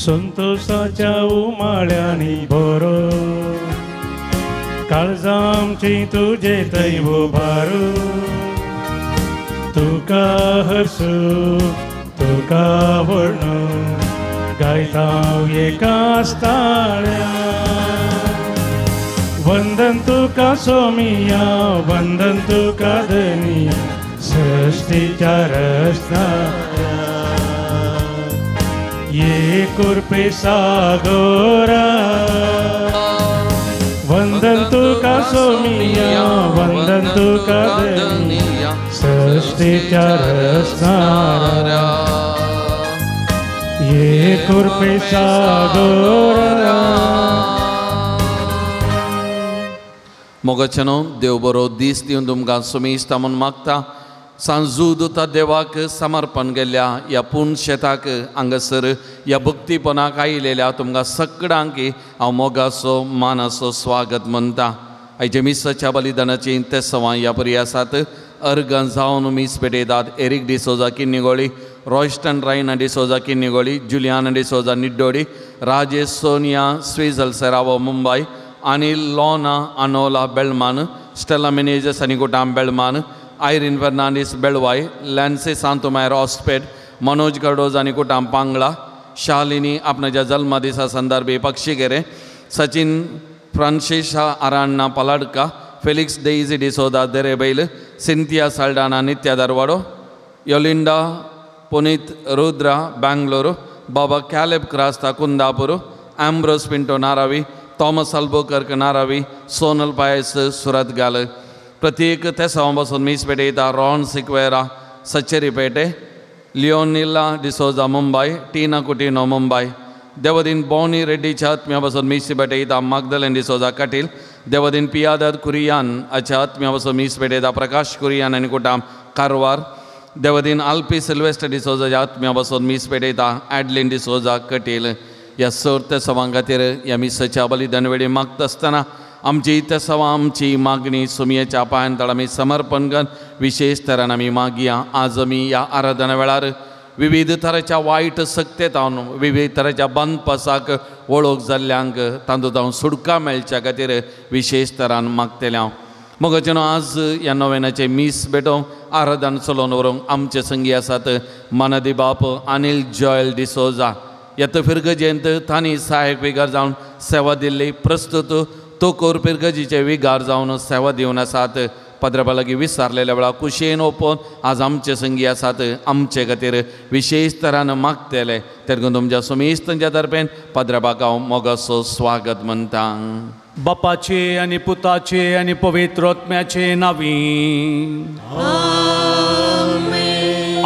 संतोषाच्या उमाळ्यांनी भरो काळजामची तुझे दैव भारू तुका हसू तुका वर्णू गायता एकाच ताळ्या वंदन तुका सोमिया वंदन तुका धनिया सृष्टीच्या रचणाऱ्या ये कृपे सागोरा वंदन तुका सोमिया वंदन तुका धनिया सृष्टीच्या रचणाऱ्या ये कृपे सागोरा मोगाचनो देव बरो दीस दिवन तुमकां सुमेस्त म्हणून मागता सांजूद उता देवाक समर्पण केल्ल्या या पूर्ण शेताक हांगासर या भक्तीपणाक आयिल्ल्या तुमकां सगळ्यांक हांव मोगाचो मानाचो स्वागत म्हणटा आयच्या मिसाच्या बलिदानाची ते सवां ह्या परी आसात अर्गां जावन मीस पेटयतात Eric D'Souza Kinnigoli Royston Rayna D'Souza Kinnigoli Juliana D'Souza Niddodi Rajesh Sonia Swizel Serrao Mumbai Anil Lorna Anola Belman Stella Menezes आनी गोटाम Belman Irene Fernandes Belvai Lance Santomayor ऑस्पेड मनोज कर्डोज आनी कुटाम पांगळा शालिनी आपणाच्या जल्मदिसा संदर्भी पक्षीगेरे सचिन फ्रांसिसा आरान्ना Paladka Felix Daisy D'Souza Derebail Cynthia Saldanha Nitya दरवाडो योलिंडा पुनीत रुद्रा बेंगलूरू बाबा Caleb Crasta Kundapur Ambrose Pinto Naravi Thomas अल्बोकर्क नारावी Sonal पायस सुरतगाल प्रत्येक तेसावापासून मीस पेटयता रॉन सिक्वेरा सच्चेरीपेटे लिओनिला डिसोजा मुंबई टीना कुटिनो मुंबई देवदीन बॉनी रेड्डीच्या आत्म्यापासून मीस पेटयता मागदलेन डिसोजा कटील देवदीन पियादत कुरियान हाच्या आत्म्यापासून मीस पेटयता प्रकाश कुरियान आनी कुटाम कारवार देवदीन आल्पी सिल्वेस्टर डिसोजाच्या आत्म्यापासून मीस पेटयता ॲडलिन डिसोजा कटील या सर्त सवां खातीर ह्या मिसाच्या बलिदान वेळी मागता आसतना आमची ते सवां आमची मागणी सुमयेच्या पांयां तळ आमी समर्पण करून विशेष तरान आमी मागया आज आमी ह्या आराधना वेळार विविध तरांच्या वायट सक्तेतावन विविध तरांच्या बंदपासाक वळख जाल्ल्यांक तातूंत सुटका मेळच्या खातीर विशेष तरान मागतलें हांव मोगाचेनो आज ह्या नोवेनाचे मीस भेटो आराधना चलोवन व्हरूंक आमचे संगी आसात मानदी बाप अनिल जॉयल डिसोजा येता फिरगजेंत तांणी सहाय्यक विगार जावन सेवा दिल्ली प्रस्तुत तोकोर फिरगजीचे विगार जावन सेवा दिवन आसात पद्रबा लागीं विसारलेल्या वेळा कुशेन ओपोवन आज आमचे संगी आसात आमचे खातीर विशेष तरान मागतले तेदून तुमच्या सुमेस्तांच्या तर्फेन पद्रबाक हांव मोगाचो स्वागत म्हणटा बापाचे आनी पुताचे आनी पवित्र आत्म्याचे नांवी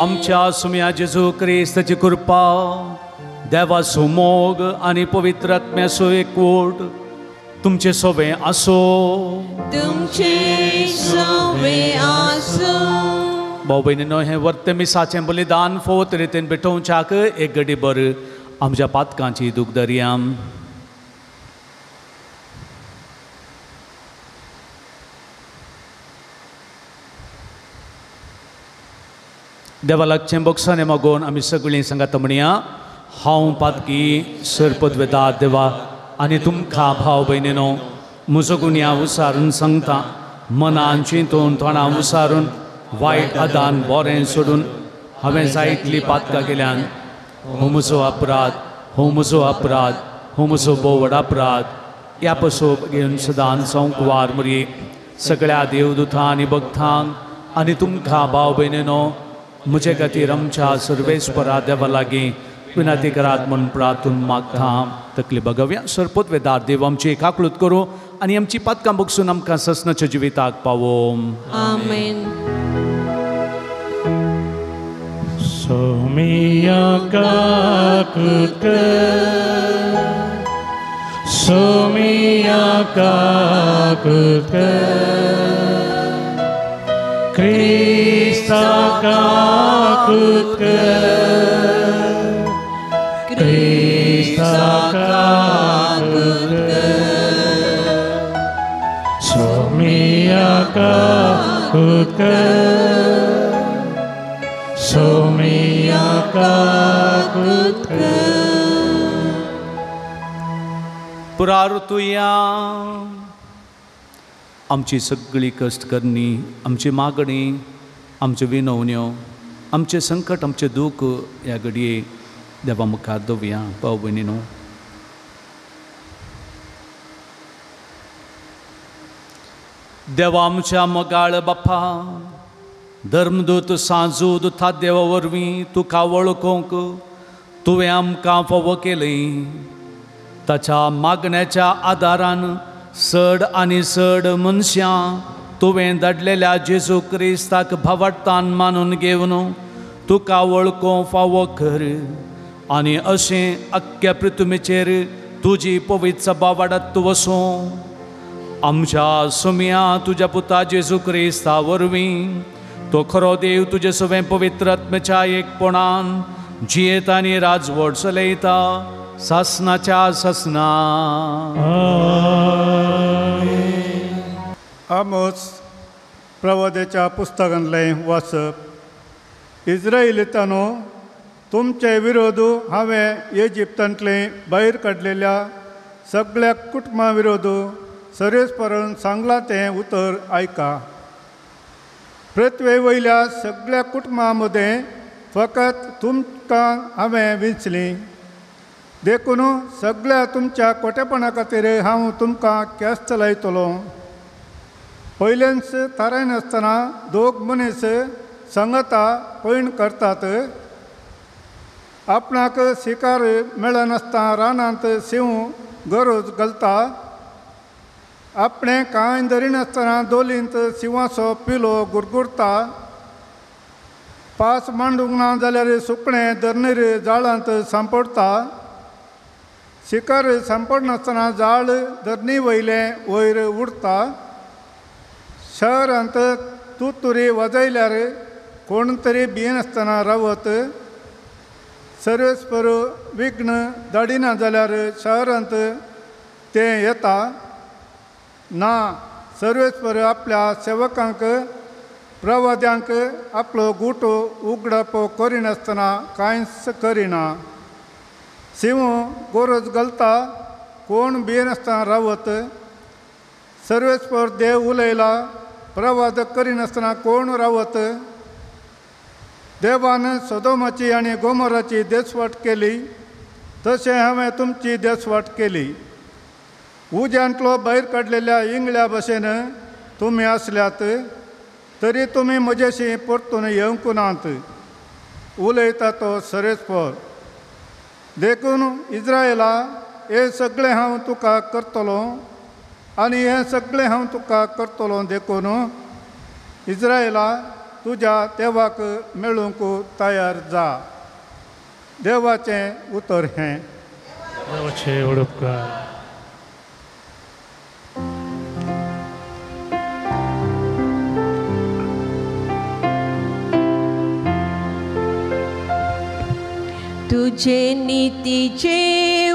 आमच्या सुमया जेजू क्रिस्ताची कृपा देवाचो मोग आनी पवित्र आत्म्याचो एकवट तुमचे सोबे आसो तुमचे सोबे आसो भाऊ भयणीनो हे वर्त मिसाचें बलिदान फोत रितीन भेटोवच्याक एक घडीभर आमच्या पातकांची दूख धरया देवा लागचें बोगसाने मागोवन आमी सगळीं सांगात म्हणया हांव पातकी सरपदवेदार देवा आनी तुमकां भाव भयणीनो म्हजो गुन्या उसारून सांगता मनान चिंतून तोंडां उसारून वायट आदान बोरें सोडून हांवें जायतलीं पातकां केल्यान हो म्हजो अपराध हो म्हजो अपराध हो म्हजो भोव व्हड अपराध ह्या पसून घेवन सदां संकवार मरी सगळ्या देवदुतां आनी भक्तांक आनी तुमकां भाव भयणीनो म्हजे खातीर आमच्या सर्वेस्परा देवा लागीं विनंती करात म्हणून प्रार्थून मागता तकली बगव्या सरपत वेदार देव आमची एकाकृत करूं आनी आमची पातकां बगसून आमकां ससनाच्या जिविताक पावो आमेन सोमिया काकृत सोमिया काकृत क्रिस्ता काकृत Krista kakrut Somia kakrut Somia kakrut पुरार्थुया. आमची सगळी कश्ट करणी, आमची मागणी, आमच्यो विनवण्यो, आमचे संकट, आमचे दूख ह्या घडये देवा मुखार दवया. भाव भयणीनो, देवा आमच्या मोगाळ बाप्पा, धर्मदूत सांजूद था देवा वरवीं तुका वळखोंक तुवें आमकां फावो केलें. ताच्या मागण्याच्या आदारान चड आनी चड मनशां तुवें धाडलेल्या जेजू क्रिस्ताक भावार्थान मानून घेवन तुका वळखों फावो कर. आनी अशें आख्ख्या पृथ्वीचेर तुजी पवित्र सभा वाडत वचूं. आमच्या सुम्या तुज्या पुता जेजू क्रिस्ता वरवीं तो खरो देव तुजे सगळें पवित्र आत्म्याच्या एकपणान जियेता आनी राजवट चलयता सासनाच्या सासना. आमोस प्रवाद्याच्या पुस्तकांतलें वाचप. इस्रायेलीतानो, तुमचे विरोध हांवें इजिप्तांतले भायर काडलेल्या सगळ्या कुटुंबां विरोध सरेस्परून सांगलां तें उतर आयका. पृथ्वे वयल्या सगळ्या कुटुंबां मदें फकत तुमकां हांवें विंचलीं. देखून सगळ्या तुमच्या खोटेपणा खातीर हांव तुमकां केस चलयतलो. पयलेंच थारायनासतना दोग मनीस सांगता पैण करतात. आपणाक शिकार मेळनासतना रानांत शिंव गरज घालता. आपणें कांय धरिनासतना दोलींत शिवाचो पिलो गुरगुरता. पास मांडूंक ना जाल्यार सुकणें धरणीर जाळांत सांपडता. शिकार सांपडनासतना जाळ धरणी वयलें वयर उडता. शहरांत तुतुरी वाजयल्यार कोण तरी भियेनासतना रावत. सर्वेस्पर विघ्न धाडिना जाल्यार शहरांत तें येता. ना, सर्वेस्पर आपल्या सेवकांक प्रवाद्यांक आपलो गुटो उगडप करिनासतना कांयच करिना. शिंव गरज घालता, कोण भियेनासतना रावत. सर्वेस्पर देव उलयला, प्रवाद करिनासतना कोण रावत. देवान सोदोमाची आनी गोमोराची देसवाट केली, तशें हांवें तुमची देसवाट केली. उज्यांतलो भायर काडलेल्या इंगळ्या भशेन तुमी आसल्यात, तरी तुमी म्हजेशी परतून येवंक नात, उलयता तो सरेस्पर. देखून इस्रायेला, हे सगळें हांव तुका करतलो आनी हें सगळें हांव तुका करतलो. देखून इस्रायेला, तुज्या देवाक मेळूंक तयार जा. देवाचें उतर हें. देवाचे उपकार. तुझे नितीचे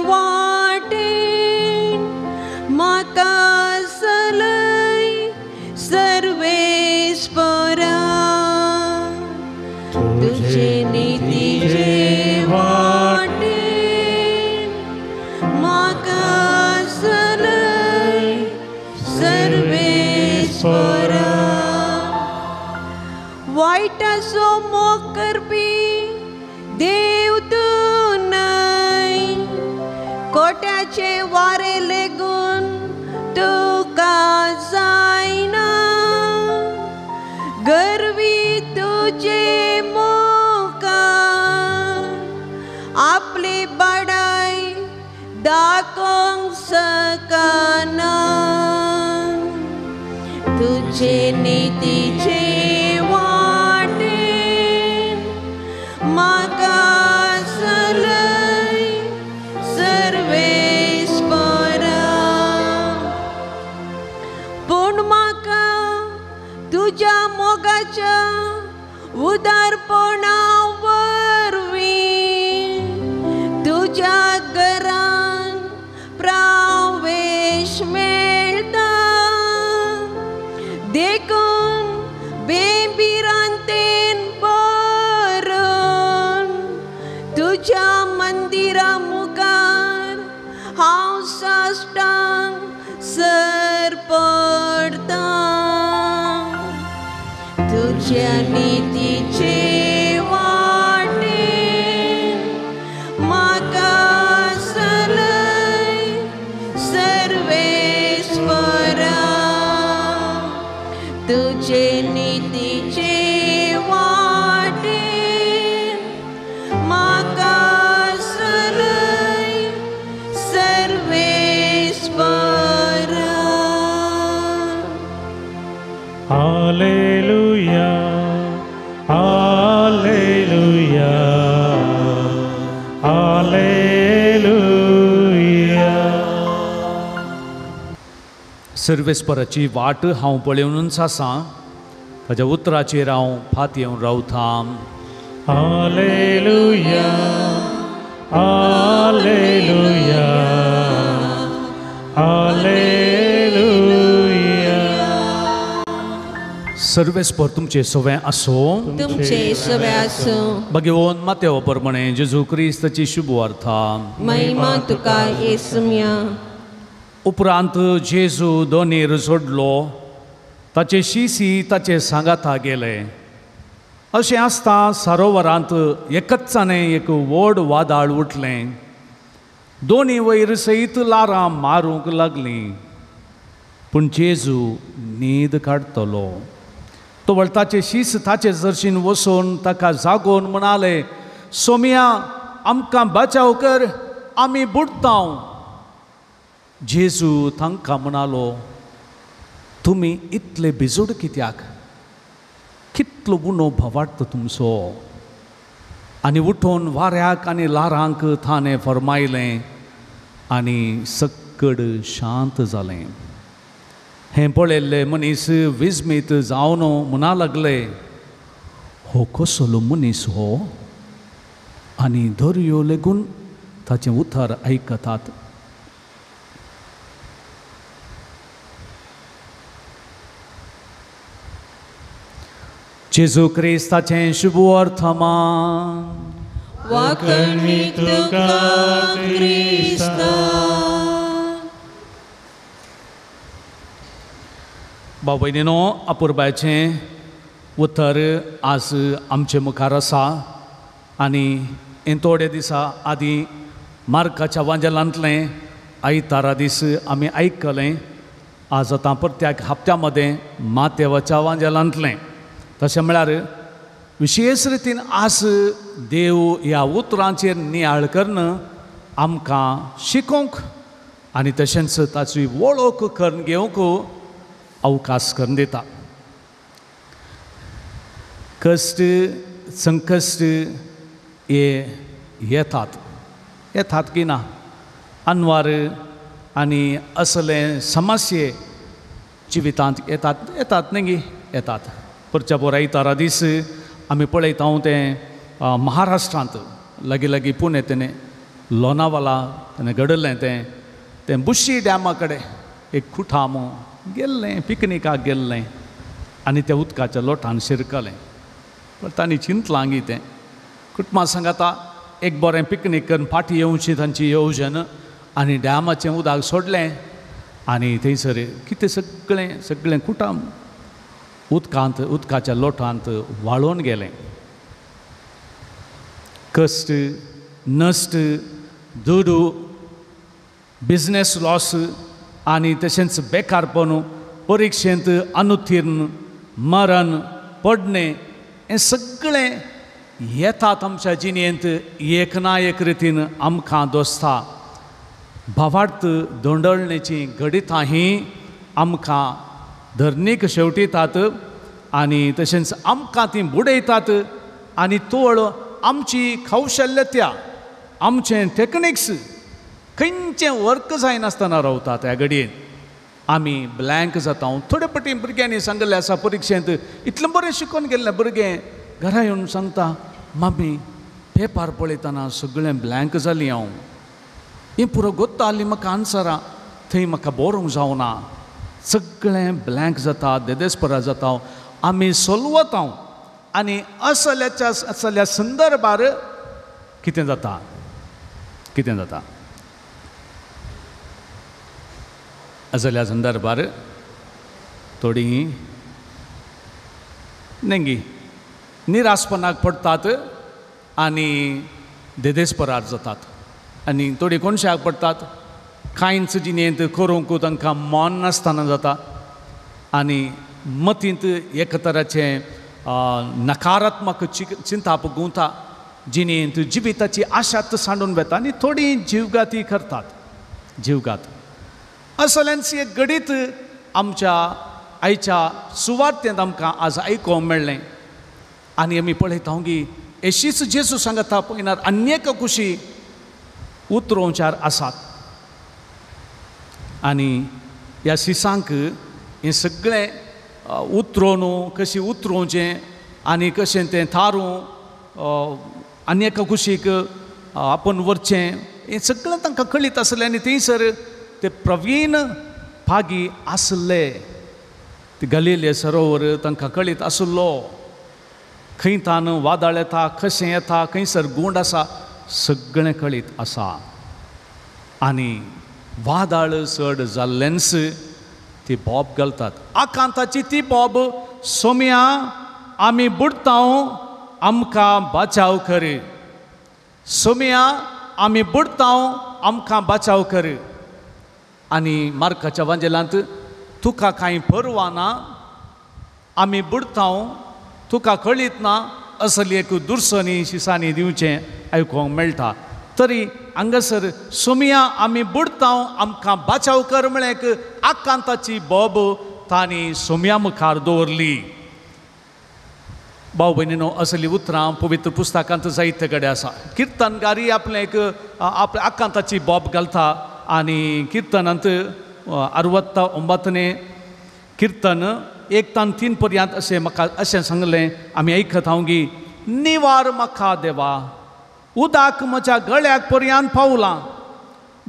वाटेन म्हाका चलय सर्वेस्परा. तुझे नितीचे वाटेन म्हाका चलय सर्वेस्परा. वायटाचो मोग करपी देव तूं न्हय, कोट्याचे वारे लेगून तुका जायना. गर्वी तुजे मुखार आपली बडाय दाखोवंक शकना. तुजे नितीचे वाटेन म्हाका चलय सर्वेस्परा. पूण म्हाका तुज्या मोगाच्या उदारपणा वरवीं तुज्या घरान प्रवेश मेळटा. देखून बेबिरांतेन बरोवन तुज्या मंदिरा मुखार हांव साश्ट तुझ्या नितीचे वाटे म्हाका सलय सर्वेश्वरा तुझे नितीचे वाटे म्हाका सलय सर्वेश्वरा. Hallelujah hallelujah hallelujah. सर्वेस्पराची वाट हांव पळोवनूच आसा, ताच्या उतराचेर हांव फात येवन रावतां. Hallelujah hallelujah hallelujah. सर्वेस्पर तुमचे सवय असो. तुमचे सवे आसो. भगवोन मातेव प्रमाणे जेजू क्रिस्ताची शुभ वार्ता. महिमा तुका येसुम्या. उपरांत जेजू दोनीर सोडलो, ताचे शिशी ताचे सांगाता गेले. अशें आसता सरोवरांत एकच्चाने एक व्हड वादळ उठलें. दोनी वयर सयत लारां मारूंक लागलीं. पूण जेजू न्हीद काडटलो. तो ताचे शीस ताचे जर्शीन वचून ताका जागोवन म्हणाले, सोम्या आमकां बचाव कर, आमी बुडटाव. जेजू तांकां म्हणालो, तुमी इतले बिजूड कित्याक? कितलो गुनो भवाडटा तुमचो? आनी उठून वाऱ्याक आनी लारांक ताणें फरमायलें आनी सक्कड शांत जालें. हें पळयल्ले मनीस विस्मीत जावन म्हणा लागले, हो कसलो मनीस हो? आनी दर्यो लेगून ताचें उतर आयकतात. जेजू क्रिस्ताचें शुभ वर्तमान. वाकणी तुका क्रिस्ता. भाव भयणीनो, अपुर्बाचें उतर आज आमचे मुखार आसा. आनी हे थोडे दिसा आदीं मार्काच्या वांजेलांतलें आयतारा दीस आमी आयकलें. आज आतां प्रत्येक हप्त्या मदें मातेवाच्या वांजेलांतलें. तशें म्हळ्यार विशेश रितीन आज देव ह्या उतरांचेर नियाळ करून आमकां शिकोवंक आनी तशेंच ताची वळख करून घेवंक अवकाश करून दिता. कश्ट संकश्ट हे येतात की ना? अनवार आनी असले समस्ये जिवितांत येतात न्ही येतात. परच्या पोर आयतारा दीस आमी पळयता तें महाराष्ट्रांत लागीं पुणे तेणें लोनावाला तेणें घडयलें तें बुशी डॅमा कडेन एक खुटाम गेल्लें, पिकनिकाक गेल्लें आनी त्या उदकाच्या लोटान शिरकलें. पण तांणी चिंतलां गी तें कुटुंबा सांगाता एक बरें पिकनीक करून फाटीं येवची तांची येवजन आनी डॅमाचें उदक सोडलें आनी थंयसर कितें सगळें कुटाम उदकाच्या लोटांत वाळून गेलें. कश्ट, नश्ट, दुडू, बिझनेस लॉस आनी तशेंच बेकारपण, परिक्षेंत अनुत्तीर्ण, मरण, पडणें हें सगळें येतात आमच्या जिणेंत. एक ना एक रितीन आमकां दोसता. भावार्थ दोंडळणेची गडितां ही आमकां धरणीक शेवटितात आनी तशेंच आमकां ती बुडयतात आनी तोळ आमची कौशल्यता, आमचें टॅक्निक्स खंयचें वर्क जायनासतना रावतात. ह्या घडयेन आमी ब्लँक जाता. थोडे पटी भुरग्यांनी सांगलें आसा परिक्षेंत इतलें बरें शिकून गेल्लें भुरगें घरा येवन सांगता, मामी पेपर पळयतना सगळें ब्लँक जालीं. हांव ही पुरो गोत्ता आसली म्हाका आन्सरां, थंय म्हाका बरोवंक जावना. सगळें ब्लँक जाता, देदेस्परा जाता. आमी सोलवता आनी असल्या संदर्भार कितें जाता असल्या संदर्भार थोडीं नेंगी निराशपणाक पडटात आनी देदेस्परार जातात आनी थोडी कोणशाक पडटात कांयच जिणेंत करूंक तांकां मन नासतना जाता आनी मतींत एका तराचें नकारात्मक चिंता गुंता जिणेंत जिविताची आशात सांडून वेता आनी थोडी जीवघाती करतात जीवघात असल्यांची एक घडीत आमच्या आयच्या सुवातेंत आमकां आज आयकोंक मेळ्ळें आनी आमी पळयता की येशीच जेजू सांगता पळयनार अनेक कुशी उतरोवचार आसात आनी ह्या सिसांक हें सगळें उतरोवन कशें उतरोवचें आनी कशें तें थारूं अनेक कुशीक आपूण व्हरचें हें सगळें तांकां कळीत आसलें आनी थंयसर ते प्रवीण पागी आसले ते गलिले सरोवर तांकां कळीत आसलो खंय तान वादळ येता कशें येता खंयसर गूंड आसा सगळें कळीत आसा आनी वादळ चड जाल्लेंच ती बॉब घालतात आकांताची ती बॉब सोम्या आमी बुडतांव आमकां बचाव कर सोम्या आमी बुडतांव आमकां बचाव कर आनी मार्काच्या वांजेलांत तुका कांय परवा ना आमी बुडतांव तुका कळीत ना असली एक दुर्सनी शिसांनी दिवचें आयकोंक मेळटा तरी हांगासर सोम्या आमी बुडतांव आमकां बचाव कर म्हळ्यार एक आकांताची बॉब तांणी सोम्या मुखार दवरली भाव भयणीनो असली उतरां पवित्र पुस्तकांत जायते कडेन आसा किर्तनगारी आपलें एक आपल्या आकांताची बॉब घालता आनी किर्तनांत 69 किर्तन 1-3 पर्यंत अशें म्हाका अशें सांगलें आमी आयकत हांव की निवार म्हाका देवा उदाक म्हज्या गळ्याक पर्यंत पावलां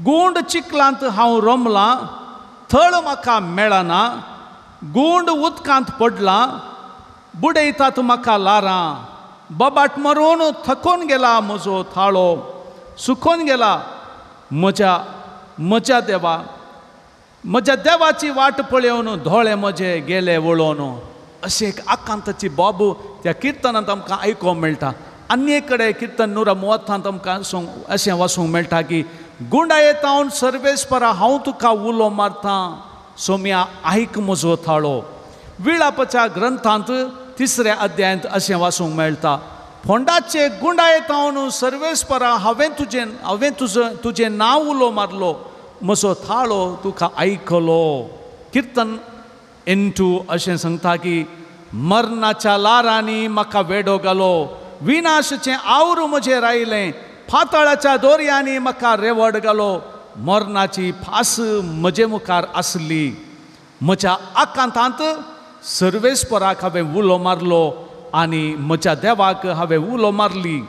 गूंड चिकलांत हांव रमलां थळ म्हाका मेळना गूंड उदकांत पडलां बुडयतात म्हाका लारां बबाट मरून थकून गेला म्हजो थाळो सुखून गेला म्हज्या देवा म्हज्या देवाची वाट पळोवन धोळे म्हजे गेले वळोवन अशें एक आकांताची बॉब त्या किर्तनांत आमकां आयकोंक मेळटा आनी एक कडेन किर्तन 130 आमकां अशें वाचूंक मेळटा की गुंडायेतावन सर्वेस्परा हांव तुका उलो मारतां सोम्या आयक म्हजो थाळो विळापाच्या ग्रंथांत 3 अध्यायांत अशें वाचूंक मेळटा फोंडाचे गुंडायेतावन सर्वेस्परा हांवें तुजें नांव उलो मारलो म्हजो थाळो तुका आयकलो किर्तन 2 अशें सांगता की मरणाच्या लारांनी म्हाका वेडो घालो विनाशाचें आवड म्हजेर आयलें फातळाच्या दोरयांनी म्हाका रेवड घालो मरणाची फास म्हजे मुखार आसली म्हज्या आकांतांत सर्वेस्पराक हांवें उलो मारलो आनी म्हज्या देवाक हांवें उलो मारली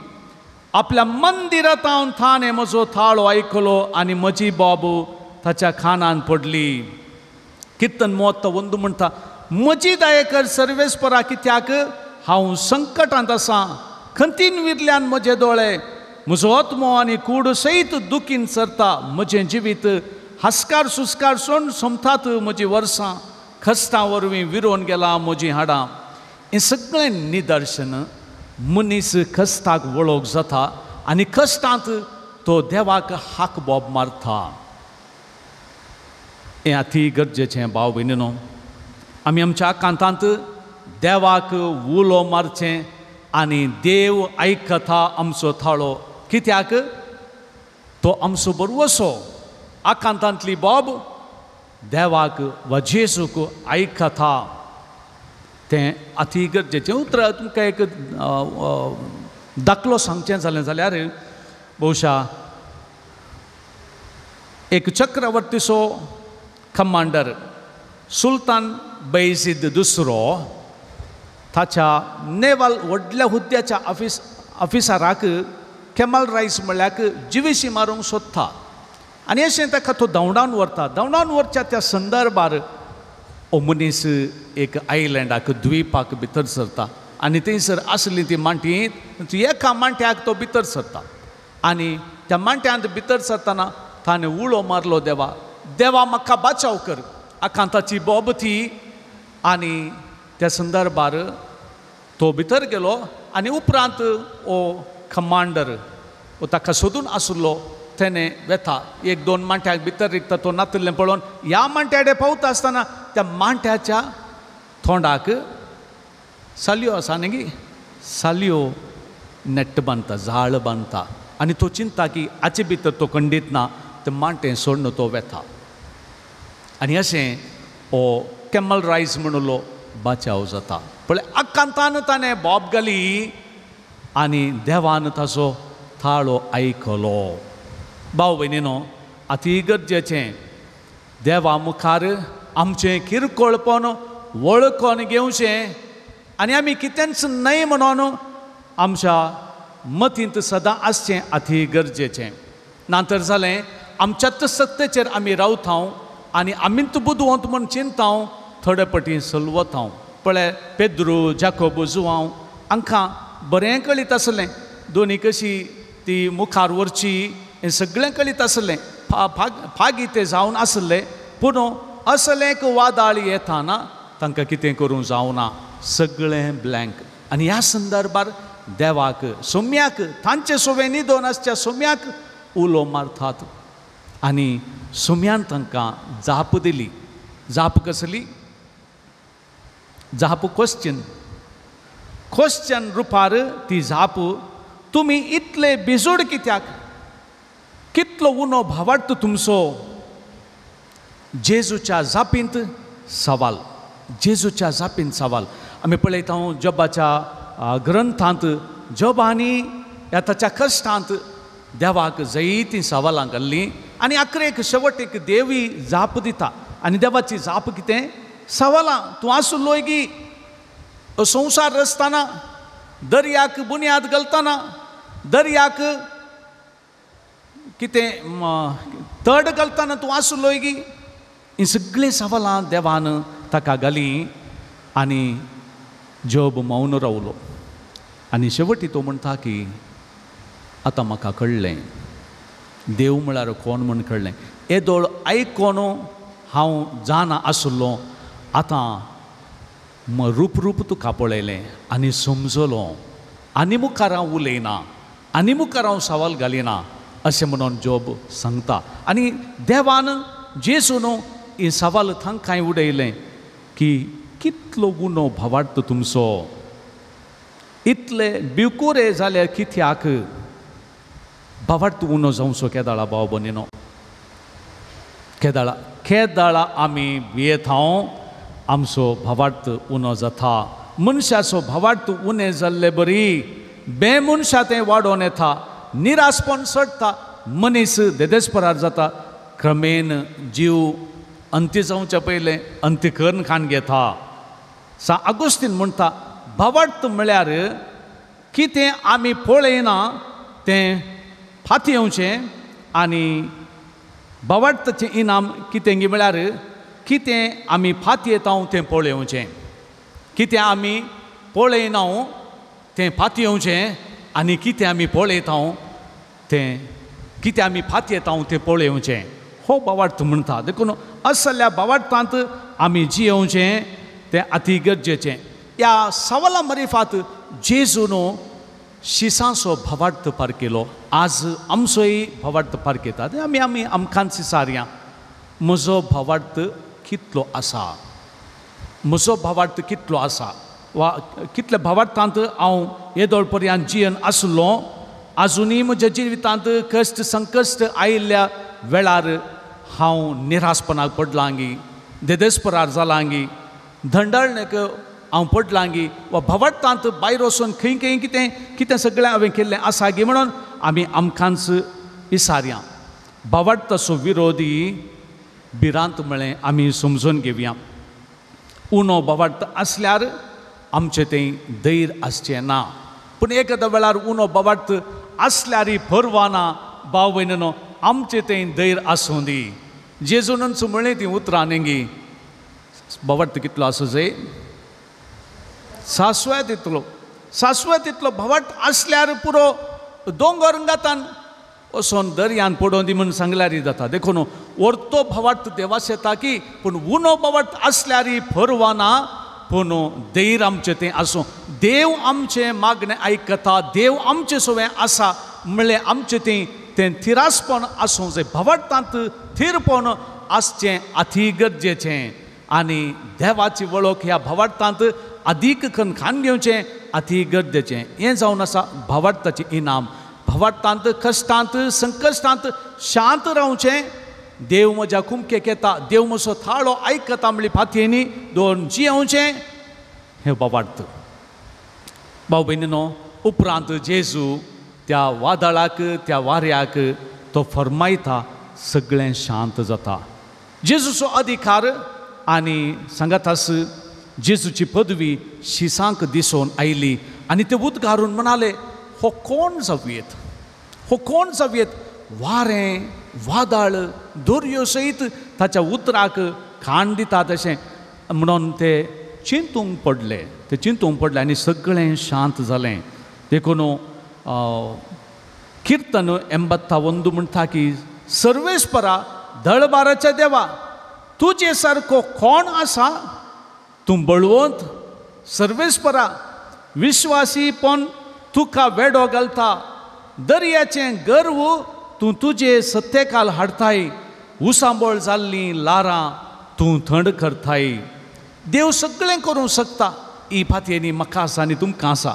आपल्या मंदिरांत हांव थाने म्हजो थाळो आयकलो आनी म्हजी बाबू ताच्या खानान पडली किर्तन 31 म्हणटा म्हजी दयेकर सर्वेस्परा कित्याक हांव संकटांत आसां खंतीन विरल्यान म्हजे दोळे म्हजो आत्मो आनी कूड सयत दुखीन सरता म्हजें जिवीत हास्कार सुस्कार सोन सोमतात म्हजीं वर्सां कश्टां वरवीं विरोवन गेलां म्हजीं हाडां हें सगळें निदर्शन मनीस कश्टाक वळोवंक जाता आनी कश्टांत तो देवाक हाक बोब मारता हें अती गरजेचें भाव भयणीनो आमी आमच्या आकांतांत देवाक उलो मारचें आनी देव आयकता आमचो थाळो कित्याक तो आमचो बरवसो आकांतांतली बॉब देवाक वा जेजूक आयकता तें अती गरजेचें उतर तुमकां एक दाखलो सांगचें जालें जाल्यार भोवशा एक चक्रवर्तीचो कमांडर सुलतान बैजीद दुसरो ताच्या नेवल व्हडल्या हुद्द्याच्या ऑफिसराक केमल रायस म्हळ्यार जिवीशी मारूंक सोदता आनी अशें ताका तो धांवडावन व्हरता धांवडावन व्हरच्या त्या संदर्भार हो मनीस एक आयलँडाक द्वीपाक भितर सरता आनी थंयसर आसली ती मांटी एका मांट्याक तो भितर सरता आनी त्या मांट्यांत भितर सरतना ताणें उलो मारलो देवा देवा म्हाका बचाव कर आकांताची बॉब ती आनी त्या संदर्भार तो भितर गेलो आनी उपरांत ओ कमांडर ओ ताका सोदून आसलो तेणे वेता 1-2 मांट्याक भितर रिकता तो नातिल्लें पळोवन ह्या मांट्याडे पावता आसतना त्या मांट्याच्या तोंडाक सालियो आसा न्ही सालियो नेट्ट बांदता जाळ बांदता आनी तो चिंता की हाचे भितर तो खंडीत ना ते मांटें सोडून तो वेता आनी अशें हो कॅमल रायज म्हणलो बचाव जाता पण आकांतान ताणें बोब घाली आनी देवान ताचो थाळो आयकलो भाव भयणीनो अती गरजेचें देवा मुखार आमचें किरकोळपण वळखून घेवचें आनी आमी कितेंच न्हय म्हणून आमच्या मतींत सदां आसचें अती गरजेचें नातर जालें आमच्याच सत्तेचेर आमी रावता आनी आमीच बुदवंत म्हूण चिंता थोडे पटी सलवता पळय पेद्रू जाकोब जुवांव हांकां बरें कळीत आसलें दोनी कशी ती मुखार व्हरची हें सगळें कळीत आसलें फागी ते जावन आसले पूण असलें वादळ येताना तांकां कितें करूं जावना सगळें ब्लँक आनी ह्या संदर्भार देवाक सोम्याक तांचे सोबे न्हिदोन आसच्या सोम्याक उलो मारतात आनी सोम्यान तांकां जाप दिली जाप कसली जाप क्वेश्चन रुपार ती जाप तुमी इतले बिजोड कित्याक कितलो उनो भावार्थ तुमचो जेजूच्या जापींत सवाल जेजूच्या जापींत सवाल आमी पळयता जॉबाच्या ग्रंथांत जॉबानी ताच्या कश्टांत देवाक जायतीं सवालां घाल्लीं आनी आखरेक शेवटेक देवी जाप दिता आनी देवाची जाप कितें सवालां तूं आसलो गी संवसार रचतना दर्याक बुन्याद घालतना दर्याक कितें तड घालतना तूं आसलो गी ही सगळीं सवालां देवान ताका घालीं आनी जॉब मौन रावलो आनी शेवटी तो म्हणटा की आतां म्हाका कळ्ळें देव म्हळ्यार कोण म्हूण कळ्ळें येदोळ आयकोन हांव जाणा आसलो आतां रूप तुका पळयलें आनी समजलो आनी मुखार हांव उलयना आनी मुखार हांव सवाल घालिना अशें म्हणून जॉब सांगता आनी देवान जेजून ही सवाल तांकांय उडयलें की कितलो गुनो भावार्थ तुमचो इतले बिवकुरे जाल्यार कित्याक भावार्थ उनो जावचो केदाळा भाव भयणीनो केदाळा आमी भियेता आमचो भावार्थ उनो जाता मनशाचो भावार्थ उणें जाल्ले बरी बेमनशा तें वाडोवन येता निराशपण चडटा मनीस देदेस्परार जाता क्रमेन जीव अंत्य जावचे पयलें अंत्यकरण खाण घेता सा आगोस्तीन म्हणटा भावार्थ म्हळ्यार कितें आमी पळयना तें फाती येवचें आनी भावार्थाचें इनाम कितें गी म्हळ्यार कितें आमी फाती येता तें पळोवचें कितें आमी पळयना तें फाती येवचें आनी कितें आमी पळयता तें कितें आमी फाती येता तें पळोवचें हो भावार्थ म्हणटा देखून असल्या भावार्थांत आमी जियेवचें तें अति गरजेचें ह्या सवाला मरिफात जेजून शिसांचो भावार्थ पार केलो आज आमचोय भावार्थ पार केतात आमी आमकांच विचारया म्हजो भावार्थ कितलो आसा म्हजो भावार्थ कितलो आसा वा कितल्या भावार्थांत हांव येदोळ पर्यंत जियेन आसलो आजुनूय म्हज्या जिवितांत कश्ट संकश्ट आयिल्ल्या वेळार हांव निराशपणाक पडलां गी देदेस्परार जालां गी धंडळणेक हांव पडलां गी वा भावार्थांत भायर वचून खंय खंय कितें कितें सगळें हांवें केल्लें आसा गी म्हणून आमी आमकांच विचारया भावार्थाचो विरोधी भिरांत म्हळें आमी समजून घेवया उनो भावार्थ आसल्यार आमचें तें धैर्य आसचें ना पूण एखाद्या वेळार उनो भावार्थ आसल्यारय परवाना भाव भयणीनो आमचें तें धैर्य आसूं दी जेजूनच म्हळें तीं उतरां न्ही भावार्थ कितलो आसूं जाय शाश्वत इतलो भावार्थ आसल्यार पुरो दोंगर गातान वचोन दर्यान पडोवन दी म्हूण सांगल्यारय जाता देखून व्हरतो भावार्थ देवास येता की पूण उनो भावार्थ आसल्यारय परवाना पूण धैर्य आमचें तें आसूं. देव आमचें मागणें आयकता, देव आमचें सगळें आसा म्हणलें आमचें तें थिरासपण आसूं जाय. भवार्थांत थीरपण आसचें अति गरजेचें. आनी देवाची वळख ह्या भावार्थांत अदीक खणखान घेवचें अति गरजेचें. हें जावन आसा भावार्थाचें इनाम. भावार्थांत कश्टांत संकश्टांत शांत रावचें. देव म्हज्या कुमकेक येता, देव म्हजो थाळो आयकता म्हणली फातयेनी दवरून जियेवचें हें भावार्थ. भाव भयणीनो, उपरांत जेजू त्या वादळाक त्या वाऱ्याक तो फरमायता, सगळें शांत जाता. जेजूचो अधिकार आनी सांगात आस जेजूची पदवी शिसांक दिसून आयली आनी ते उद्गारून म्हणाले, हो कोण जावयेत, हो कोण जावयेत. वारें वादळ दर्यो सयत ताच्या उतराक खाण दिता तशें म्हणून ते चिंतूंक पडले आनी सगळें शांत जालें. देखून कीर्तन 81 म्हणटा की सर्वेस्परा दळबाराच्या देवा, तुजे सारको कोण आसा. तूं बळवंत सर्वेस्परा, विश्वासी पण तुका वेडो घालता. दर्याचें गर्व तूं तुजे सत्तेकाल हाडताय. उसांबळ जाल्लीं लारां तूं थंड करताय. देव सगळें करूंक शकता. ही फातयेनी म्हाका आसा आनी तुमकां आसा.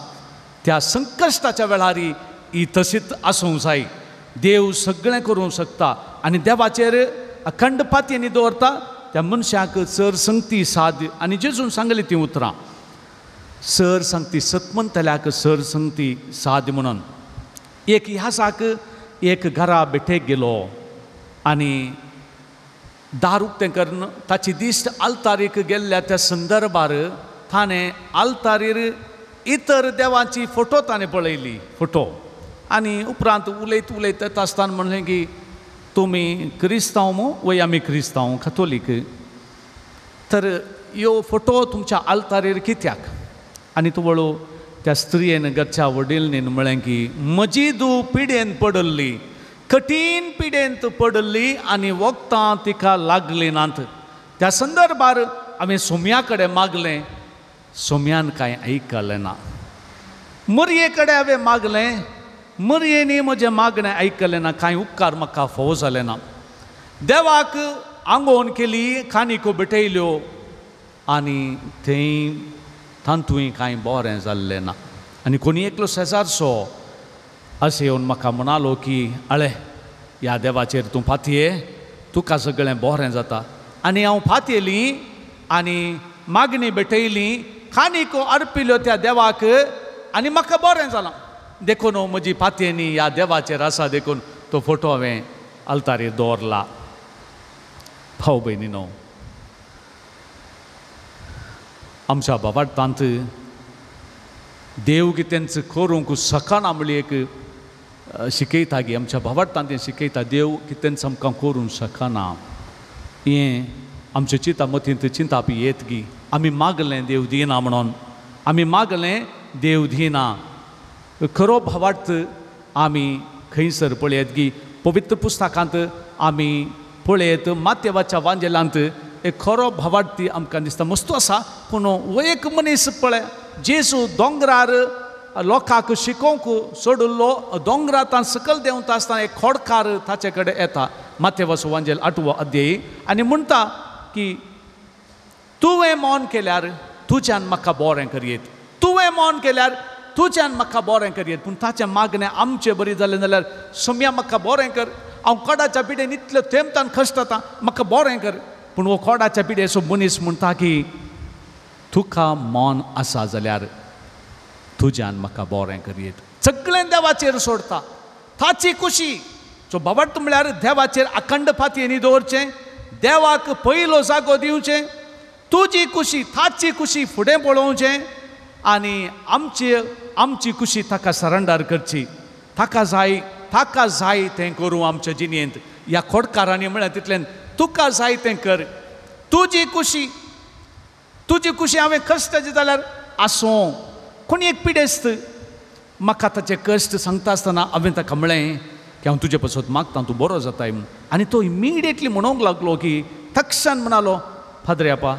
त्या संकश्टाच्या वेळारी ही तशीच आसूंक जाय. देव सगळें करूंक शकता आनी देवाचेर अखंड फातयेनी दवरता त्या मनशाक चर संगती साद. आनी जेजून सांगली ती उतरां, सर सांगती सतमंतल्याक सर संगती साद म्हणून. एक ह्यासाक एक घरा बेठेक गेलो आनी दार उक्तें करून ताची दिश्ट आल्तारीक गेल्ल्या त्या संदर्भार ताणें आल्तारीर इतर देवाची फोटो ताणें पळयली फोटो. आनी उपरांत उलयत येता आसतना म्हणलें की तुमी क्रिस्तांव मू वय आमी क्रिस्तांव कॅथोलीक, तर ह्यो फोटो तुमच्या आल्तारीर कित्याक. आनी तो वळू त्या स्त्रियेन घरच्या वडीलनीन म्हळें की म्हजी धूव पिडेन पडल्ली, कठीण पिडेंत पडल्ली आनी वखदां तिका लागलीं नात. त्या संदर्भार हांवें सोम्या कडेन मागलें, सोम्यान कांय आयकलें ना. मरये कडेन हांवें मागलें, मरयेनी म्हजें मागणें आयकलें ना. कांय उपकार म्हाका फोव जाले ना. देवाक आंगोवन केली, खानीको भेटयल्यो आनी थंय तांतूय कांय बरें जाल्लें ना. आनी कोणी एकलो शेजारचो अशें येवन म्हाका म्हणालो की आळे ह्या देवाचेर तूं फातये, तुका सगळें बरें जाता. आनी हांव फातयेली आनी मागणी भेटयली, खानीको अर्पिल्यो त्या देवाक आनी म्हाका बरें जालां. देखून म्हजी फातयेनी ह्या देवाचेर आसा. देखून तो फोटो हांवें आल्तारीर दवरला. भाव भयणीनो, आमच्या भावार्थांत देव कितेंच करूंक शकना म्हणली एक शिकयता गी. आमच्या भावार्थांत शिकयता देव कितेंच आमकां करूंक शकना. हें आमच्या चिंता मतींत चिंतापी येत गी. आमी मागलें देव दिना म्हणून, आमी मागलें देव दिना. खरो भावार्थ आमी खंयसर पळयत गी. पवित्र पुस्तकांत आमी पळयत मातेवाच्या वांजेलांत एक खरो भावार्थी आमकां दिसता. मस्तू आसा पूण हो एक मनीस पळय, जेजू दोंगरार लोकांक शिकोवंक सोडिल्लो, दोंगरांत सकल देंवता आसतना एक खोडकार ताचे कडेन येता. मातेवाचो वांजेल 8वो अध्याय आनी म्हणटा की तुवें मौन केल्यार तुज्यान म्हाका बरें करयेत, तुवें मौन केल्यार तुज्यान म्हाका बरें करयेत. पूण ताचें मागणें आमचें बरें जालें जाल्यार सोम्या म्हाका बरें कर. हांव कोडाच्या पिडेन इतलो थेंबतान खसता, म्हाका बरें कर. पूण हो कोडाच्या पिडेचो मनीस म्हणटा की तुका मौन आसा जाल्यार तुज्यान म्हाका बरें करयेत. सगळें देवाचेर सोडता. ताची खुशी सो भावार्थ म्हळ्यार देवाचेर अखंड फातयेनी दवरचें, देवाक पयलो जागो दिवचें, तुजी खुशी ताची खुशी फुडें पळोवचें आनी आमची खुशी ताका सरेंडर करची. ताका जाय तें करूं आमच्या जिणेंत. ह्या खोडकारांनी म्हळ्यार तितल्यान तुका जाय तें कर. तुजी खुशी हांवें कश्ट जाल्यार आसूं. कोणी एक पिडेस्त म्हाका ताचे कश्ट सांगता आसतना हांवें ताका म्हळें की हांव तुजे पासून मागता, तूं बरो जाताय म्हूण. आनी तो इमिडिएटली म्हणूंक लागलो की तक्षण म्हणालो, फादर आपा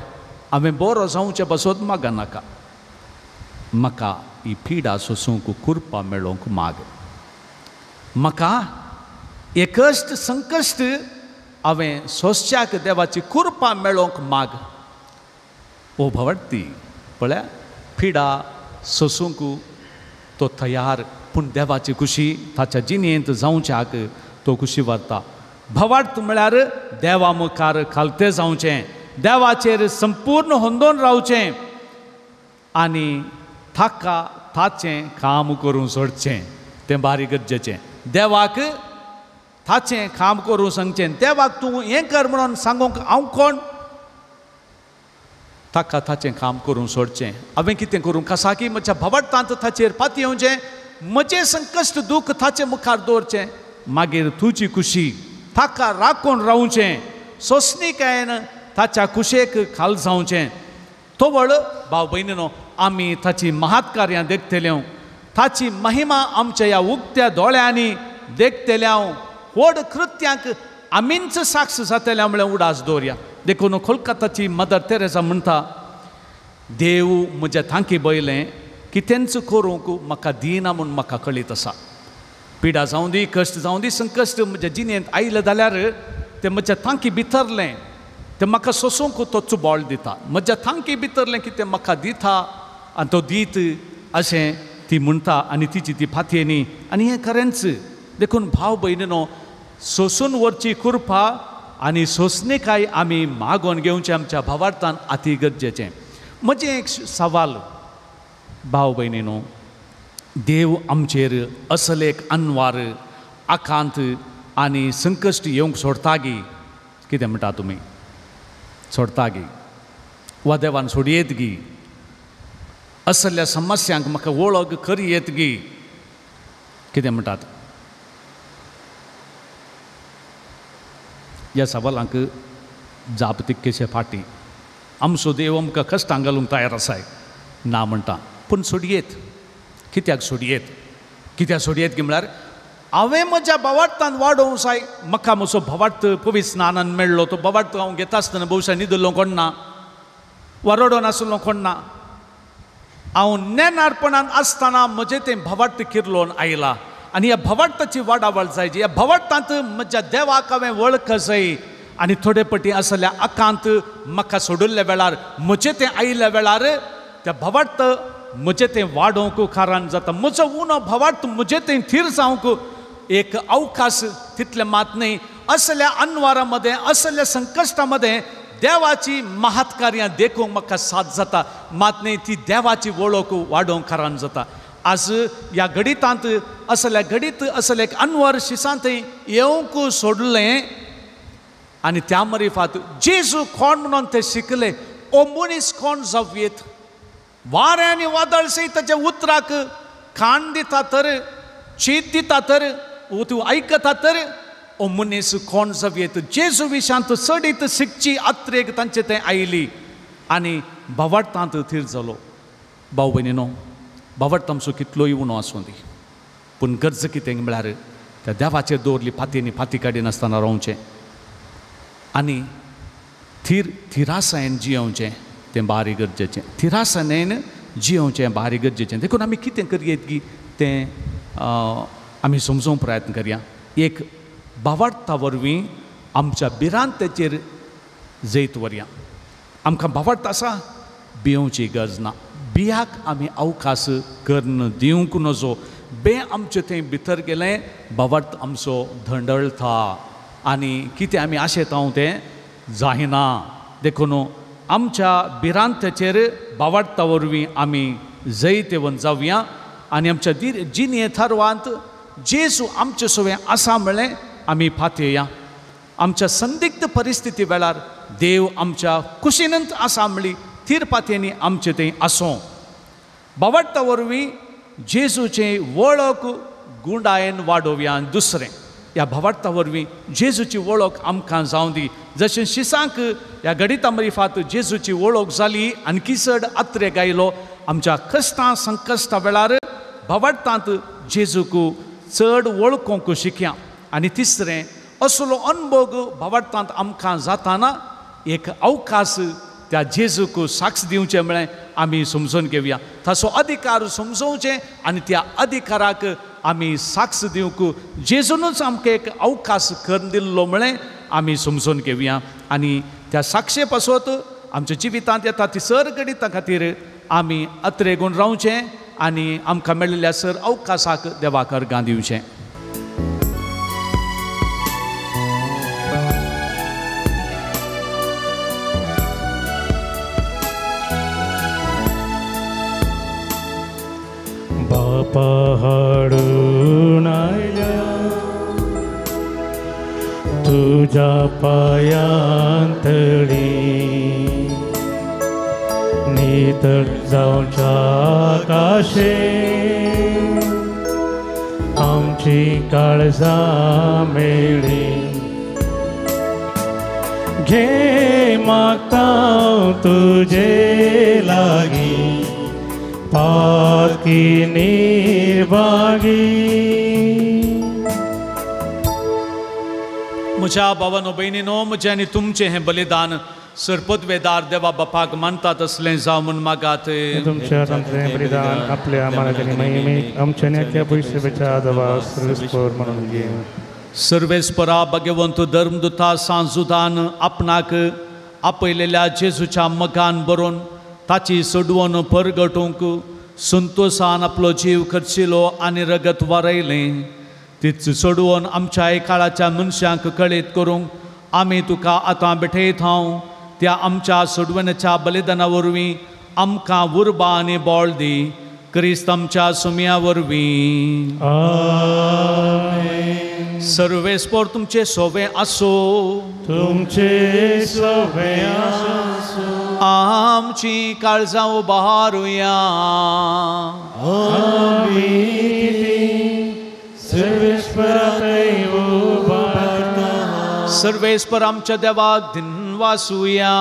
हांवें बरो जावचें बसोत मागा नाका, म्हाका ही पिडा सोसूंक कुरपा मेळोंक माग. म्हाका हे कश्ट संकश्ट हांवें सोंसच्याक देवाची कुरपा मेळोंक माग. ओ भवती पळया, पिडा सोसूंक तो तयार, पूण देवाची खुशी ताच्या जिणेंत जावच्याक तो खुशी व्हरता. भवार्थ म्हळ्यार देवा मुखार खालतें जावचें, देवाचेर संपूर्ण होंदोन रावचें आनी ताका ताचें काम करूं सोडचें. तें बारी गरजेचें. देवाक ताचें काम करूं सांगचें. देवाक तूं हें कर म्हणून सांगूंक हांव कोण? ताका ताचें काम करूं सोडचें. हांवें कितें करूं? कसा की म्हज्या भवार्थांत ताचेर पाती येवचें, म्हजें संकश्ट दूख ताचे मुखार दवरचें. मागीर तुजी खुशी ताका राखून रावचें, सोंसणीकायेन ताच्या कुशेक खाल जावचें. तोवळ भाव भयणीनो, आमी ताची महात कार्यां देखतल्यो, ताची महिमा आमच्या ह्या उक्त्या दोळ्यांनी देखतल्या. व्हड कृत्यांक आमींच साक्ष जातल्या म्हळ्यार उडास दवरया. देखून कोलकाताची मदर तेरेसा म्हणटा, देव म्हज्या थांकी बयलें कितेंच करूंक म्हाका दिना म्हूण म्हाका कळीत आसा. पिडा जावं दी, कश्ट जावं दी, संकश्ट म्हज्या जिणेंत आयलें जाल्यार तें म्हज्या थांकी भितरलें तें म्हाका सोसूंक तो चुबोळ दिता. म्हज्या थांकी भितरलें कितें म्हाका दिता आनी तो दीत अशें ती म्हणटा आनी तिची ती फातयेनी. आनी हें खरेंच. देखून भाव भयणीनो, सोसून व्हरची कुरपा आनी सोंसणेकाय आमी मागोवन घेवचें आमच्या भावार्थान अति गरजेचें. म्हजें एक सवाल भाव भयणीनो, देव आमचेर असलेक अनवार आकांत आनी संकश्ट येवंक सोडता गी? कितें म्हणटा तुमी? सोडता गी वा देवान सोडयेत गी? असल्या समस्यांक म्हाका वळख करी येत गी? कितें म्हणटात? ह्या सवालांक जाप तितकेशे फाटी. आमचो देव आमकां कश्टांक घालूंक तयार आसाय ना म्हणटा, पूण सोडयेत. कित्याक सोडयेत? कित्याक सोडयेत की म्हळ्यार हांवें म्हज्या भावार्थान वाडोवंक जाय. म्हाका म्हजो भावार्थ पवित्र स्नानान मेळ्ळो. तो भावार्थ हांव घेता आसतना भोवशा न्हिदलो कोण ना वा रडोन आसलो कोण ना. हांव नेनारपणान आसतना म्हजें तें भावार्थ किरलोवन आयला आनी ह्या भावार्थाची वाडावळ जायची. ह्या भावार्थांत म्हज्या देवाक हांवें वळख जाय आनी थोडे पटी आसल्या आकांत म्हाका सोडिल्ल्या वेळार, म्हजें तें आयिल्ल्या वेळार त्या भावार्थ म्हजें तें वाडोवंक कारण जाता. म्हजो उणो भावार्थ म्हजें तें थीर जावंक एक अवकाश तितलें मात न्ही. असल्या अनवारामध्ये, असल्या संकश्टामध्ये देवाची महात कार्यां देखूंक म्हाका साथ जाता. मात न्ही ती देवाची वळख वाडोवंक कारण जाता. आज ह्या घडितांत असल्या घडीत असले एक अनवर शिसांत येवंक सोडलें आनी त्या मरिफात जेजू कोण म्हणून ते शिकले. ओ मनीस कोण जावयेत? वारें आनी वादळ सयत ताच्या उतराक खाण दिता तर, शीत दिता तर, तूं आयकता तर, ओ मनीस कोण जावयेत? जेजू विशांत चडीत शिकची आत्रेक तांचे तें आयली आनी भावार्थांत थीर जालो. भाव भयणीनो, भावार्थ आमचो कितलोय उणो आसूं दी, पूण गरज कितें म्हळ्यार त्या देवाचेर दवरली फातींनी फाती काडिनासतना रावचें आनी थिरासायेन जियोवचें तें बारी गरजेचें. थिरासायेन जियोवचें बारी गरजेचें. देखून आमी कितें करयेत की तें आमी समजूंक प्रयत्न करया. एक भावार्था वरवीं आमच्या भिरांतेचेर जैत व्हरया. आमकां भावार्थ आसा, भियोवची गरज ना. बियाक आमी अवकाश कर्ण दिवंक नजो. बे आमचें थंय भितर गेलें, भावार्थ आमचो धंडळता आनी कितें आमी आशेता तें जायना. देखून आमच्या भिरांतेचेर भावार्था वरवीं आमी जैत येवन जावया आनी आमच्या जिणे थारवांत जेजू आमचे सोवें आसा म्हणलें आमी फातयया. आमच्या संदिग्ध परिस्थिती वेळार देव आमच्या कुशीनंत आसा म्हणली थीर पातयेनी आमचें तें आसूं. भावार्था वरवीं जेजूचें वळख गुंडायेन वाडोवया. आनी दुसरें, ह्या भावार्था वरवीं जेजूची वळख आमकां जावं दी. जशें शिसांक ह्या घडिता मरिफात जेजूची वळख जाली आनी किसड आत्रे गायलो. आमच्या कश्टां संकश्टा वेळार भावार्थांत जेजूक चड वळखूंक शिकया. आनी तिसरें, असलो अनुभव भावार्थांत आमकां जाताना एक अवकाश त्या जेजूक साक्ष दिवचे म्हळें आमी समजून घेवया ताचो अधिकार समजोवचें आनी त्या अधिकाराक आमी साक्ष दिवंक जेजूनच आमकां एक अवकाश करून दिल्लो म्हळें आमी समजून घेवया आनी त्या साक्षे पासत आमच्या जिवितांत येता ती सर गणिता खातीर आमी अत्रेगून रावचें आनी आमकां मेळिल्ल्या सर अवकाशाक देवाक अर्गां दिवचें. बापा हाडून आयल्या तुझ्या पायांतळी नितळ जावच्या काशे आमची काळजां मेळ्ळी घे मागता तुझे लागीं पाकी निर्भागी. म्हज्या भावानो भयणीनो म्हजें आनी तुमचें हें बलिदान सरपदवेदार देवा बापाक मानतात असलें जावं म्हूण मागात. तुमच्या तांतलें बलिदान आपल्या मानाच्यानी महिमेक आमच्या नेत्या पयशेच्या देवा सर्वेस्पर म्हणून घे. सर्वेस्परा भगवंत धर्मदुता सांजुदान आपणाक आपयलेल्या जेजूच्या मगान बरोवन ताची सोडवण परगटूंक संतोषान आपलो जीव खर्चिलो आनी रगत वारयलें. तीच सोडवण आमच्या काळाच्या मनशांक कळीत करूंक आमी तुका आतां भेटयत हांव. त्या आमच्या सोडवणेच्या बलिदाना वरवीं आमकां उर्बा आनी बोळ दी. क्रिस्त आमच्या सुमया वरवीं. सर्वेस्पर तुमचे सोवे आसो. तुमचे सोवे आसो. आमची काळजां उबारुया. सर्वेस्पर आमच्या देवाक दिन वासुया.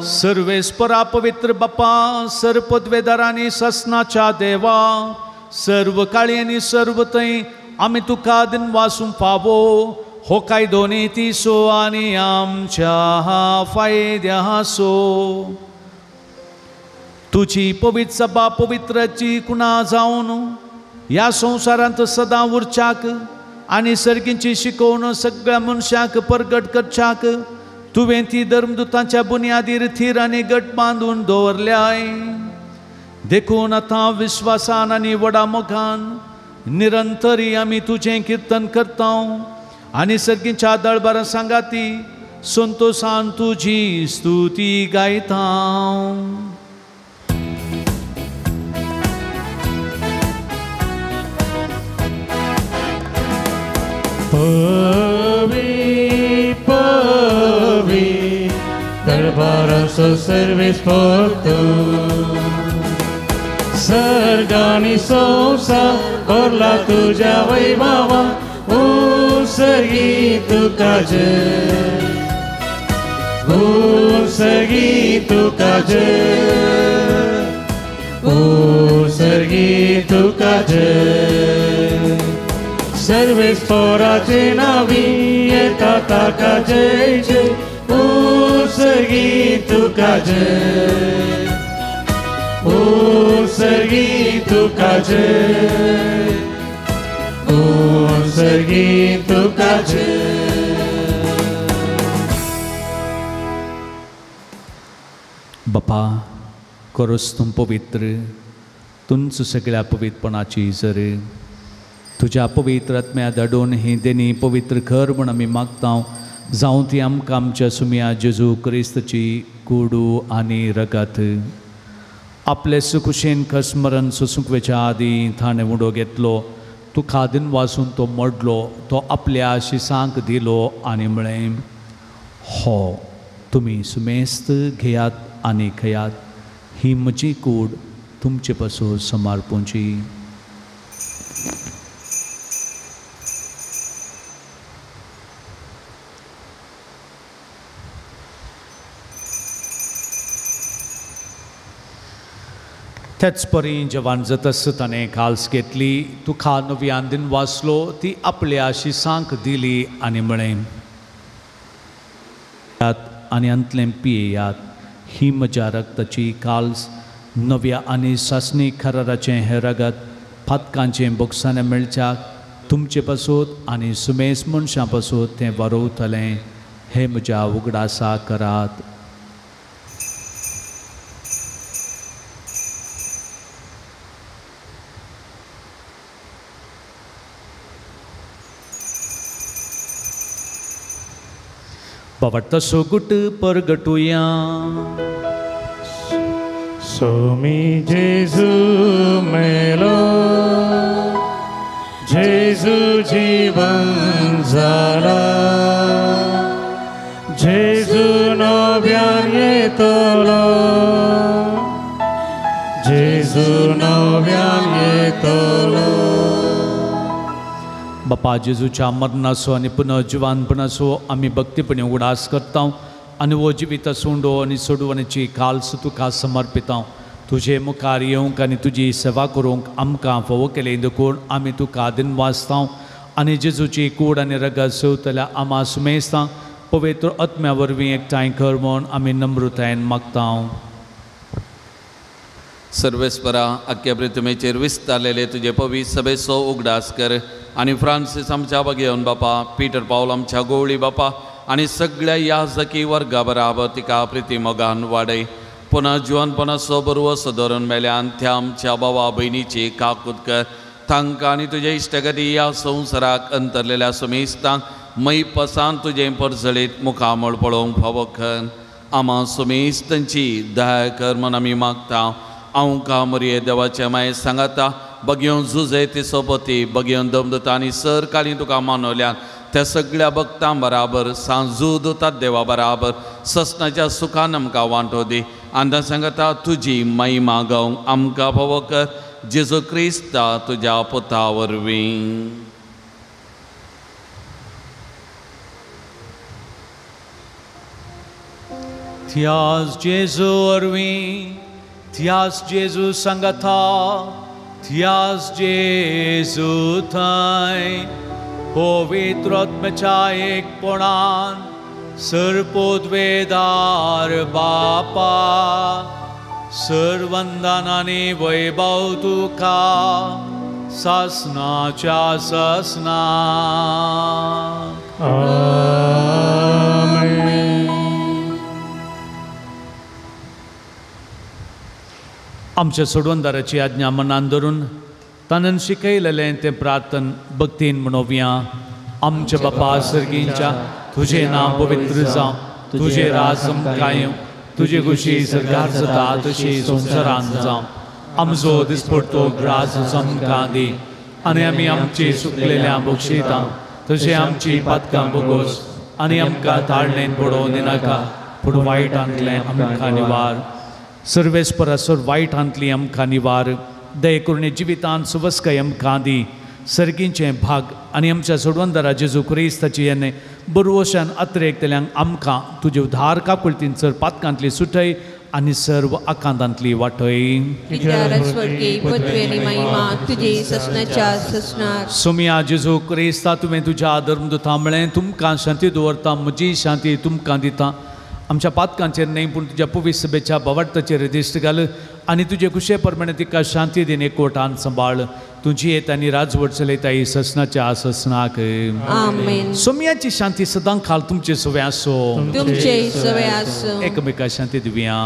सर्वेस्परा पवित्र बापा सरपदवेदार आनी ससनाच्या देवा सर्व काळी आनी सर्व थंय आमी तुका दिन वासूंक फावो. हो कायदो नितीसो आनी आमच्या फायद्यासो. तुजी पवित्र सभा पवित्राची कुणा जावन ह्या संवसारांत सदां उरच्याक आनी सर्गींची शिकोवन सगळ्या मनशांक परगट करच्याक तुवें ती धर्मदुतांच्या बुनयादीर थीर आनी गट बांदून दवरल्याय. देखून आतां विश्वासान आनी व्हडा मोगान निरंतरी आमी तुजें किर्तन करता आनी सर्गींच्या दळबार सांगाती संतोषान तुजी स्तुती गायता. Păvi, păvi, dărbara să servești portu. Sărgani sousa, orla tuja vaibhava, usagi tu kaje. Usagi tu kaje. Usagi tu kaje. सर्वेस्पराचे नावी येता ताका जय जय. उसगी तुका जय. उसगी तुका जय. उसगी तुका जय. बापा करोस तुम पवित्र तुमच सगळ्या पवित्रपणाची जर तुझ्या पवित्र आत्म्या धाडून ही देणी पवित्र कर म्हूण आमी मागता. जावं ती आमकां आमच्या सुमया जेजू क्रिस्तची कुडू आनी रगत आपले सुखुशेन स्मरण सुसूंकवेच्या आदीं ताणें उडो घेतलो. तुका दिन वासून तो मडलो. तो आपल्या शिसांक दिलो आनी म्हळें हो तुमी सुमेस्त घेयात आनी खयात. ही म्हजी कूड तुमचे पासून समर्पूंची. तेच परी जेवान जतस ताणें काल्स घेतली तुका नवी आंदीन वाचलो ती आपल्या शिसांक दिली आनी म्हळें आनी अंतलें पियेयात ही म्हज्या रक्ताची काल्स नव्या आनी सासणी खराराचें हें रगत फातकांचें बोगसाणें मेळच्याक तुमचे पासून आनी सुमेस मनशां पासून तें वारोवतलें हें म्हज्या उगडासा करात. बावडता सोगुट परगटुया सोमी जेजू मेलो जेजू जीवन जाला जेजू नव्यान येतलो जेजू नव्यान येतलो. बापा जेजूच्या मरणाचो आनी पुनर्जिवानपणाचो आमी भक्तीपणे उगडास करता आनी वो जिवीत सोंडो आनी सोडवण्याची काल्स तुका समर्पिता. तुजे मुखार येवंक आनी तुजी सेवा करूंक आमकां फोव केलें देखून आमी तुका दिन वाचता आनी जेजूची कूड आनी रगत सेवतल्या आमा सुमेस्ता पवित्र आत्म्या वरवीं एकठांय कर म्हूण आमी नम्रतायेन मागता. सर्वेस्परा आख्या पृथ्वीचेर विस्तारलेले तुजे पवित्र सभेचो उगडास कर आनी फ्रांसीस आमच्या बगेवन बापा पीटर पावल आमच्या गोवळी बापा आनी सगळ्या याजकी वर्गा बराबर तिका प्रिती मोगान वाडय. पुन्हा जिवनपणाचो बरवो धरून मेल्यान त्या आमच्या भावा भयणीची काकूत कर. तांकां आनी तुजे इश्टगती ह्या संवसाराक अंतरलेल्या सुमेस्तांक मै पसान तुजें परजळीत मुखामळ पळोवंक फावो कर. आमा सुमेस्तांची दया कर म्हूण आमी मागता. हांव कामरिये देवाचे माये सांगाता बगेवन झुजे ती सोबती बगेवन दमदता आनी सर काली तुका मानवल्यान त्या सगळ्या भक्तां बराबर सांजूदतात देवा बराबर ससनाच्या सुखान आमकां वांटो दी. आनी सांगता तुजी महिमा गावंक आमकां फावो कर जेजू क्रिस्ता तुज्या पुता वरवीं. थियास जेजू वरवीं थियास जेजू सांगता थियास जेजू थंय पवित्र आत्म्याच्या एकपणान सर्पोद्वेदार बापा सर्वंदन आनी वैभव तुका सासनाच्या ससना. आमच्या सोडवंदाराची आज्ञा मनान धरून ताणें शिकयलेलें तें प्रार्थन भक्तीन म्हणोवया. आमच्या बापा सर्गींच्या तुजें नांव पवित्र जावं तुजें राज कायम तुजे कुशी सरकार जाता तशी संवसारांत जावं. आमचो दिसपडटो ग्रास आमकां दी आनी आमी आमची चुकलेल्या बक्षिता तशें आमची पातकां बोगोस आनी आमकां ताळणेन पडोवन दिनाका पूण वायटांतलें आमकां निवार. सर्वेस्परा सर वायटांतली आमकां निवार. दये करून जिवितांत सुवस्काय आमकां दी. सर्गींचे भाग आनी आमच्या सोडवंदारा जेजू क्रिस्ताची येणे बरोवशान अत्रेकतल्यांक आमकां तुजे उद्धार काकुळतीन सर पातकांतली सुटय आनी सर्व आकांतांतली वाटय. सोम्या जेजू क्रिस्ता तुवें तुज्या धर्मदूता म्हळें तुमकां शांती दवरता म्हजी शांती तुमकां दिता. आमच्या पातकांचेर न्हय पूण तुज्या पवित्र सभेच्या भवार्थाचेर दिश्ट घाल आनी तुजे कुशे प्रमाणे तिका शांती दिन एकवटान सांबाळ. तुजी येत आनी राजवट चलयता ही ससनाच्या ससनाक. आमेन. सोम्याची शांती सदां खाल तुमचे सवे आसो. तुमचे सवे आसो. एकमेका शांती दिवया.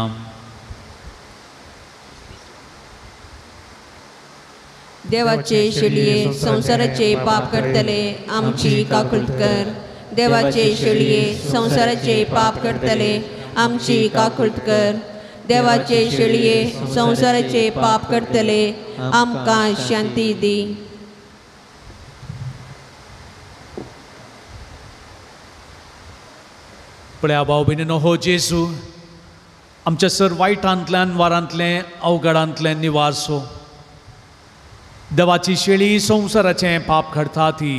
देवाचे शेळये संसाराचे पाप करतले आमची काकुळट कर. देवाचे शेळये संसाराचे पाप करतले आमची काकुळट कर. देवाचे शेळये संसाराचे पाप करतले आमकां शांती दी. पळया भाव भयणीनो हो जेजू आमच्या सर वायटांतल्यान वारांतलें अवघडांतलें निवारसो. देवाची शेळी संवसाराचें पाप करता ती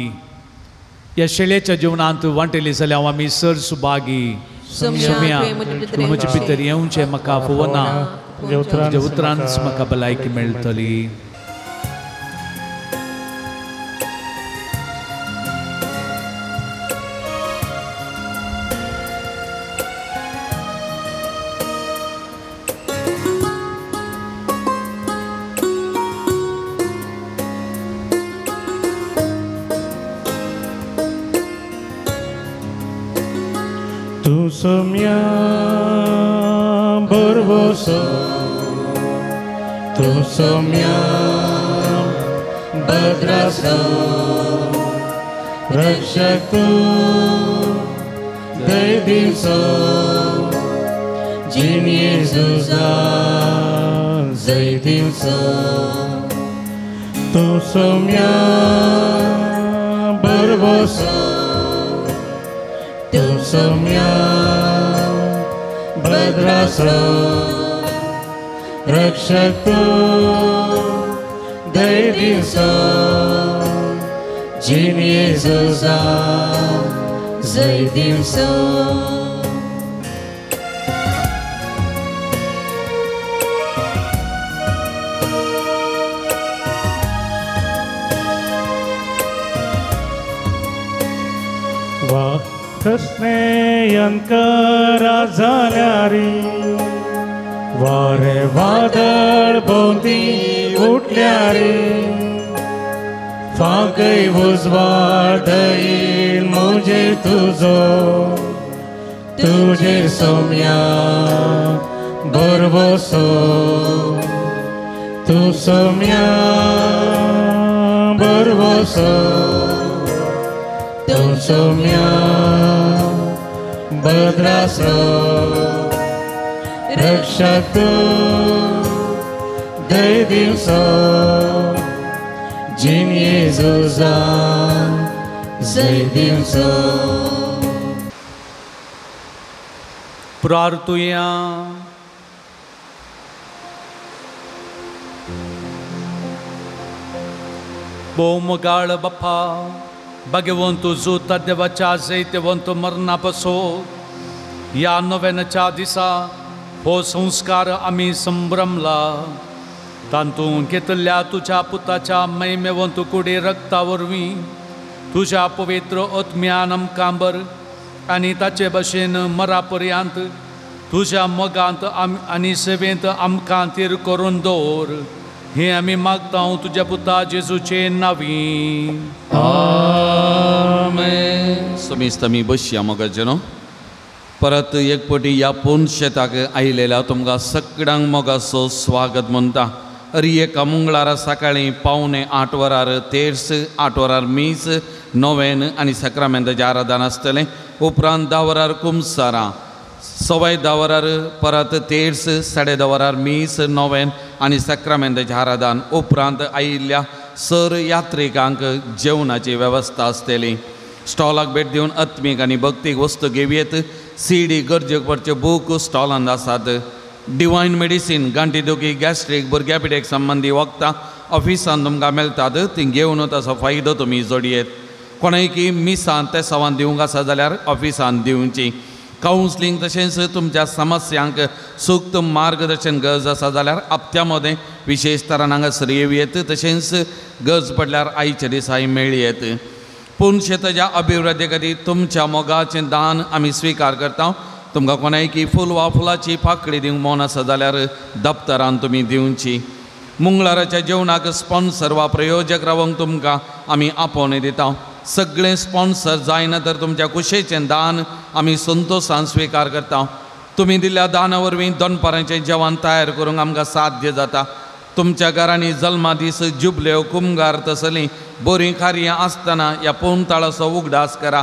ह्या शेळयेच्या जिवनांत वांटली जाल्यार आमी सर सुभागी. म्हजे भितर येवचें म्हाका फोवना तुझ्या उतरांच म्हाका भलायकी मेळटली. Tu somia borboso, tu somia badraso, rakshak tu dai divso, jin Jezusa zai divso. Tu somia borboso, tu somia badraso, rakshak tu dai divso, jin Jezusa zai divso. कसने अंकरा झाल्या रे, वारे वादळ भोवती उठल्या रे, फांकय उजवाड येईल मुझे तुझो, तुझे सोम्या बरबोसो, तू Saumya बरबोसो, tu somia badraso, rakshak tu dai divso, jin Jezusa zai divso. प्रार्थुया. बोमगाळ बाप्पा, भगवंतु जुता देवाच्या जैतेवंतु मरणापासून या नव्याच्या दिसा हो संस्कार आम्ही संभ्रमला. तांतून घेतल्या तुझ्या पुताच्या महिमेवंतु कुडे रक्तावरवी तुझ्या पवित्र आत्म्यान आमकां बर आनी ताचे भाशेन मरापर्यंत तुझ्या मोगांत आनी सेवेंत आमकां तीर करून दवर. हे आमी मागता तुझ्या पुता जेजूचे नावी. आमेन. समीस्तमी बसया मोगाचेनो. परत एकपटी या पूर्ण शेताक आयलेल्या तुमकां सगळ्यांक मोगाचो स्वागत म्हणटा. एका मंगळारा सकाळी 7:45 वरार तेर्स, 8 वरार मीस, नोवेन आनी सक्रामेंताचें आराधन आसतलें. उपरांत 10 वरार कुमसारा, 10:15 वरार परत तेर्स, 10:30 वरार मीस, नोवेन आनी सक्रामेंताचें आराधन. उपरांत आयिल्ल्या सर यात्रिकांक जेवणाची वेवस्था आसतली. स्टॉलाक भेट दिवन आत्मीक आनी भक्तीक वस्तू घेवयेत. सीडी गरजेक पडचे बूक स्टॉलांत आसात. डिवायन मेडिसीन, गांठीदुखी, गॅस्ट्रीक, भुरग्या पिडेक संबंधी वखदां ऑफिसान तुमकां मेळटात. ती घेवन ताचो फायदो तुमी जोडयेत. कोणायकी मिसांत ते सवान दिवंक आसा जाल्यार ऑफिसान दिवची. कावन्सिलींग तशेंच तुमच्या समस्यांक सूक्त मार्गदर्शन गरज आसा जाल्यार हप्त्या मदें विशेश तरान हांगासर येवयेत. तशेंच गरज पडल्यार आयच्या दिसाय मेळयेत. पूर्ण शेताच्या अभिवृद्धी खातीर तुमच्या मोगाचें दान आमी स्विकार करता. तुमकां कोणायकी फूल वा फुलाची पाकळी दिवंक मोन आसा जाल्यार दप्तरान तुमी दिवची. मंगळाराच्या जेवणाक स्पॉन्सर वा प्रयोजक रावंक तुमकां आमी आपोवणे दिता. सगळें स्पॉन्सर जायना तर तुमच्या कुशेचें दान आमी संतोशान स्विकार करता. तुमी दिल्ल्या दाना वरवीं दनपाराचें जेवण तयार करूंक आमकां साध्य जाता. तुमच्या घरांनी जल्मा दीस, जुबल्यो, कुमगार तसलीं बरीं कार्यां आसतना ह्या पोंताळाचो उगडास करा.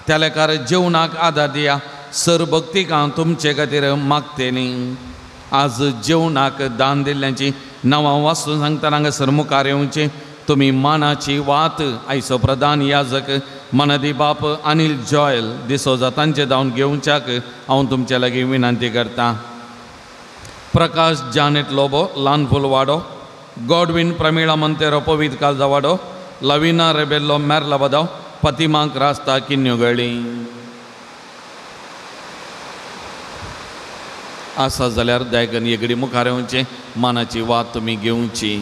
त्या लेकार जेवणाक आदार दिया. सर भक्तिकां तुमचे खातीर मागतेली. आज जेवणाक दान दिल्ल्यांची नांवां वाचून सांगतना हांगासर मुखार येवचें. तुमी मानाची वात आयचो प्रधान याजक मनदी बाप अनिल जॉयल दिसोजा तांचे जावन घेवच्याक हांव तुमचे लागीं विनंती करतां. प्रकाश जानेट लोबो, ल्हान फुलवाडो. गॉडविन प्रमिळा मंतेरो, पवित कालजावाडो. लविना रेबेल्लो, मेर्ला बदाव. पतिमांक रास्ता, किन्युगळी. आसा जाल्यार दयाकन येगडी मुखार येवचें, मानाची वाट तुमी घेवची.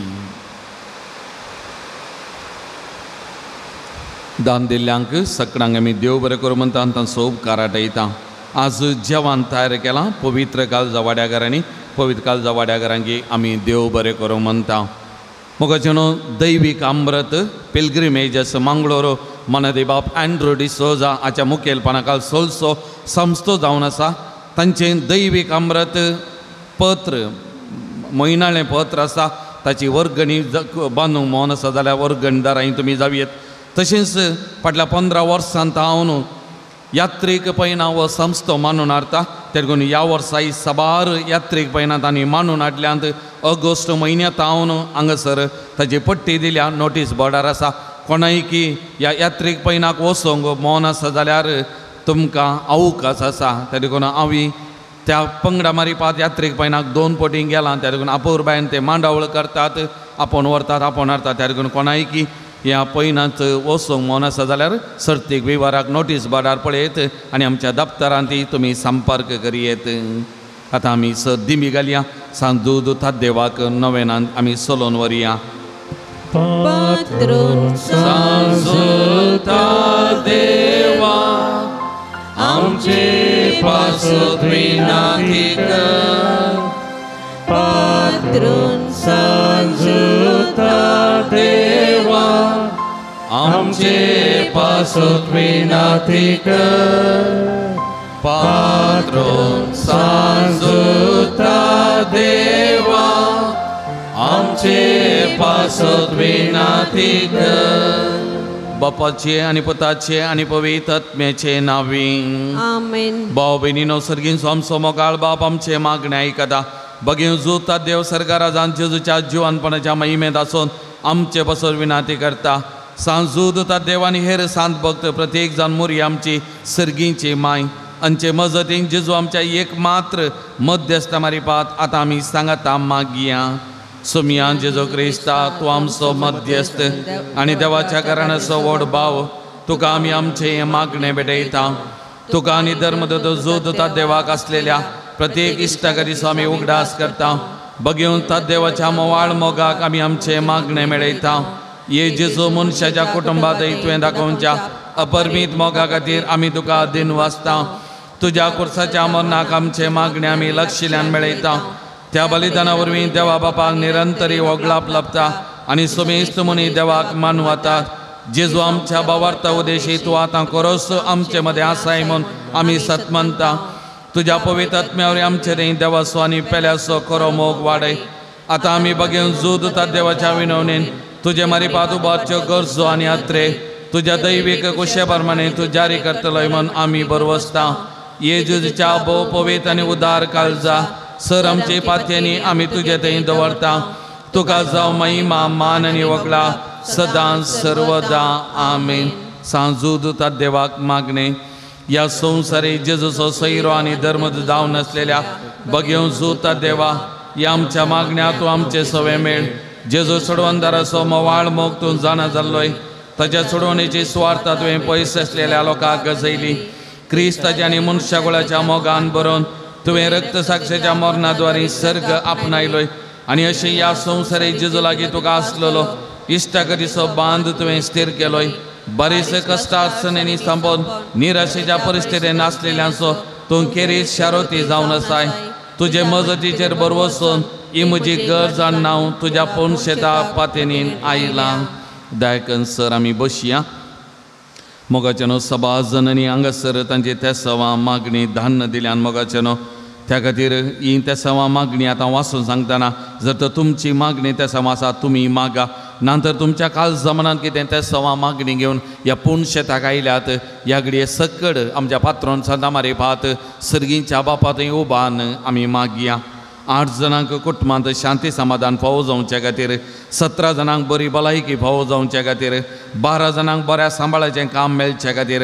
दान दिल्ल्यांक सगळ्यांक आमी देव बरें करूं म्हणटा आनी तांचो उपकार आठयता. आज जेवण तयार केलां पवित्र काळजा वाड्याघरांनी, पवित्र काळजा वाड्याघरांकी आमी देव बरें करूं म्हणटा. मुखाचे दैवीक अमृत पिलग्रिमेजस मंगळूर मनदे बाब अँड्रू डिसोजा हाच्या मुखेलपणाखाल सोलसो संस्थो जावन आसा. तांचें दैवीक अमृत पत्र म्हयनाळें पत्र आसा, ताची वर्गणी बांदूंक मोन आसा जाल्यार वर्गणीदारांय तुमी जावयेत. तशेंच फाटल्या 15 वर्सांत हांव न्हू यात्रेक पैना हो संस्थो मानून हाडटा. तेडून ह्या वर्साय साबार यात्रेक पैनात आनी मानून हाडल्यांत ऑगस्ट म्हयन्यांत हांव न्हू हांगासर ताची पट्टी दिल्या, नोटीस बोर्डार आसा. कोणाय की ह्या यात्रेक पैनाक वचोंक मोन आसा जाल्यार तुमकां अवकाश आसा. त्या देखून हांवें त्या पंगडा मारिपात यात्रेक पैनाक 2 पटी गेलां. त्या देखून आपुरबायन ते मांडावळ करतात, आपूण व्हरतात, आपूण हाडतात. त्या देखून कोणाय की ह्या पैनांत वचोंक मोन आसा जाल्यार सर्तीक विवराक नोटीस बोर्डार पळयत आनी आमच्या दफ्तरांत तुमी संपर्क करियेत. आतां आमी दिमी घालया. सांजूद देवाक नवेनांत आमी सोलोवन व्हरया. सांजूद देवा आमचे पासत विनाती कर. पात्रून सांजूद देवा आमचे पासत विनाती कर. पात्रून सांजूद देवा आमचे पासत विनाती कर. बापाचे आनी पुताचे आनी पवित्र आत्म्याचे नांवीं आमेन. भाव भयणीनो, सर्गींचो आमचो मोगाळ बाप आमचे मागणे आयकता. बगेव जोता देव सर्गा राजान जेजूच्या जिवनपणाच्या महिमेत आसून आमचे पासून विनाती करता. सांजूद देवानी हेर सांत भक्त प्रत्येक जाण मोरी आमची सर्गीची माय आमचे मजतीन जेजू आमच्या एक मात्र मध्यस्थ मारिपात आतां आमी सांगता मागया. सुमयान जेजू क्रिस्ता तूं आमचो मध्यस्थ आनी देवाच्या घराण्याचो व्हड भाव, तुका आमी आमचे मागणे भेटयता. तुका आनी धर्मदूत जोदता देवाक आसलेल्या प्रत्येक इश्टाका दिसा आमी उगडास करता. बगेवन ता देवाच्या मोवाळ मोगाक आमी आमचे मागणे मेळयता. ये जेजू मनशाच्या कुटुंबांत तुवें दाखोवच्या अपरमीत मोगा खातीर आमी तुका दिन वाचता. तुज्या कुर्साच्या मरणाक आमचे मागणे आमी लक्षिल्ल्यान मेळयता. त्या बलिदाना वरवीं देवा बापाक निरंतरी वगळाप लभता आनी सुमेस्त मुनी देवाक मानवतात. जेजू आमच्या भावार्थ उदेशी तूं आतां खरोच आमचे मदें आसाय म्हूण आमी सत म्हणटा. तुज्या पवित्र आत्म्यावरी आमचे देवाचो आनी पेल्याचो खरो मोग वाडय. आतां आमी बगेवन जोदता देवाच्या विनवणेन तुजे मारिपात उबारच्यो गरजो आनी आत्रे तुज्या दैवीक कुशे प्रमाणे तूं जारी करतलोय म्हूण आमी बरवसता. येजूच्या भोव पवित्र आनी उदार काळजा सर आमचे पातयेनी आमी तुजे थंय दवरता. तुका जावं महिमा मान आनी वगळा सदां सर्वदा आमेन. सांजूद देवाक मागणे. ह्या संवसारी जेजूचो सैरो आनी धर्म जावन आसलेल्या बगेव जोता देवा ह्या आमच्या मागण्या तूं आमचे सवे मेळ. जेजू सोडवणदाराचो मोवाळ मोग तूं जाणा जाल्लोय. ताच्या सोडवणेची स्वार्थ तुवें पयस आसलेल्या लोकांक गजयली. क्रिस्ताच्या आनी मनशाकुळाच्या मोगान बरोवन तुवें रक्त साक्षेच्या मरणाद्वारे सर्ग आपणायलोय आनी अशें ह्या संवसारी जेजू लागीं तुका आसलेलो इश्टागतीचो बांद तुवें स्थिर केलोय. बरेचसे कश्ट अडचणींनी संपोवन निराशेच्या परिस्थितीन आसलेल्यांचो तूं खेरीत शारोती जावन आसाय. तुजे मजतीचेर बरवसून ही म्हजी गरज आनी हांव तुज्या पोणशेता पातयेनीन आयलां. दायकन सर आमी बसया. मोगाचेनो सभा जननी हांगासर तांची तेसवां मागणी धान्न दिल्यान मोगाचेनो त्या खातीर ही तेसवां मागणी आतां वाचून सांगतना जर तर तुमची मागणी तेसवां आसा तुमी मागा. नंतर तुमच्या काल जमान्यांत कितें तेसवां मागणी घेवन ह्या पुणशेताक आयल्यात. ह्या घडये सकड आमच्या पात्रोन सदां मारिपात सर्गीच्या बापा थंय उबान आमी मागया. 8 जाणांक कुटुंबांत शांती समाधान फावो जावचे खातीर, 17 जाणांक बरी भलायकी फावो जावचे खातीर, 12 जाणांक बऱ्या सांबाळाचें काम मेळचे खातीर,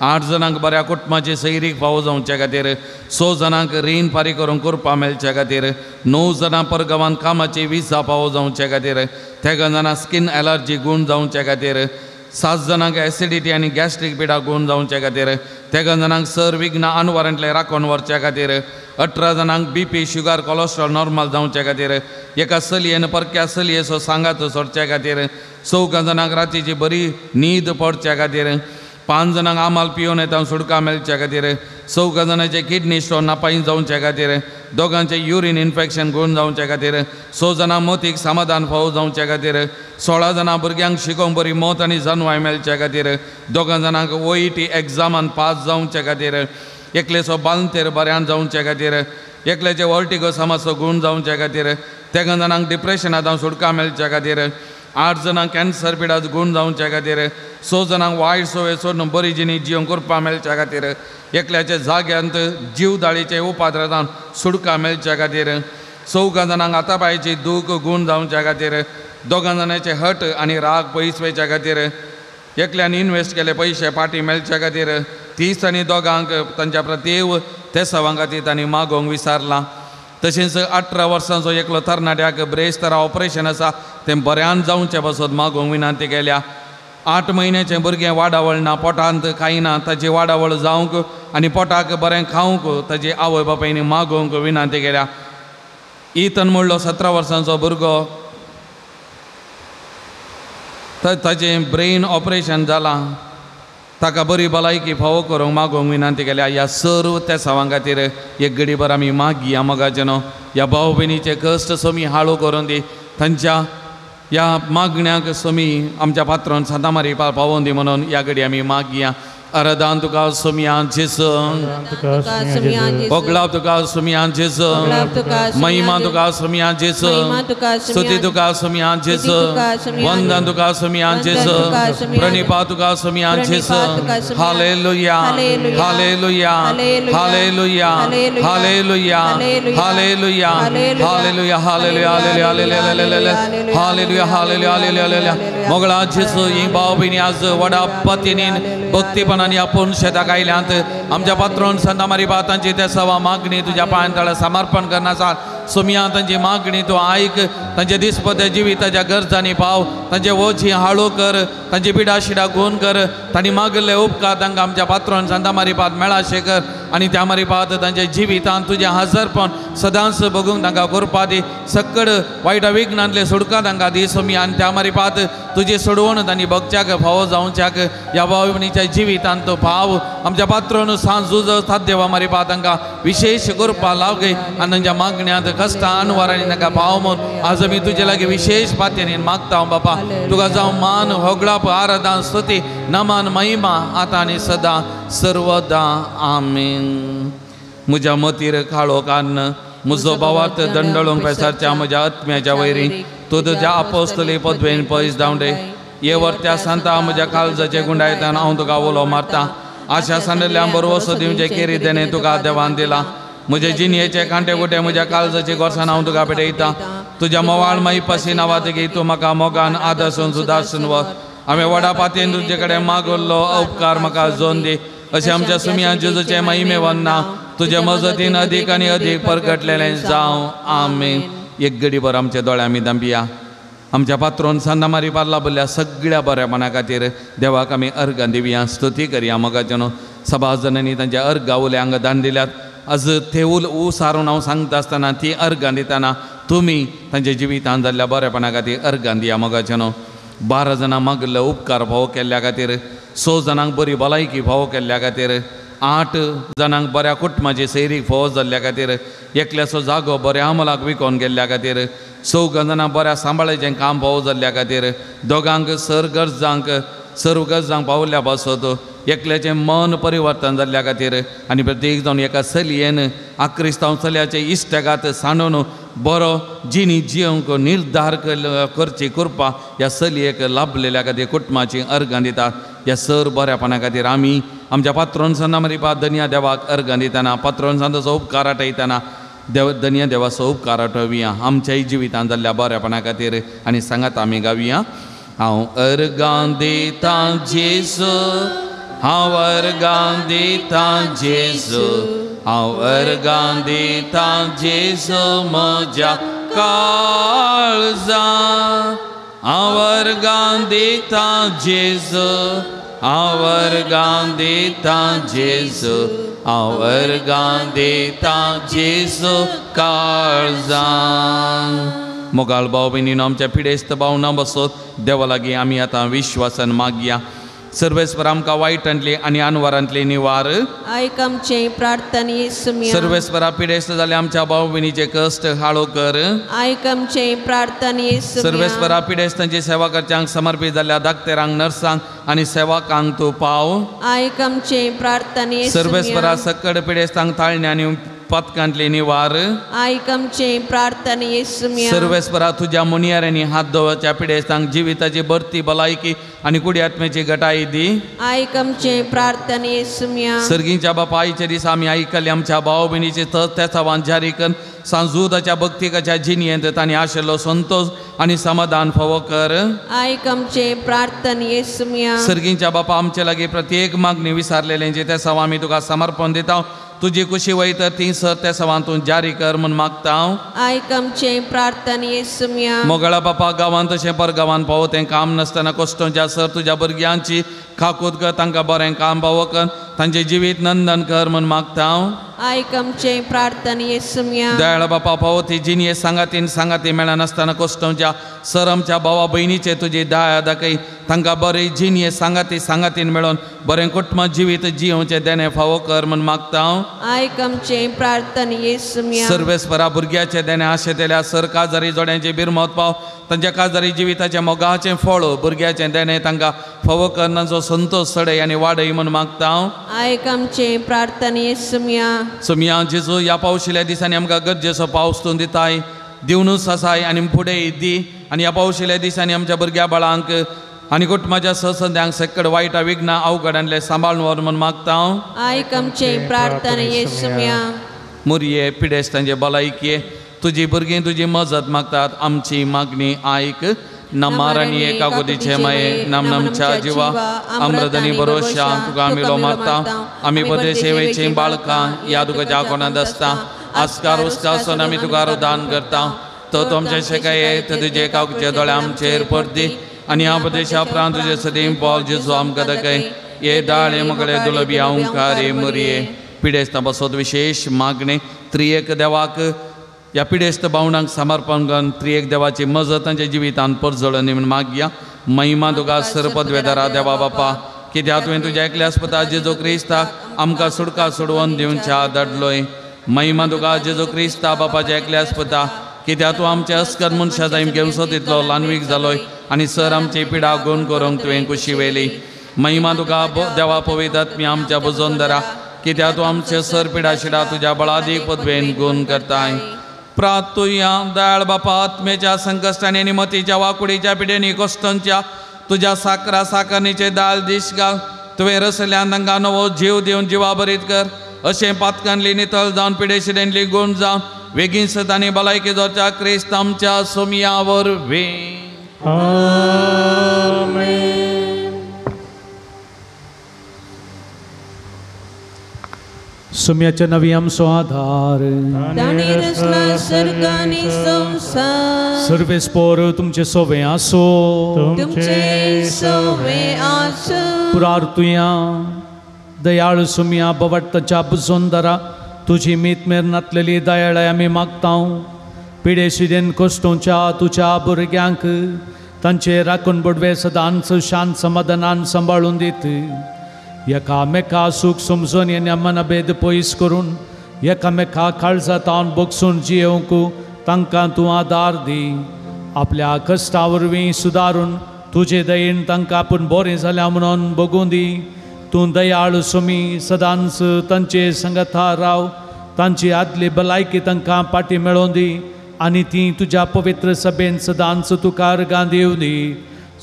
8 जाणांक बऱ्या कुटुंबाची सैरीक फावो जावचे खातीर, 6 जाणांक रीण फारीक करून करपा मेळचे खातीर, 9 जाणां परगांवांत कामाची विजा फावो जावचे खातीर, 13 जाणां स्कीन एलर्जी गूण जावचे खातीर, 7 जाणांक एसिडिटी आनी गॅस्ट्रीक पिडा गुण जावचे खातीर 13 जाणांक सर विघ्न अनवरांतले राखून व्हरचे खातीर 18 जाणांक BP शुगर कोलेस्ट्रॉल नॉर्मल जावचे खातीर एका चलयेन परक्या चलयेचो सांगात सोडचे खातीर 14 जाणांक रातीची बरी न्हीद पडचे खातीर 5 जाणांक आमाल पिवन येता सुडका मेळच्या खातीर 14 जाणांचे किडनी स्टोन नापायन जावचे खातीर 2 युरीन इन्फेक्शन गुण जावचे खातीर 6 जाणांक मोतीक समाधान फावो जावचे खातीर 16 जाणां भुरग्यांक शिकोवंक बरी मोत आनी जन्माय मेळचे खातीर 2 जाणांक OET एग्जामान पास जावचे खातीर एकलेचो बालंतेर बऱ्यान जावचे खातीर एकल्याचे वर्टिगो समाजचो गुण जावचे खातीर 13 जाणांक डिप्रेशनांत सुडका मेळच्या खातीर 8 जाणांक कॅन्सर पिडात गुण जावचे खातीर 6 जाणांक वायट सवय सोडून बरी जिणी जीव करपा मेळच्या खातीर एकल्याचे जाग्यांत जीवदाळीचे उपाद्रतान सुडका मेळच्या खातीर 14 जाणांक आतापायची दूख गुण जावच्या खातीर 2 जाणांचे हट आनी राग पयस वयच्या खातीर एकल्यान इन्वेस्ट केले पयशे पाटी मेळच्या खातीर 30 आनी 2 तांच्या प्रत्येव ते सवांगाती तांणी मागोवंक विचारला तशेंच 18 वर्सांचो एकलो तरणाट्याक ब्रेस्ट ऑपरेशन आसा तें बऱ्यान जावचें पासून मागोवंक विनंती केल्या 8 म्हयन्याचें भुरगें वाडावळ ना पोटांत खायना ताची वाडावळ जावंक आनी पोटाक बरें खावंक ताची आवय बापायनी मागोवंक विनंती केल्या इतन म्हणलो 17 वर्सांचो भुरगो ताचें ब्रेन ऑपरेशन जालां ताका बरी भलायकी फावो करूंक मागोवंक विनंती केल्या ह्या सर्व त्या सवां खातीर एक घडीभर आमी मागया मोगाचे न्हू ह्या भाव भयणीचे कश्ट समी हाळू करून दी तांच्या ह्या मागण्याक समी आमच्या पात्रोन सांता मारी पावोवन दी म्हणून ह्या घडी आमी मागया अरदान तुका सुमियान जेसू ओगलाव तुका सुमियान जेसू महिमा तुका सुमियान जेसू स्तुती तुका सुमियान जेसू वंदन तुका सुमियान जेसू प्रणिपा तुका सुमियान जेसू hallelujah hallelujah hallelujah hallelujah hallelujah hallelujah hallelujah hallelujah hallelujah hallelujah मोगळा जेसू ही भाव भयणी आज वडा पतीन भक्तीपणाने आपूण शेताक आयल्यांत आमच्या पात्रोन संता मारी बातांची ते सवा मागणी तुझ्या पांयांतळ समर्पण करनासा सुमिया तांची मागणी तूं आयक तांचे दिसपते जिविताच्या गरजांनी पाव तांचे ओझी हाळू कर तांची पिडा शिडा गुण कर तांणी मागले उपकार तांकां आमच्या पात्रोन संता मारी पात मेळाशे कर आनी त्या मारी पात तांच्या जिवितांत तुजें हजरपण सदांच बगूंक तांकां करपा दी सक्कड वायटा विघ्नांतले सुडका तांकां दी सुमिया आनी त्या मारी पात तुजी सोडवण तांणी भक्त्याक फावो जावच्याक ह्या भावभयणीच्या जिवितांत तो भाव आमच्या पात्रोन सांज झुज साध्य मारी पात तांकां विशेष करपा लावगे आनी तांच्या मागण्यांत कश्टां अनवरांनी तांकां पाव म्हूण आज आमी तुजे लागीं विशेष पातयेन मागता बापा तुका जावं मान होगळाप आराधना स्तुती नमन महिमा आतां आनी सदां सर्वदा आमीन म्हज्या मतीर काळो कान्न म्हजो भावार्थ दंडळूंक पेसारच्या म्हज्या आत्म्याच्या वैरी तूं तुज्या आपोस्तली पदवेन पयस धांवडे ये वर्त्या सांता म्हज्या काळजाचे गुंडायतान हांव तुका उलो मारता आशा सांडल्या बरोवसो दिवचे केरी देणे तुका देवान दिला म्हजे जिणयेचे कांटे गुटे म्हज्या काळजाची गोरसां हांव तुका पेटयता तुज्या मोवाळ माई पाशी नांवात गी तूं म्हाका मोगान आदर्शन सुदारसून वर हांवें वडा पातयेन तुजे कडेन मागुल्लो उपकार म्हाका जोन दी अशें आमच्या सुमिया जेजूचे महिमे वन्ना तुजे मजतीन अदीक आनी अदीक परगटलेलें जावं आमीन एक घडीभर आमच्या दोळ्यां आमी दांबिया आमच्या पात्रोन सांता मारी पार्ला बोल्ल्या सगळ्या बऱ्यापणा खातीर देवाक आमी अर्गां दिवया स्तुती करया मोगाचे न्हू सभा जणांनी तांच्या अर्गां उल्यांक दान दिल्यात आज ते ऊ सारून हांव सांगता आसतना ती अर्गां दितना तुमी तांच्या जिवितांत जाल्ल्या बरेपणा खातीर अर्गां दिया मोगाचे न्हू 12 जाणां मागले उपकार फावो केल्ल्या खातीर 6 जाणांक बरी भलायकी फावो केल्ल्या खातीर 8 जाणांक बऱ्या कुटुंबाची सैरीक फावो जाल्ल्या खातीर एकल्याचो जागो बऱ्या अमलाक विकोन गेल्ल्या खातीर 14 जाणां बऱ्या सांबाळेचें काम फावो जाल्ल्या खातीर 2 सर्व गरजांक पावल्ल्या पासत एकल्याचें मन परिवर्तन जाल्ल्या खातीर आनी प्रत्येक जावन एका चलयेन आक्रिस्तांव चलयाचे इश्टगात सांडून बरो जिणी जियोंक निर्धार करची करपा ह्या चलयेक लाभलेल्या खातीर कुटुंबाची अर्गां दितात ह्या सर बऱ्यापणा खातीर आमी आमच्या पात्रोन सांता मारी पात धन्या देवाक अर्गां दितना पात्रोन सांताचो उपकार आठयतना धन्य देवाचो उपकार आठवया आमच्याय जिवितांत जाल्ल्या बऱ्यापणा खातीर आनी सांगात आमी गावया हांव अर्गां दिता जेजू हांव अर्गां दिता जेजू हांव अर्गां दिता जेजू म्हज्या काळजां आवर्गां दिता जेजू आवर्गां दिता जेजू आवर्गां दिता जेजू काळजां मोगाळ भाव भयणीनो आमच्या पिडेस्त भावना बसोत देवा लागीं आमी आतां विश्वासान मागया सर्वेस्वर आमकां वायटांतली आनी अनवरांतली निवार आयक आमचे प्रार्थना येसुमिया सर्वेस्वरा पिडेस्त जाले आमच्या भाव भयणीचे कश्ट हाळो कर आयक आमचे प्रार्थना येसुमिया सर्वेस्वरा पिडेस्तांची सेवा करच्यांक समर्पित जाल्ल्या धाकटेरांक नर्सांक आनी सेवकांक तूं पाव आयक आमचे प्रार्थना येसुमिया सर्वेस्वरा सकड पिडेस्तांक ताळण्या आनी पथकांतली निवार आयक आमचे प्रार्थना येसुमिया सर्वेस्वरा तुज्या मुनियाऱ्यांनी हात दवरच्या पिडेस्तांक जिविताची बरती भलायकी आनी कुडी आत्म्याची घटाई दी आयक आमचे प्रार्थना येसुमिया सर्गीच्या बापा आयचे दीस आमी आयकले आमच्या भाव भयणीचे त्याचावान जारी कर सांजुदाच्या भक्तिकाच्या जिणयेंत तांणी आशिल्लो संतोष आनी समाधान फावो कर आयक आमचे प्रार्थना येसुमिया सर्गीच्या बापा आमचे लागीं प्रत्येक मागणी विसारलेल्यांची त्या सवा आमी तुका समर्पण दिता तुजी खुशी वयता ती सर त्या सवान तूं जारी कर म्हूण मागता आयक आमचे प्रार्थना येसुमिया मोगळा बापा गांवांत तशें परगांवांत पावो तें काम नासतना कश्टांच्या सर तुज्या भुरग्यांची खाकूत कर तांकां बरें काम फावो कर तांचें जिवीत नंदन कर म्हूण मागता आयक आमचे प्रार्थना येसुमिया दयाळ बापा पावो ती जिणये सांगाती मेळनासतना कश्टांच्या सर आमच्या भावा भयणीचे तुजी दया दाखय तांकां बरे जिणये सांगातीन मेळोन बरें कुटुंब जिवीत जियोवचें देणे फावो कर म्हूण मागता आयक आमचे प्रार्थना येसुमिया सर्वेस्वरा भुरग्याचे देणे आशेतेल्या सर काजारी जोड्यांचे बिरमत पाव तांच्या काजारी जिविताच्या मोगाचें फळ भुरग्याचें देणे तांकां फावो करनाचो संतोष सडय आनी वाडय म्हूण मागता आयक आमचे प्रार्थना येसुमिया सुमिया जेजू ह्या पावशिल्ल्या दिसांनी आमकां गरजेचो पावस तूं दिताय दिवनूच आसाय आनी फुडें दी आनी ह्या पावशिल्ल्या दिसांनी आमच्या भुरग्या बाळांक आनी कुटुंबाच्या सहसंद्यांक सकड वायटा विघ्नां अवघडांतले सांबाळून व्हर म्हूण मागता आयक आमचे प्रार्थना येसुमिया मुरये पिडेस्तांचे भलायकी तुजी भुरगीं तुजी मजत मागतात आमची मागणी आयक नमारानी एकागोदीचे माये नामच्या जिवा अमृतनी भरोशा तुका आमी मारता आमी बरे सेवेची बाळकां या तुका ज्या कोणात आसता आस्कार उस्कासून आमी तुका दान करता तो तुमचे शेकाये तुजे एकागोचे दोळे आमचेर पडदी आनी ह्या प्रदेशा उपरांत तुजे सदैव पावल जेजू आमकां दाखय ये दाळे मुगळे दुलबी ओंकारे मुरये पिडेस्तां बसोत विशेष मागणी त्रिएक देवाक ह्या पिडेस्त भावनांक समर्पण करून त्रिएक देवाची मजत तांच्या जिवितांत परजळणी म्हूण मागया महिमा तुका सरपदवेदारा देवा बापा कित्याक तुवें तुज्या एकल्या आस्पता जेजू क्रिस्ताक आमकां सुडका सोडवून दिवच्या धाडलोय महिमा तुका जेजू क्रिस्ता बापाच्या एकल्या आस्पता कित्याक तूं आमचे अस्कर मनशा जायम घेवचो तितलो ल्हानवीक जालोय आनी सर आमची पिडा गूण करूंक तुवें खुशी वेली महिमा तुका देवा पवित्र आत्मी आमच्या बुजोवन धरा कित्याक तूं आमचे सर पिडा शिडा तुज्या बळादीक पदवेन गूण करताय प्रार्थुया दयाळ बापा आत्मेच्या संकश्टांनी आनी मतीच्या वाकुडीच्या पिडेनी कश्टांच्या तुज्या साकरणीचे दाल दिश घाल तुवें रसल्ल्यान तांकां नवो जीव दिवन जिवा बरीत कर अशें पातकांतली नितळ जावन पिडेशिडेंतली गूण जावन वेगीन सतांनी भलायकी जोडच्या क्रिस्त आमच्या सोमिया वरवीं सुम्याच्या नवी आमचो आधार ताणी रचला सर्गानी संसार सर्वेस्पोर तुमचे सोवे आसो तुमचे सोवे आसो पुरार्थुया दयाळ सुम्या बवट्टाच्या बुजोंदरा तुझी मीतमेर नातलेली दयाळाय आमी मागता पिडेशिदेन कश्टोच्या तुझ्या भुरग्यांक तांचे राखून बुडवे सदांच शांत समाधानान सांबाळून दीत एकामेका सुख समजून येण्या मनभेद पयस करून एकामेका काळजातावन बोगसून जियोवंक तांकां तूं आदार दी आपल्या कश्टा वरवीं सुदारून तुजे दयेन तांकां आपूण बरें जाल्या म्हणून बगूं दी तूं दयाळ सुमी सदांच तांचे संगता राव तांची आदली भलायकी तांकां पाटी मेळोवन दी आनी ती तुज्या पवित्र सभेन सदांच तुका अर्गां दिवं दी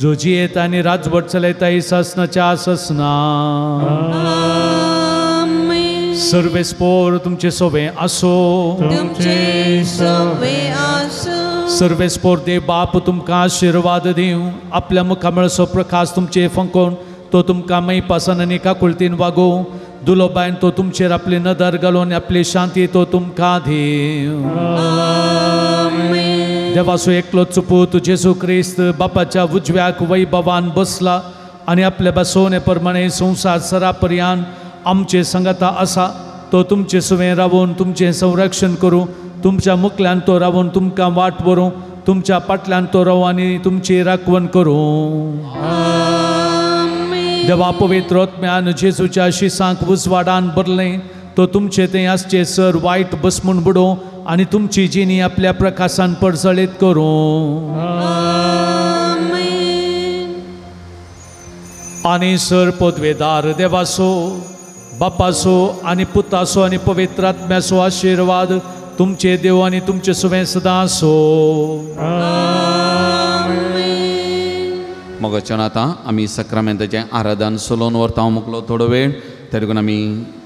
जो जियेत आनी राजवट चलयताय ससनाच्या ससना सर्वेस्पोर तुमचे सोवे आसो तुमचे सोवे आसो सर्वेस्पोर देव बाप तुमकां आशिर्वाद दिवं आपल्या मुखा मेळसो प्रकाश तुमचे फंकोवन तो तुमकां मै पासन आनी काकुळतीन वागो दुलो बायन तो तुमचेर आपली नदर घालून आपली शांती तो तुमकां दिवं देवाचो एकलोच पूत जेजू क्रिस्त बापाच्या उजव्याक वैभवान बसला आणि आपल्या बसवणे प्रमाणे संसार सरापर्यंत आमचे संगता असा तो तुमचे सुवे रावून तुमचे संरक्षण करू तुमच्या मुखल्यान तो रावून तुमकां वाट वरू तुमच्या पाटल्यान तो रावू आनी तुमची राखवण करू देवा पवित्र आत्म्यान जेजूच्या शिसांक उजवाडान भरलें तो तुमचे ते आसचे सर वायट बसमून बुडो आणि तुमची जिणी आपल्या प्रकाशान पडसळीत करू आणि सर पदवेदार देवासो बापासो आणि पुतासो आणि पवित्र आत्म्याचो आशीर्वाद तुमचे देव आणि तुमचे सुवे सदा आसो मोगाच्यान आतां आमी सक्रामेंताचें आराधन सोलोवन व्हरता हांव मुकलो थोडो वेळ तरी आमी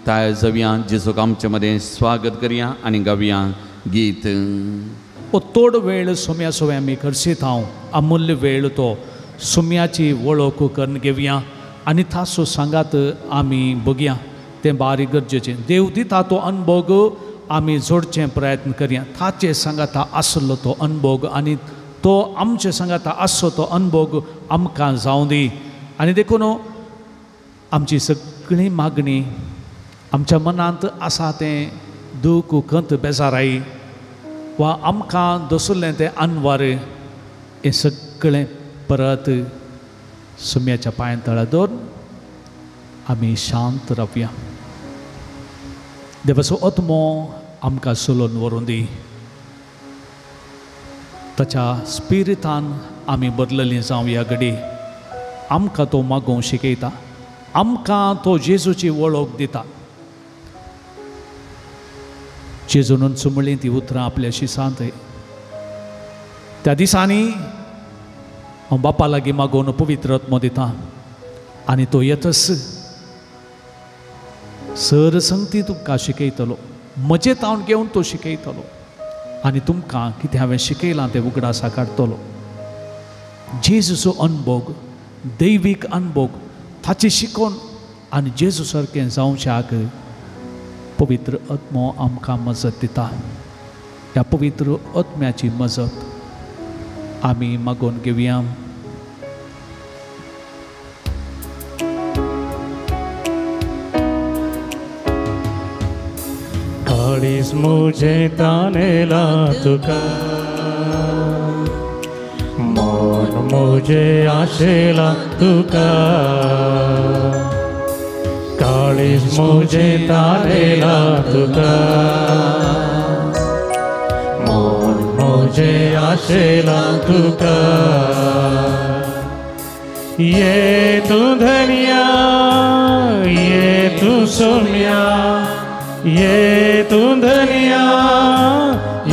ताय जवया जेजूक आमचे मदें स्वागत करया आनी गावया गीत तोड वेळ सुम्या सुवे आमी करशीत हांव अमूल्य वेळ तो सुम्याची वळख करून घेवया आनी तासो सांगात आमी बघया तें बारीक गरजेचें देव दिता तो अनुभव आमी जोडचें प्रयत्न करया ताचे सांगाता आसलो तो अनुभव आनी तो आमचे सांगाता आसो तो अनुभव आमकां जावं दी आनी देखून आमची सगळी मागणी आमच्या मनांत आसा तें दूख खंत बेजाराई वा आमकां दसुरलें तें अनवर हें सगळें परत सुम्याच्या पांय तळा दवरून आमी शांत रावया देवाचो आत्मो आमकां सोलोवन व्हरून दी ताच्या स्पिरितान आमी बदललीं जावं ह्या घडी आमकां तो मागोवंक शिकयता आमकां तो जेजूची वळख दिता जेजून चुमळीं ती उतरां आपल्या शिसांत त्या दिसांनी हांव बापा लागीं मागोवन पवित्र आत्मो दिता आनी तो येतस सर संगती तुमकां शिकयतलो म्हजें तावन घेवन तो शिकयतलो आनी तुमकां कितें हांवें शिकयलां तें उगडासा काडटलो जेजूचो अनुभव दैवीक अनुभव ताची शिकोवन आनी जेजू सारकें जावच्याक पवित्र आत्मो आमकां मजत दिता ह्या पवित्र आत्म्याची मजत आमी मागोवन घेवया काळीज मुझे तानेला तुका मन मुझे आशेला तुका काळीज मुझे तानेला तुका मन मुझे आशेला तुका ये तू धनिया ये तू सोम्या ये तू धनिया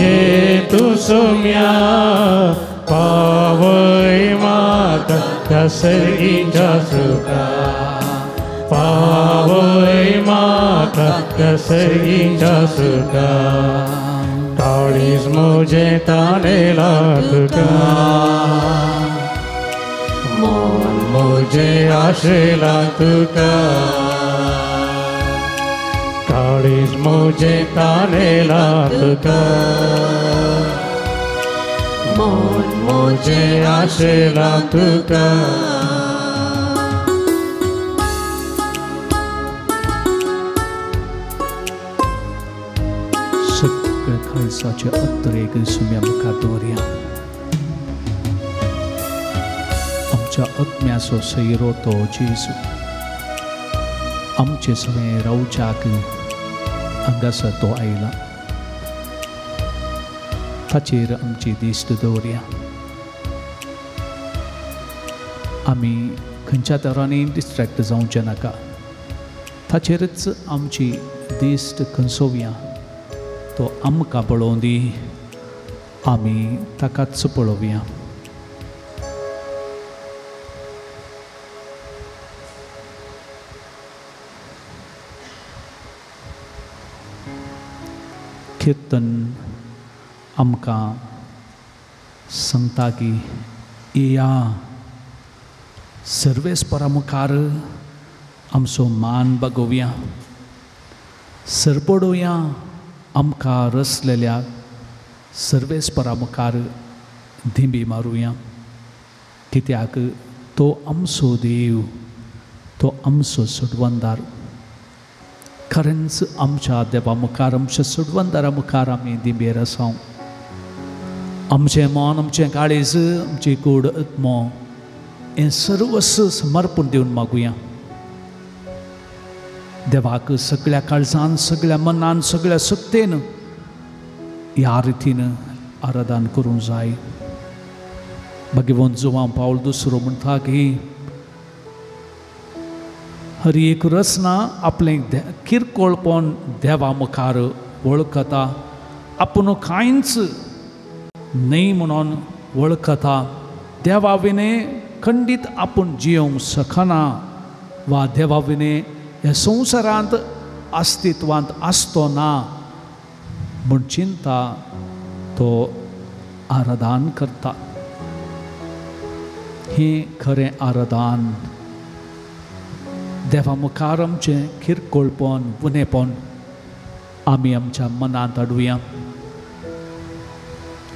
ये तू सोम्या पावय माता कसरीच्या सुका पावय माता कसरीच्या सुका काळीज मुझे तानेला तुका मन मुझे आशेला तुका काळीज मुझे तानेला तुका मन मुझे आशेला तुका सगळे खळसाचे अत्तरेक सुम्या मुखार दवरया आमच्या आत्म्याचो सैरो तो जेजू आमचे सगळे रावच्याक हांगासर तो आयला ताचेर आमची दिश्ट दवरया आमी खंयच्या तरांनी डिस्ट्रॅक्ट जावचे नाका ताचेरच आमची दिश्ट खंचोवया तो आमकां पळोवन दी आमी ताकाच पळोवया कीर्तन आमकां सांगता की येया सर्वेस्परा मुखार आमचो मान बागोवया सरपडोवया आमकां रचलेल्या सर्वेस्परा मुखार धिंबी मारुया कित्याक तो आमचो देव, तो आमचो सुडवंदार. खरेंच आमच्या देवा मुखार, आमच्या सुडवंदारा मुखार आमी दिंबेर आसां. आमचें मन, आमचें काळीज, आमची कूड आत्मो हें सर्वस्व समर्पण दिवन मागुया. देवाक सगळ्या काळजान, सगळ्या मनान, सगळ्या सत्तेन ह्या रितीन आराधन करूंक जाय. भगवंत जुवां पावल दुसरो म्हणटा की हर एक रचना आपलें किरकोळपण देवा मुखार वळखता, आपूण कांयच न्ही म्हणून वळखता. देवा विने खंडीत आपूण जियोंक शकना वा देवा विने ह्या संवसारांत अस्तित्वांत आसतो ना म्हूण चिंता तो आराधन करता. हें खरें आराधन. देवा मुखार आमचें किरकोळपण, उणेपण आमी आमच्या मनांत हाडुया.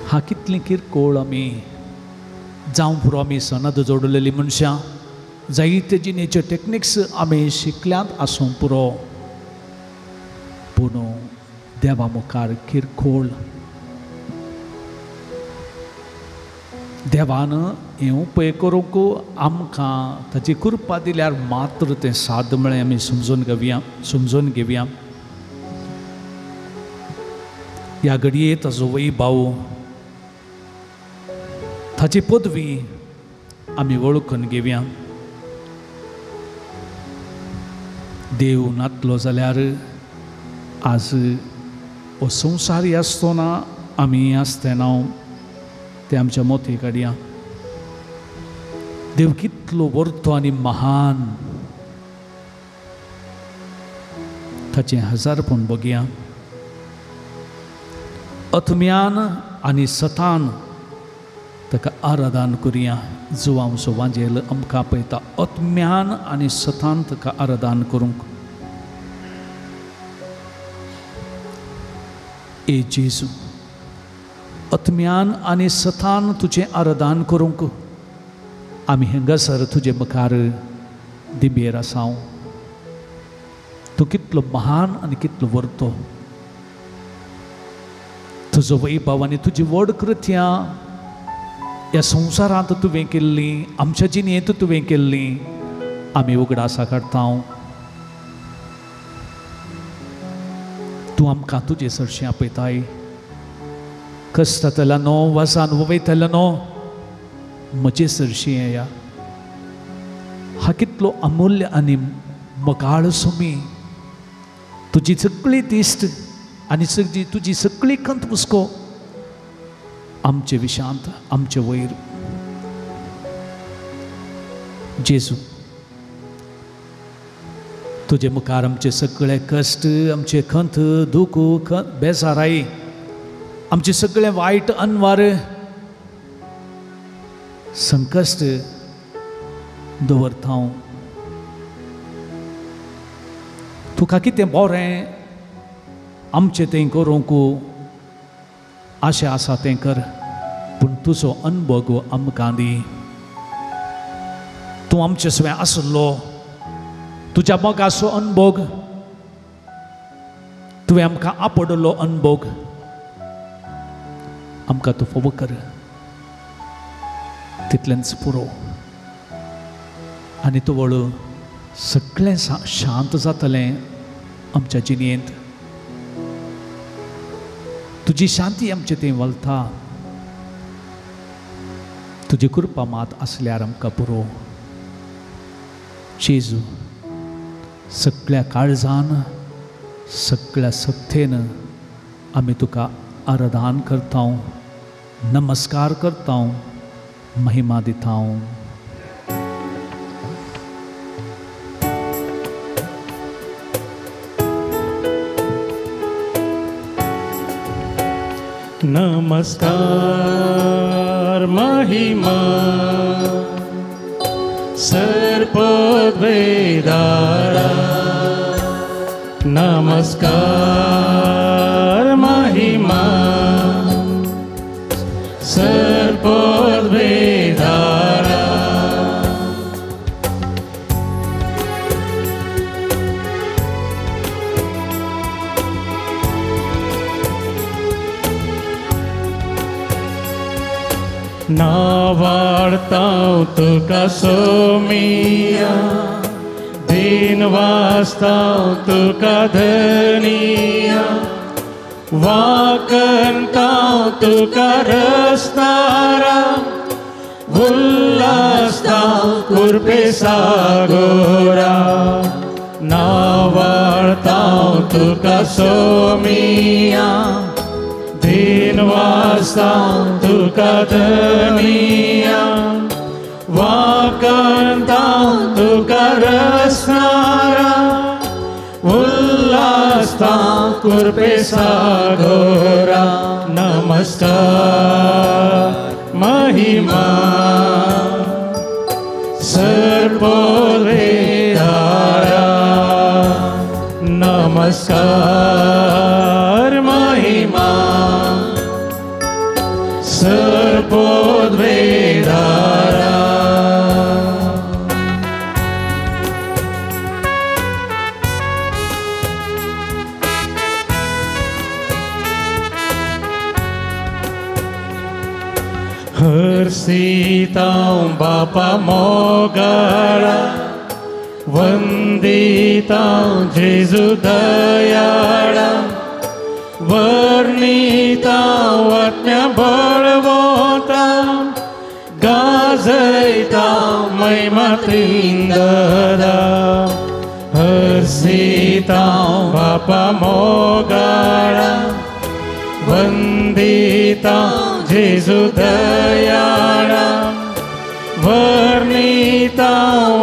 हा कितली किरकोळ आमी जावं पुरो आमी सनद जोडलेली मनशां, जायते जिणेचे टॅक्निक्स आमी शिकल्यांत आसूं पुरो, पूण देवा मुखार किरकोळ. देवान हें उपेग करूंक आमकां ताची कृपा दिल्यार मात्र तें साद म्हळें आमी समजून घेवया. ह्या घडये ताजो वैभव, ताची पदवी आमी वळखून घेवया. देव नातलो जाल्यार आज हो संवसारी आसतना आमी आसतना ते आमच्या मोती काडया. देव कितलो वर्तो आनी महान ताचें हजारपण बघया. अत्म्यान आनी सतान ताका आराधन करुया. जुवांचो वांजेल आमकां आपयता अत्म्यान आनी सतान ताका आराधन करूंक. ए जेजू, अत्म्यान आनी सतान तुजें आराधन करूंक आमी हांगासर तुजे मुखार दिंबेर आसां. तूं कितलो महान आनी कितलो वर्तो. तुजो वैभव आनी तुजी व्हड कृत्यां ह्या संवसारांत तुवें केल्लीं, आमच्या जिणेंत तुवें केल्लीं आमी उगडासा काडटा. तूं आमकां तुजे सरशें आपयताय. कश्टांतल्यानो वासान वयतल्यानो म्हजे सरशीं येया. हा कितलो अमूल्य आनी मोगाळ सोमी. तुजी सगळी तिश्ट आनी तुजी सगळी खंत हुस्को आमचे विशांत, आमचे वयर. जेजू, तुजे मुखार आमचे सगळे कश्ट, आमचे खंत, दूख, बेजाराई, आमचे सगळे वायट अनवार, संकश्ट दवरता. तुका कितें बरें आमचें तें करूंक आशा आसा तें कर, पूण तुजो अनुभव आमकां दी. तूं आमचे सवय आसलो, तुज्या मोगाचो अनुभव, तुवें आमकां आपडलो अनुभव आमकां तूं फोव कर. तितलेंच पुरो. आनी तूं वळ सगळें शांत जातलें आमच्या जिणेंत. तुजी शांती आमचे थंय वलता. तुजी कृपा मात आसल्यार आमकां पुरो. जेजू, सगळ्या काळजान, सगळ्या सत्तेन आमी तुका आराधन करता, नमस्कार करता, महिमा दिता. नमस्कार महिमा सर्पद वेदारा. नमस्कार महिमा सर्प नावाडतां तुका सोमिया दिन वाचतां तुका धनिया वाकणतां तुका रस्तारा उल्हासतां कुर्पे सागोरा नावाडतां तुका सोमिया दिन वाचतां तुका धनिया वाकणतां तुका रस्तारा उल्हासतां कुर्पे सागोरा नमस्कार महिमा सर्वोदयारा नमस्कार महिमा सर्वोदयारा हर्षितां बापा मोगळा वंदितां जेजू दयाळा वर्णितां आत्म्या बळवतां गाजयतां महिमा तिंदरा हर्षितां बापा मोगळा वंदितां जेजू दयाळा वर्णितां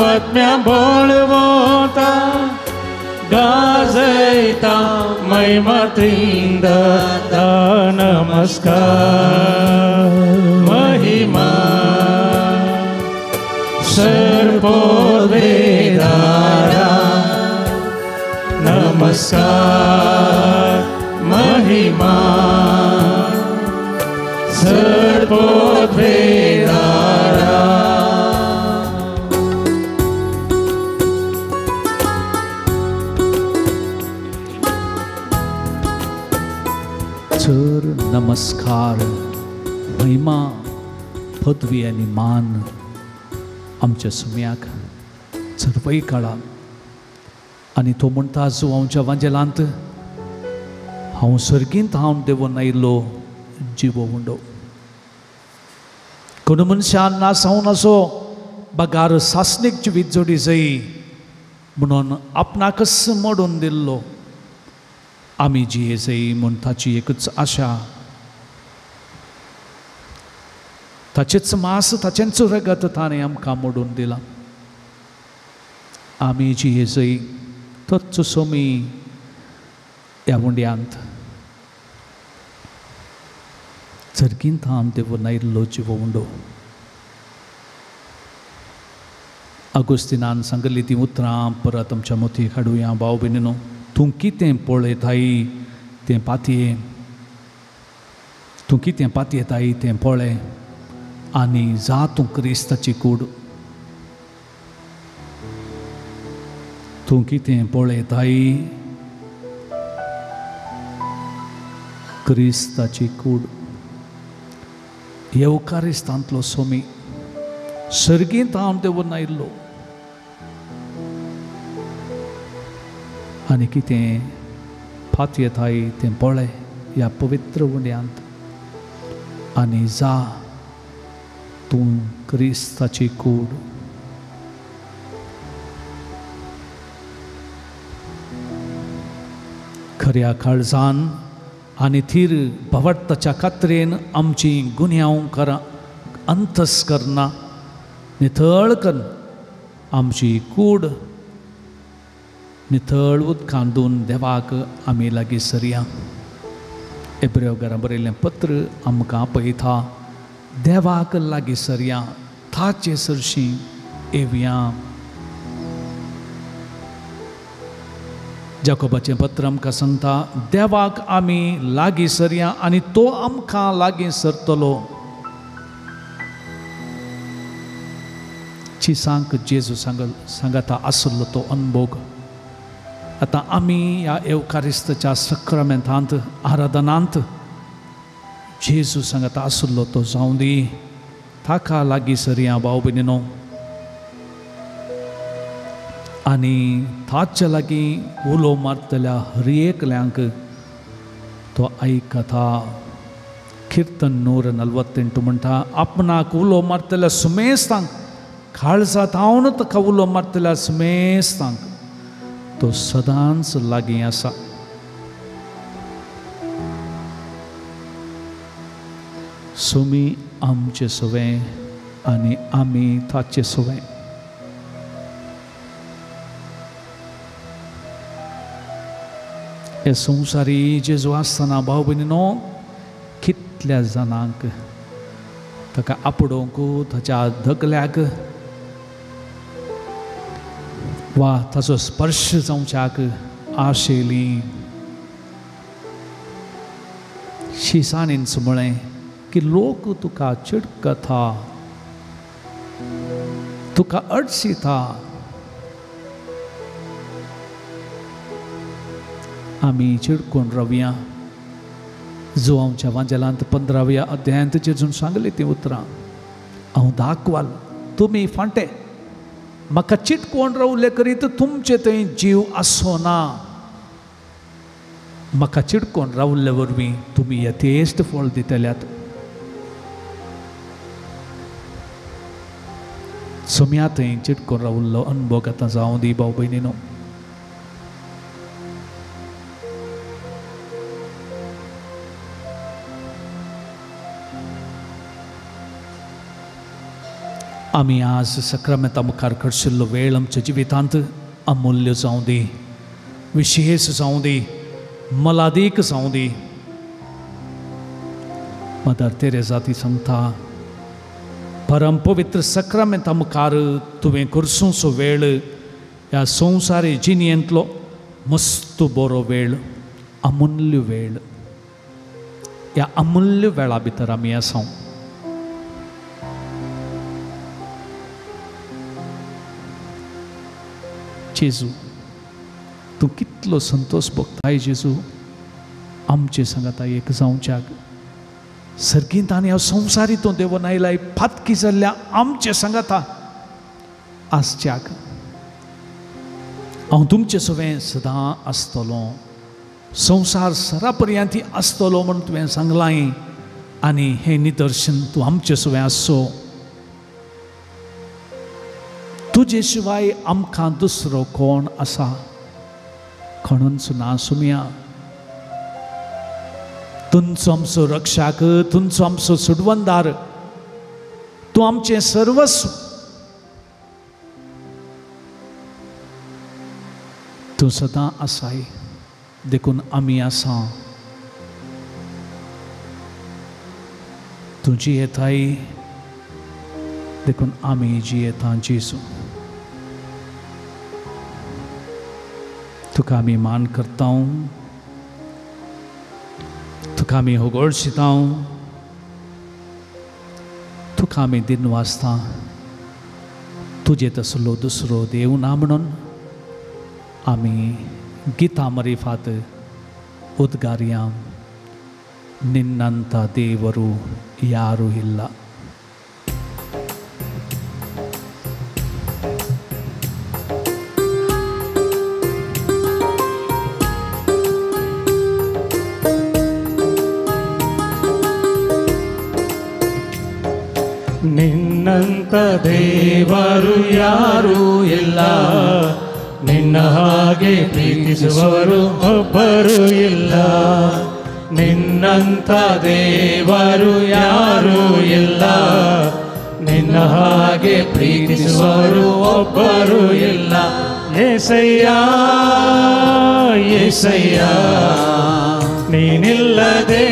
आत्म्या बळवतां गाजयतां महिमा तिंदरा नमस्कार महिमा सर्वोदयारा नमस्कार महिमा सर्वोदयारा चर नमस्कार महिमा पदवी आणि मान आमच्या सुम्याक चरवई काळात आणि तो म्हणटा जो आमच्या वांजेलांत हांव सर्गींत हांव देवून आयिल्लो जिवो उंडो कोण मनशान नासावन असो बागार सासणीक जिवीत जोडी जायी म्हणून आपणाकच मोडून दिल्लो आमी जिये जायी म्हूण ताची एकच आशा ताचेच मास ताचेंच रगत ताणें आमकां मोडून दिलां आमी जिये जायी तोच सोमी ह्या उंड्यांत सर्गींत हांव देवून आयिल्लो जिवो उंडो अगोस्तिनान सांगली ती उतरां परत आमच्या मोती हाडुया भाव भयणीनो तूं कितें पळयताय तें पातये तूं कितें पातयेताय तें पळय आनी जा तूं क्रिस्ताची कूड तूं कितें पळयताय क्रिस्ताची कूड येवकारिस्तांतलो सोमी सर्गींत हांव देवून आयिल्लो आनी कितें पातयेताय तें पळय ह्या पवित्र उंड्यांत आनी जा तूं क्रिस्ताची कूड खऱ्या काळजान आनी थीर भवट्टाच्या कात्रेन आमची गुन्यांवकारां अंतस्करणां नितळ कर आमची कूड नितळ उदकांतून देवाक आमी लागीं सरया एब्रेव घरां बरयल्लें पत्र आमकां आपयता देवाक लागीं सरया ताचे सरशीं येवया जाकोबाचें पत्र आमकां सांगता देवाक आमी लागीं सरया आनी तो आमकां लागीं सरतलो चिसांक जेजू सांगता आसलो तो अनुभव आतां आमी ह्या एवकारिस्ताच्या सक्रामेंतांत आराधनांत जेजू सांगता आसलो तो जावं दी ताका लागीं सरिया भाव भयणीनो आनी ताच्या लागीं उलो मारतल्या हर एकल्यांक तो आयकता कीर्तन 148 म्हणटा आपणाक उलो मारतल्या सुमेस्तांक काळजांत हांव ताका उलो मारतल्या सुमेस्तांक तो सदांच लागीं आसा सुमी आमचे सवें आनी आमी ताचे सवें हे संवसारी जेजू आसतना भाव भयणीनो कितल्या जाणांक ताका आपडोवंक ताच्या धकल्याक वा ताचो स्पर्श जावच्याक आशेली शिसानींच म्हळें की लोक तुका चिडकता तुका अडसिता आमी चिडकोन रावया जो आमच्या वांजेलांत 15व्या अध्यायांत जेजून सांगली ती उतरां हांव दाखवाल तुमी फांटे म्हाका चिडकोन रावले करीत तुमचे थंय जीव आसना म्हाका चिडकोन रावले वरवीं तुमी यथेश्ट फळ दितल्यात सोम्या थंय चिडकोन रावल्लो अनुभव आतां जावं दी भाव भयणीनो आमी आज सक्रामेंता मुखार करशिल्लो वेळ आमच्या जिवितांत अमूल्य जावं दी विशेष जावं दी मलादीक जावं दी मदर तेरेसा ती सांगता परम पवित्र सक्रामेंता मुखार तुवें करसूंचो वेळ ह्या संवसारी जिणयेंतलो मस्त बरो वेळ अमूल्य वेळ ह्या अमूल्य वेळा भितर आमी आसा जेजू तूं कितलो संतोश भोगताय जेजू आमचे सांगाता एक जावच्याक सर्गींत आनी हांव संवसारीतूं देवून आयलाय फातकी जाल्ल्या आमचे सांगाता आसच्याक हांव तुमचे सवें सदां आसतलो संवसार सरा पर्यंत आसतलो म्हूण तुवें सांगलां आनी हें निदर्शन तूं आमचे सवें आसो तुजे शिवाय आमकां दुसरो कोण आसा कोणूच ना सुम्या तुमचो आमचो रक्षक तुमचो आमचो सुडवंदार तूं आमचें सर्वस्व तूं सदां आसाय देखून आमी आसा तूं जियेताय देखून आमी जियेता जेजू तुका आमी मान करता तुका आमी होगोळशिता तुका आमी दिन वाजता तुजे तसलो दुसरो देव ना म्हणून आमी गिता मरिफात उद्गारया निन्नंत देवरू यारू इल्ल ನಿನ್ನಂತ ದೇವರು ಯಾರೂ ಇಲ್ಲ ನಿನ್ನ ಹಾಗೆ ಪ್ರೀತಿಸುವವರು ಒಬ್ಬರು ಇಲ್ಲ ನಿನ್ನಂತ ದೇವರು ಯಾರೂ ಇಲ್ಲ ನಿನ್ನ ಹಾಗೆ ಪ್ರೀತಿಸುವವರು ಒಬ್ಬರು ಇಲ್ಲ యేసయ్య యేసయ్య ನೀನಿಲ್ಲದೆ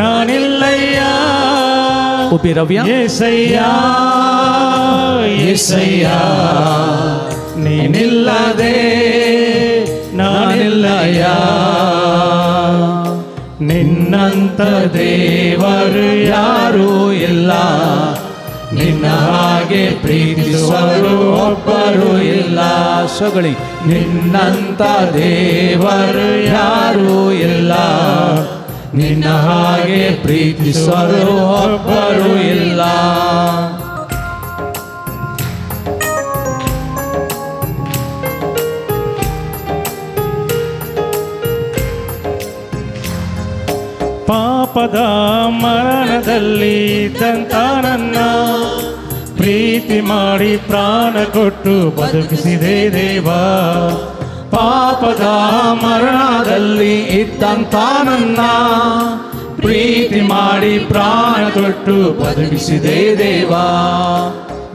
ನಾನಿಲ್ಲಯ್ಯ ಉಪಿರವ್ಯ యేసయ్య యేసయ్య ನೀನಿಲ್ಲದೆ ನಾನಿಲ್ಲಯ್ಯ ನಿನ್ನಂತ ದೇವರು ಯಾರೂ ಇಲ್ಲ ನಿನ್ನ ಹಾಗೆ ಪ್ರೀತಿಸುವರು ಒಬ್ಬರು ಇಲ್ಲ ಸಗಳಿ ನಿನ್ನಂತ ದೇವರು ಯಾರೂ ಇಲ್ಲ ನಿನ್ನ ಹಾಗೆ ಪ್ರೀತಿಸುವರು ಒಬ್ಬರು ಇಲ್ಲ. ಪಾಪದ ಮರಣದಲ್ಲಿ ಇದ್ದಂತ ನನ್ನ ಪ್ರೀತಿ ಮಾಡಿ ಪ್ರಾಣ ಕೊಟ್ಟು ಬದುಕಿಸಿದೆ ದೇವಾ. ಪಾಪದ ಮರಣದಲ್ಲಿ ಇದ್ದಂತ ನನ್ನ ಪ್ರೀತಿ ಮಾಡಿ ಪ್ರಾಣ ಕೊಟ್ಟು ಬದುಕಿಸಿದೆ ದೇವಾ.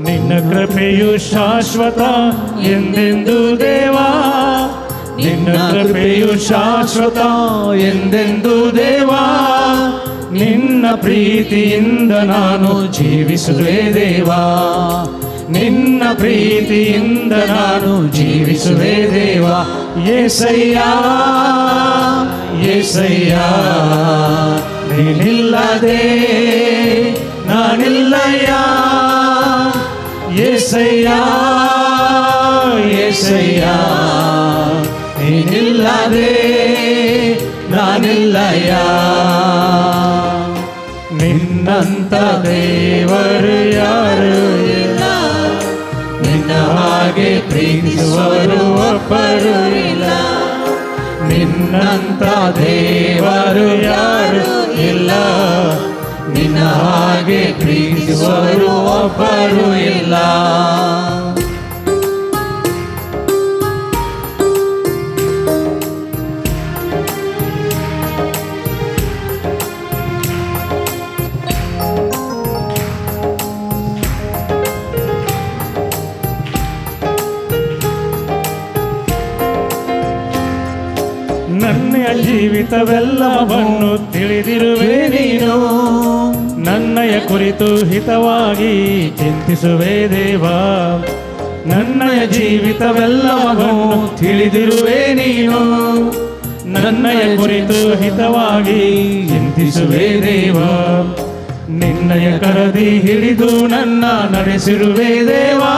ನಿನ್ನ ಕೃಪೆಯು ಶಾಶ್ವತ ಎಂದೆಂದು ದೇವಾ. ನಿನ್ನ ಕೃಪೆಯು ಶಾಶ್ವತ ಎಂದೆಂದು ದೇವಾ. ನಿನ್ನ ಪ್ರೀತಿಯಿಂದ ನಾನು ಜೀವಿಸುವೆ ದೇವಾ. ನಿನ್ನ ಪ್ರೀತಿಯಿಂದ ನಾನು ಜೀವಿಸುವೆ ದೇವಾ. ಯೇಸಯ್ಯ ಯೇಸಯ್ಯ ನೀನಿಲ್ಲದೆ ನಾನಿಲ್ಲಯ್ಯ. ಯೇಸಯ್ಯ ಯೇಸಯ್ಯ ನೀನಿಲ್ಲದೆ ನಾನಿಲ್ಲಯ್ಯ. ನಿನ್ನಂತ ದೇವರು ಯಾರು ಇಲ್ಲ. ನಿನ್ನ ಹಾಗೆ ಪ್ರೀತಿಸುವರು ಒಬ್ಬರು ಇಲ್ಲ. ನಿನ್ನಂತ ದೇವರು ಯಾರು ಇಲ್ಲ. ನಿನ್ನ ಹಾಗೆ ಪ್ರೀತಿಸುವರು ಒಬ್ಬರು ಇಲ್ಲ. ನನ್ನಯ ಜೀವಿತವೆಲ್ಲವನ್ನು ತಿಳಿದಿರುವೆ ನೀನು. ನನ್ನಯ ಕುರಿತು ಹಿತವಾಗಿ ಚಿಂತಿಸುವೆ ದೇವಾ. ನನ್ನಯ ಜೀವಿತವೆಲ್ಲವನ್ನು ತಿಳಿದಿರುವೆ ನೀನು. ನನ್ನಯ ಕುರಿತು ಹಿತವಾಗಿ ಚಿಂತಿಸುವೆ ದೇವಾ. ನಿನ್ನಯ ಕರದಿ ಹಿಡಿದು ನನ್ನ ನಡೆಸಿರುವೆ ದೇವಾ.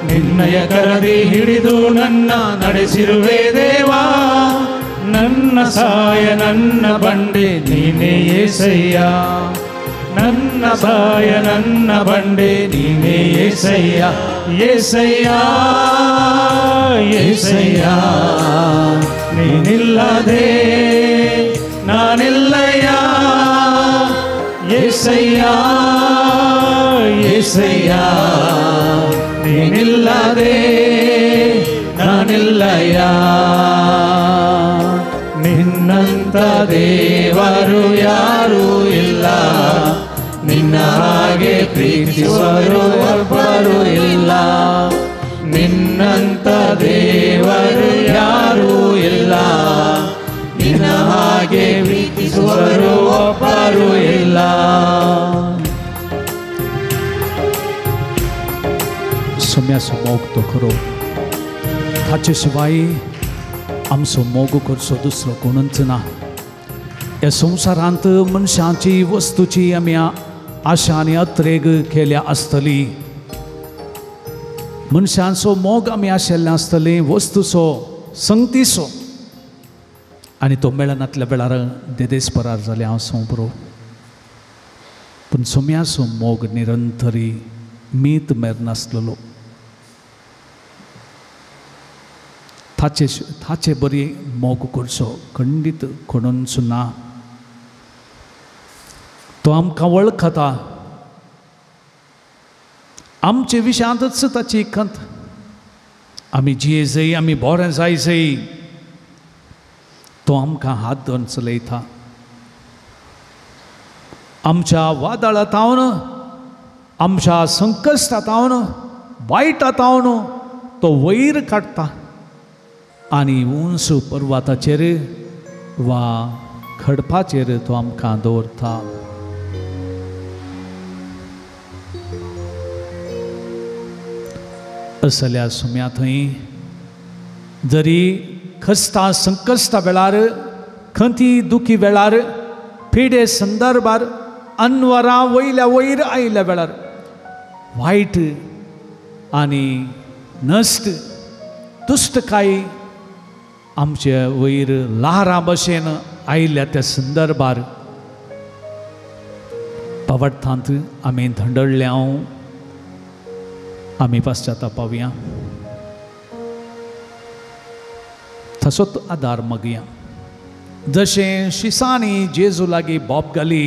ನಿನ್ನಯ ಕರದಿ ಹಿಡಿದು ನನ್ನ ನಡೆಸಿರುವೆ ದೇವಾ. ನನ್ನ ಸಹಾಯ ನನ್ನ ಬಂಡೆ ನೀನೇ ಯೇಸಯ್ಯ. ನನ್ನ ಸಹಾಯ ನನ್ನ ಬಂಡೆ ನೀನೇ ಯೇಸಯ್ಯ. ಯೇಸಯ್ಯ ಯೇಸಯ್ಯ ನೀನಿಲ್ಲದೆ ನಾನಿಲ್ಲಯ್ಯ. ಯೇಸಯ್ಯ ಯೇಸಯ್ಯ ನೀನಿಲ್ಲದೆ ನಾನಿಲ್ಲಯ್ಯ. ನಿನ್ನಂತ ದೇವರು ಯಾರೂ ಇಲ್ಲ. ನಿನ್ನ ಹಾಗೆ ಪ್ರೀತಿಸುವರು ಒಬ್ಬರು ಇಲ್ಲ. ನಿನ್ನಂತ ದೇವರು ಯಾರೂ ಇಲ್ಲ. ನಿನ್ನ ಹಾಗೆ ಪ್ರೀತಿಸುವರು ಒಬ್ಬರು ಇಲ್ಲ. सम्यासो मोग तो करो ताचे शिवाय आमचो मोग करचो दुसरो कोणूच ना. ह्या संवसारांत मनशांची वस्तूची आमी आशा आनी अत्रेग केल्या आसतली. मनशांचो मोग आमी आशिल्लें आसतलें, वस्तूचो संगतीचो, आनी तो मेळनातल्या वेळार देदेस्परार जालें हांव सोंपरो. पूण सोम्याचो मोग निरंतरी मीत मेर नासलेलो. थाचे बरी मोग करचो खंडीत कोणूच ना. तो आमकां वळखता. आमचे विशयांतच ताची खंत. आमी जिये जाय, आमी बरें जाय जाय, तो आमकां हात धरून चलयता. आमच्या वादळांतावन, आमच्या संकश्टांतावन, वायटांतावन तो वयर काडटा आनी उंच पर्वताचेर वा खडपाचेर तो आमकां दवरता. असल्या सुम्या थंय जरी खस्ता संकश्टा वेळार, खंती दुखी वेळार, पिडे संदर्भार, अनवरां वयल्या वयर आयिल्ल्या वेळार वायट आनी नश्ट दुश्टकाय आमचे वयर ल्हारां भशेन आयिल्ल्या त्या संदर्भार पवर्थांत आमी धंडळल्या आमी पाश्चातापावया तसोच आदार मागया जशें शिसांनी जेजू लागीं बोब घाली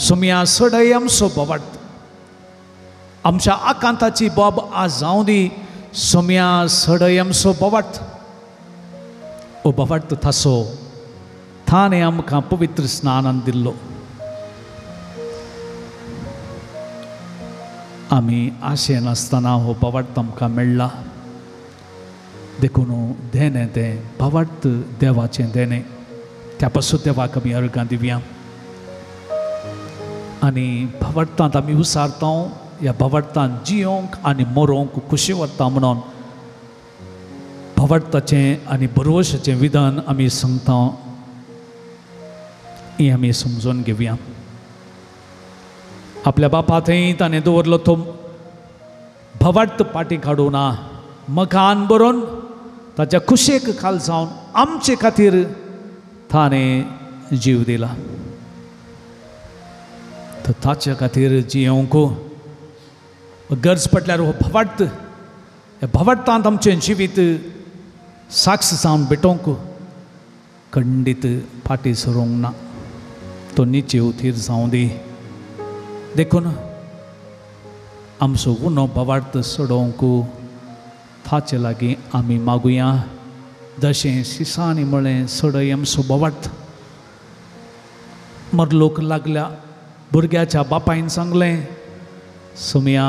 सुमया सडय आमचो बोवार्थ आमच्या आकांताची बोब आज जावं दी सुमया सडय आमचो बोवार्थ ओ बोवार्थ थासो थाने आमकां पवित्र स्नानान दिल्लो आमी आशेन आसतना हो बोवार्थ आमकां मेळ्ळा देखून देणे तें बोवार्थ देवाचें देणे त्या पासून देवाक आमी अर्गां दिवया आनी बोवार्थांत आमी उसारता ह्या बोवार्थांत जियोंक आनी मरोंक खुशी व्हरता म्हणून बोवार्थाचें आनी बरोवशाचें विधान आमी सांगता हें आमी समजून घेवया आपल्या बापा थंय ताणें दवरलो तो बोवार्थ पाटी काडून मकान बरोवन ताच्या खुशेक खाल जावन आमचे खातीर ताणें जीव दिला तर ताच्या खातीर जियोंक गरज पडल्यार हो बोवार्थ ह्या बोवार्थांत आमचें जिवीत साक्ष जावन भेटोवंक खंडीत फाटी सरोंक ना तो निचे उथीर जावं दी देखून आमचो उनो बोवार्थ सोडोवंक ताचे लागीं आमी मागुया जशें शिसांनी म्हळें सडय आमचो बोवार्थ मरलोक लागल्या भुरग्याच्या बापायन सांगलें सुमया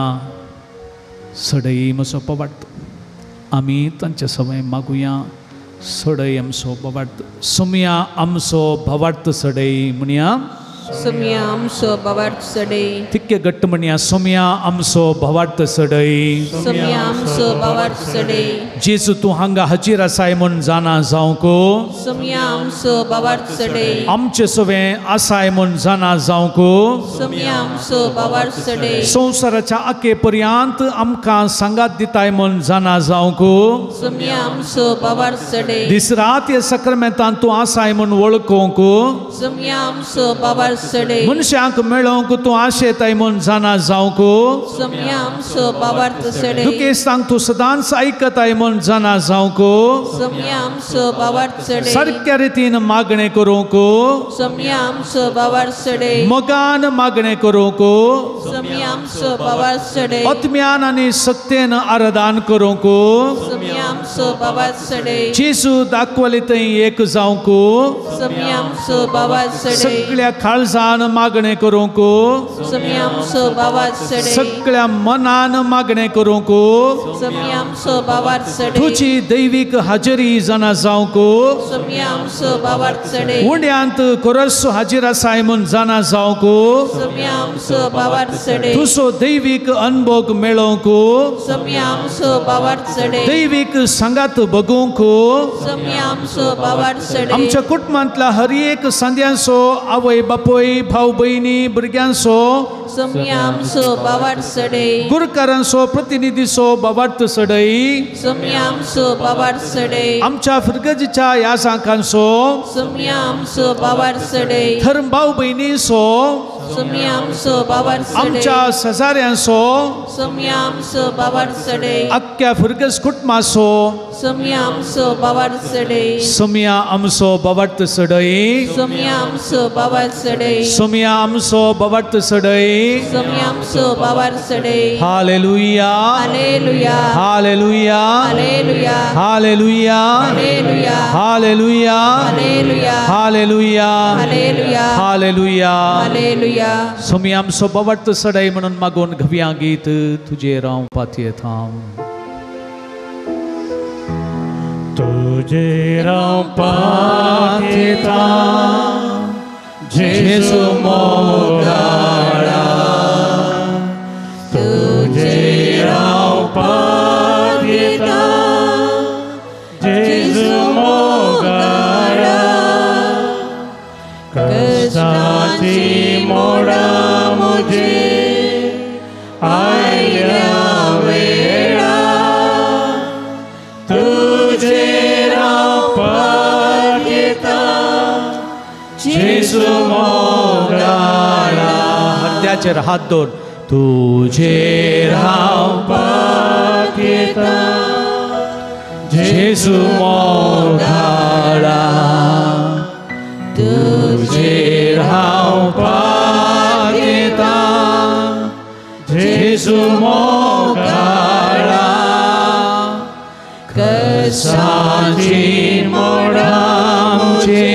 सडय म्हजो बोवार्थ आमी तांचे सवय मागुया सडय आमचो बोवार्थ सुमया आमचो बोवार्थ सडय म्हणया सुमया आमचो बोवार्थ सडय तितके घट्ट म्हणया सुमया आमचो बोवार्थ सडय सुमया आमचो बोवार्थ सडय जेजू तूं हांगा हजीर आसाय म्हूण जाणा जावंक सुमया आमचो बोवार्थ सडय आमचे सवय आसाय म्हूण जाणा जावंक सुमया आमचो बोवार्थ सडय संवसाराच्या आखे पर्यंत आमकां सांगात दिताय म्हूण जाणा जावंक सुमया आमचो बोवार्थ सडय दीस रात ह्या सक्रामेंतांत तूं आसाय म्हूण वळखोवंक सुमया आमचो बोवार्थ सडय मनशांक मेळोवंक तूं आशेताय म्हूण जाणा जावंक सुमया आमचो बोवार्थ सडय दुखेस्तांक तूं सदांच आयकताय म्हूण जाणा जावंक सुमया आमचो बोवार्थ सडय सारक्या रितीन मागणें करूंक सुमया आमचो बोवार्थ सडय मोगान मागणें करूंक सुमया आमचो बोवार्थ सडय आत्म्यान आनी सत्तेन आराधन करूंक सुमया आमचो बोवार्थ सडय जेजू दाखवले थंय एक जावंक सुमया आमचो बोवार्थ सडय सगळ्या काळजान मागणें करूंक सुमया आमचो बोवार्थ सडय सगळ्या मनान मागणें करूंक सुमया आमचो बोवार्थ सडय तुजी दैवीक हाजेरी जाणा जावंक सुमया आमचो बोवार्थ सडय उंड्यांत कोरस हाजीर आसाय म्हूण जाणा जावंक सुमया आमचो बोवार्थ सडय तुजो दैवीक अनुभव मेळोवंक सुमया आमचो बोवार्थ सडय दैवीक सांगात बगूंक सुमया आमचो बोवार्थ सडय आमच्या कुटुंबांतल्या हर एक सांद्यांचो आवय बापोय भाव भयणी भुरग्यांचो सुमया आमचो बोवार्थ सडय गुरकारांचो प्रतिनिधीचो बोवार्थ सडय सुमया आमचो बोवार्थ सडय आमच्या फिरगजीच्या ह्या सांखांचो सुमया आमचो बोवार्थ सडय धर्म भाव भयणीचो सुमया आमचो बोवार्थ सडय आमच्या शेजाऱ्यांचो सुमया आमचो बोवार्थ सडय अख्ख्या फिरगज कुटुंबाचो सुमया आमचो बोवार्थ सडय सुमया आमचो बोवार्थ सडय सुमया आमचो बोवार्थ सडय सुमया आमचो बोवार्थ सडय सुमया आमचो बोवार्थ सडय hallelujah hallelujah hallelujah hallelujah hallelujah hallelujah hallelujah hallelujah hallelujah hallelujah hallelujah hallelujah सुमया आमचो बोवार्थ सडय म्हणून मागून घव्या गीत तुझे राव पातये थांब तुझे राव पातये थांब जेजू मोगाडा तुझे राव पातये थांब जेजू मोगाडा कष्टाची मोडा मुझे आयल्या वेळा तुझे राव पातये थांब जेजू मोगाळा हृदयाचेर हात दवर तुजेर हांव पातयेता जेजू मोगाळा तुजेर हांव पातयेता जेजू मोगाळा कसाची मोडां आमचे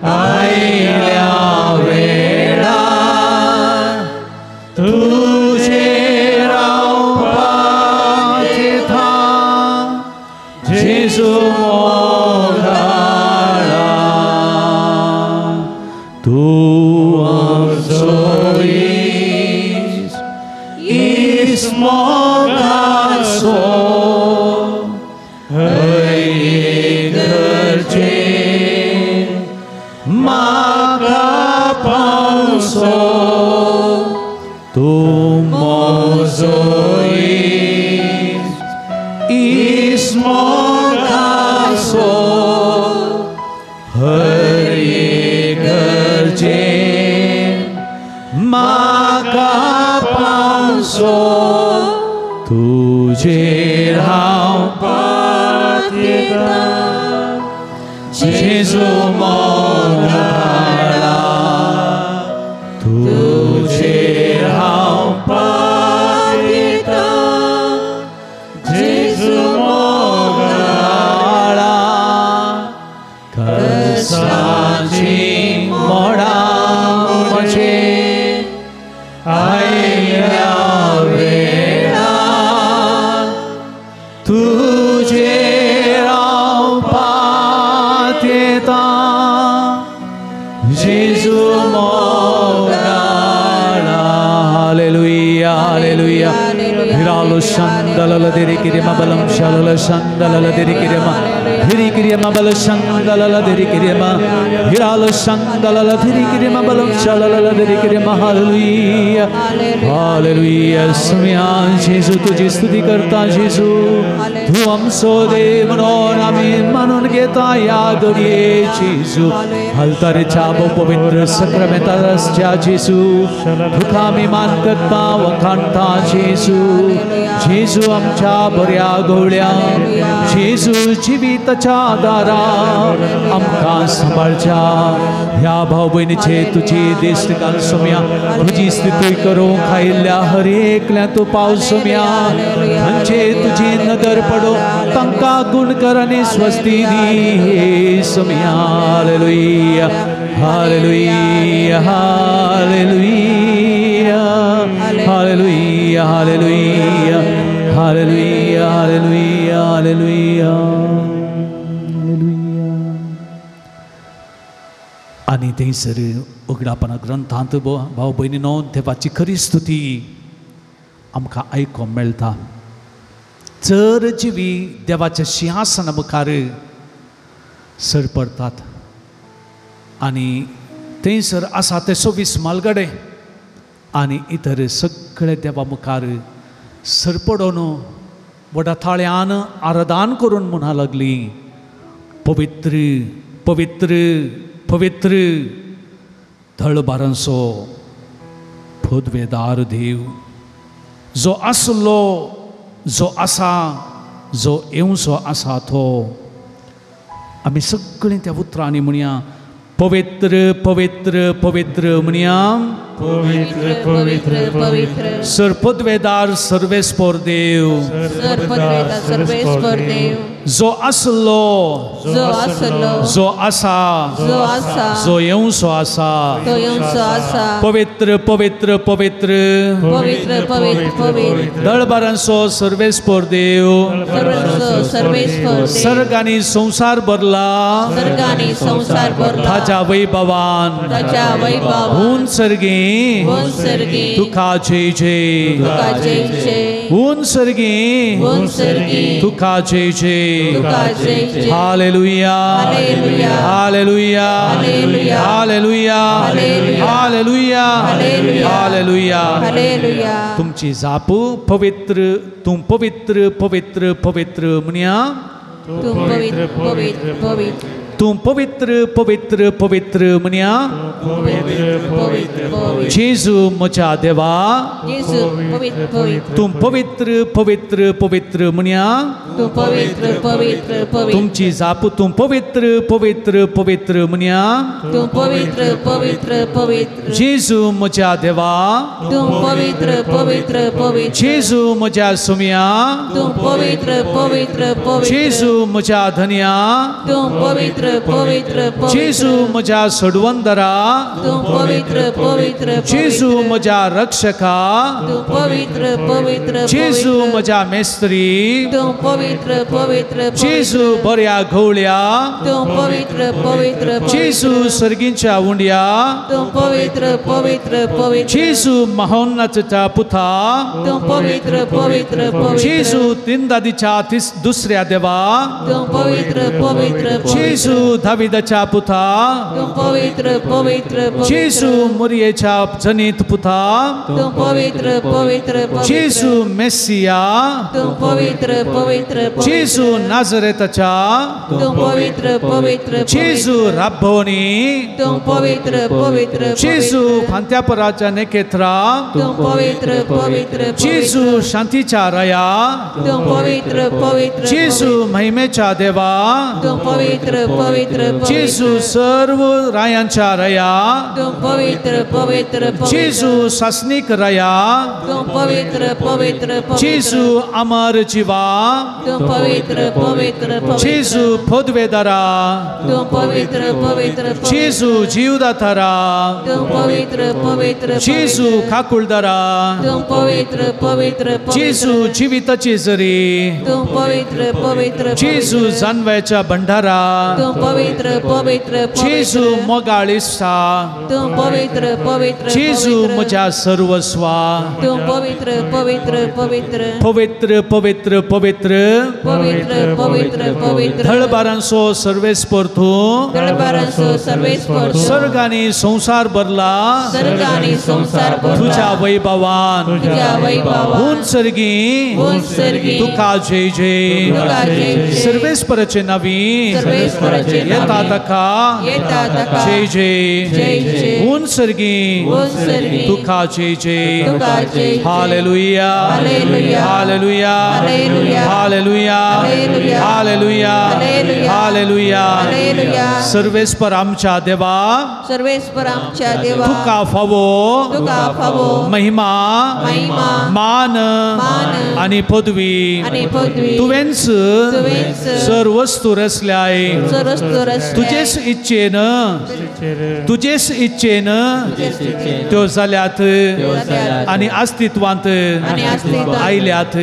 आयल्या वेळार तुजेर हांव पातयेता जेजू मोगाळा तूं आमचो इस मोगाचो म्हाका पावसो तूं म्हजो इस मोगाचो हर एक गरजेन म्हाका पावसो तुजेर हांव पातयेता जेजू मोगाळा तुजेर हांव पातयेता जेजू मोगाळा कसाची मोडां म्हजे आयल्या वेळार तुजेर हांव पातयेता जेजू मोगाळा हालेलुया हालेलुया हिरालो शंदलल दिरिकिरिमा बलम शलल शंदलल दिरिकिरिमा दिरिकिरिमा बल शंदलल दिरिकिरिमा हिरालो शंदलल दिरिकिरिमा बलम शलल दिरिकिरिमा हालेलुया हालेलुया स्मयान जेजू तुझी स्तुती करता जेजू तू आमचो देव म्हणून आमी मानून घेता याद घे जेजू हलतारेच्या पवित्र सक्रामेंताच्या जेजू तुका आमी मान करता वखाणता जेजू जेजू आमच्या बऱ्या गवळ्या जेजू जिविताच्या दारा आमकां सांबाळच्या ह्या भाव भयणीचे तुजी दिश्ट घाल सोम्या तुजी स्तुती करूंक आयिल्ल्या हर एकल्या तूं पाव सोम्या तांचे तुजी नदर पडो तांकां गुण कर आनी स्वस्ती दी सोम्या hallelujah hallelujah hallelujah hallelujah hallelujah hallelujah hallelujah hallelujah आनी थंयसर उगडापणा ग्रंथांत भाव भयणीनो देवाची खरी स्तुती आमकां आयकोंक मेळटा जर जिवी देवाच्या सिंहासना मुखार सर पडटात आनी थंयसर आसा ते 26 मालगडे आनी इतर सगळे देवा मुखार सर पडोवन व्हडा थाळ्यान आराधन करून म्हणा लागली पवित्र पवित्र पवित्र धळबारांचो पदवेदार देव जो आसलो जो आसा जो येवचो आसा तो आमी सगळीं त्या उतरांनी म्हणया पवित्र पवित्र पवित्र म्हणया पवित्र पवित्र पवित्र सर्पदवेदार सर्वेस्पर देव सर्पदवेदार सर्वेस्पर देव जो आसलो जो आसलो जो आसा जो आसा जो येवचो आसा तो येवचो आसा पवित्र पवित्र पवित्र पवित्र पवित्र पवित्र दळबारांचो सर्वेस्पर देव सर्वेस्पर देव सर्ग आनी संसार भरला सर्गानी संसार भरला ताच्या वैभवान ताच्या वैभव ऊन सर्गी ऊन सर्गी तुका जय जय तुका जय जय ऊन सर्गी ऊन सर्गी तुका जय जय तुका जय जय hallelujah hallelujah hallelujah hallelujah hallelujah hallelujah hallelujah hallelujah तुमची जाप पवित्र तूं पवित्र पवित्र पवित्र म्हणया तू पवित्र पवित्र पवित्र तूं पवित्र पवित्र पवित्र म्हणया पवित्र पवित्र पवित्र जेजू म्हज्या देवा येशू पवित्र पवित्र तूं पवित्र पवित्र पवित्र म्हणया तू पवित्र पवित्र पवित्र तुमची जाप तूं पवित्र पवित्र पवित्र म्हणया तू पवित्र पवित्र पवित्र जेजू म्हज्या देवा तू पवित्र पवित्र पवित्र जेजू म्हज्या सुम्या तू पवित्र पवित्र पवित्र जेजू म्हज्या धन्या तू पवित्र पवित्र पवित्र जेजू म्हज्या सडवंदरा तू पवित्र पवित्र जेजू म्हज्या रक्षका तू पवित्र पवित्र जेजू म्हज्या मेस्त्री तू पवित्र पवित्र जेजू बऱ्या घोवळ्या तू पवित्र पवित्र जेजू सर्गींच्या उंड्या तू पवित्र पवित्र पवित्र जेजू महोन्नतच्या पुथा तू पवित्र पवित्र पवित्र जेजू तिंदादीच्या दुसऱ्या देवा तू पवित्र पवित्र जेजू दाविदाच्या पुथा तू पवित्र पवित्र जेजू मुरियेच्या जनीत पुथा तू पवित्र पवित्र जेजू मेस्सिया तू पवित्र पवित्र जेजू नाझरेताच्या तू पवित्र पवित्र जेजू राबोनी तू पवित्र पवित्र जेजू फांत्यापराच्या नेकेत्रा तू पवित्र पवित्र जेजू शांतीच्या रया तू पवित्र पवित्र जेजू महिमेच्या देवा तू पवित्र पवित्र जेजू सर्व रायांच्या रया तू पवित्र पवित्र जेजू शासनिक रया तू पवित्र पवित्र जेजू अमर जीवा तू पवित्र पवित्र जेजू फोदवेदरा तू पवित्र पवित्र जेजू जीवदातारा तू पवित्र पवित्र जेजू खाकुळदरा तू पवित्र पवित्र जेजू जिविताची जरी तू पवित्र पवित्र जेजू जानव्याच्या भंडारा तू पवित्र पवित्र जेजू मोगाळीसा तू पवित्र पवित्र जेजू म्हज्या सर्वस्वा तू पवित्र पवित्र पवित्र पवित्र पवित्र पवित्र पवित्र पवित्र पवित्र थळबारांचो सर्वेस्पर तूं दळबारांचो सर्वेस्पर सर्गानी संसार भरला सर्गानी संसार तुझ्या वैभवान तुझ्या वैभवान हुन सर्गी सर्गी तुका जय जय तुका जय जय सर्वेस्पराचे नावी सर्वेस्पराचे नावी येता तका येता तका जय जय जय जय हुन सर्गी सर्गी तुका जय जय तुका जय जय hallelujah hallelujah hallelujah hallelujah hallelujah hallelujah hallelujah hallelujah hallelujah hallelujah सर्वेस्पर आमच्या देवा सर्वेस्पर आमच्या देवा तुका फावो तुका फावो महिमा महिमा मान मान आणि पदवी आणि पदवी तुवेंच तुवेंच सर्वस्तु रचल्याय सरस्तुरस तुझेच इच्छेन त्यो जाल्यात आणि अस्तित्वांत आयल्यात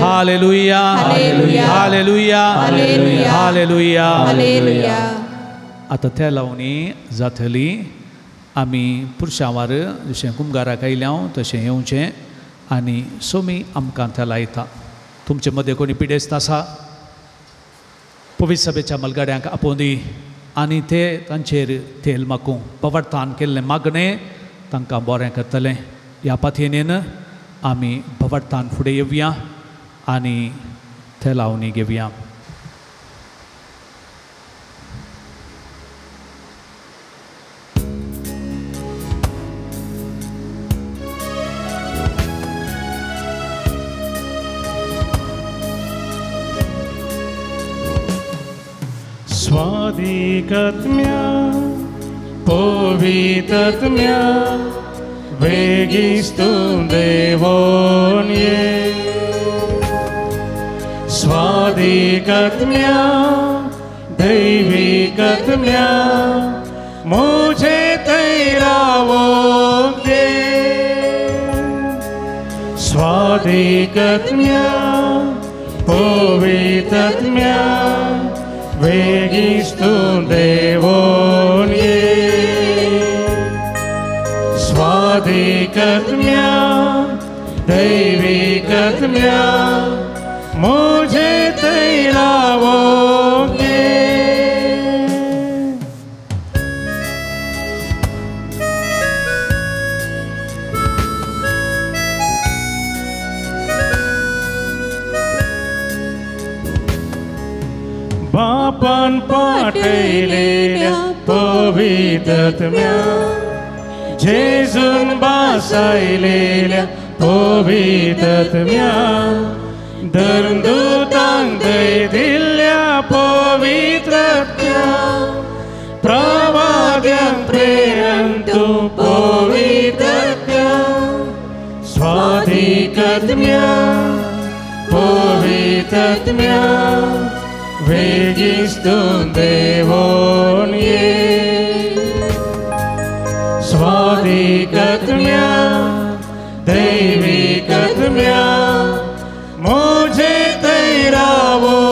hallelujah hallelujah hallelujah hallelujah hallelujah hallelujah आता त्या लावणी जातली आमी पुरुषांवार जशें कुमगाराक आयल्या तशें येवचें आनी सोमी आमकां त्या लायता तुमचे मदें कोणी पिडेस्त आसा पवित्र सभेच्या मलगाड्यांक आपोवंदी आनी ते तांचेर तेल मागूं पवारतान केल्लें मागणें तांकां बरें करतलें ह्या पातयेन आमी पवारतान फुडें येवया आनी ते लावणी घेवया Swadikatmya, povitatmya, vegistum devonye. Swadikatmya, deivikatmya, mujhe teira vogde. Swadikatmya, povitatmya, vegistum devonye. Swadikatmya, deivikatmya, mujhe teira vogde. Bapan पाठयलेल्या पवित्रात्म्या जेजून बसयलेल्या पवित्रात्म्या धर्मदूतांक दय दिल्ल्या पवित्रात्म्या प्रवाद्यांक प्रेरण तूं पवित्रात्म्या स्वाधिकात्म्या पवित्रात्म्या वेगिस्तून देवोन ये स्वाधिकात्म्या दैविकात्म्या मुझे तैरावोगे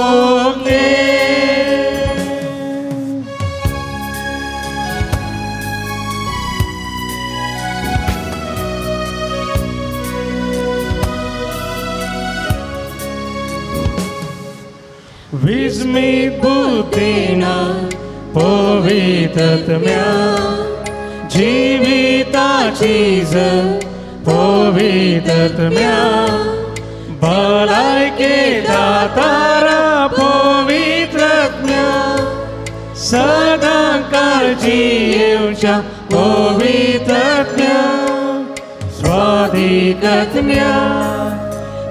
विस्मित बुद्धीना पवित्रात्म्या जीविताची पवित्रात्म्या भलायके दातारा पवित्रात्म्या सदा काळजी येवच्या पवित्रात्म्या स्वाधिकात्म्या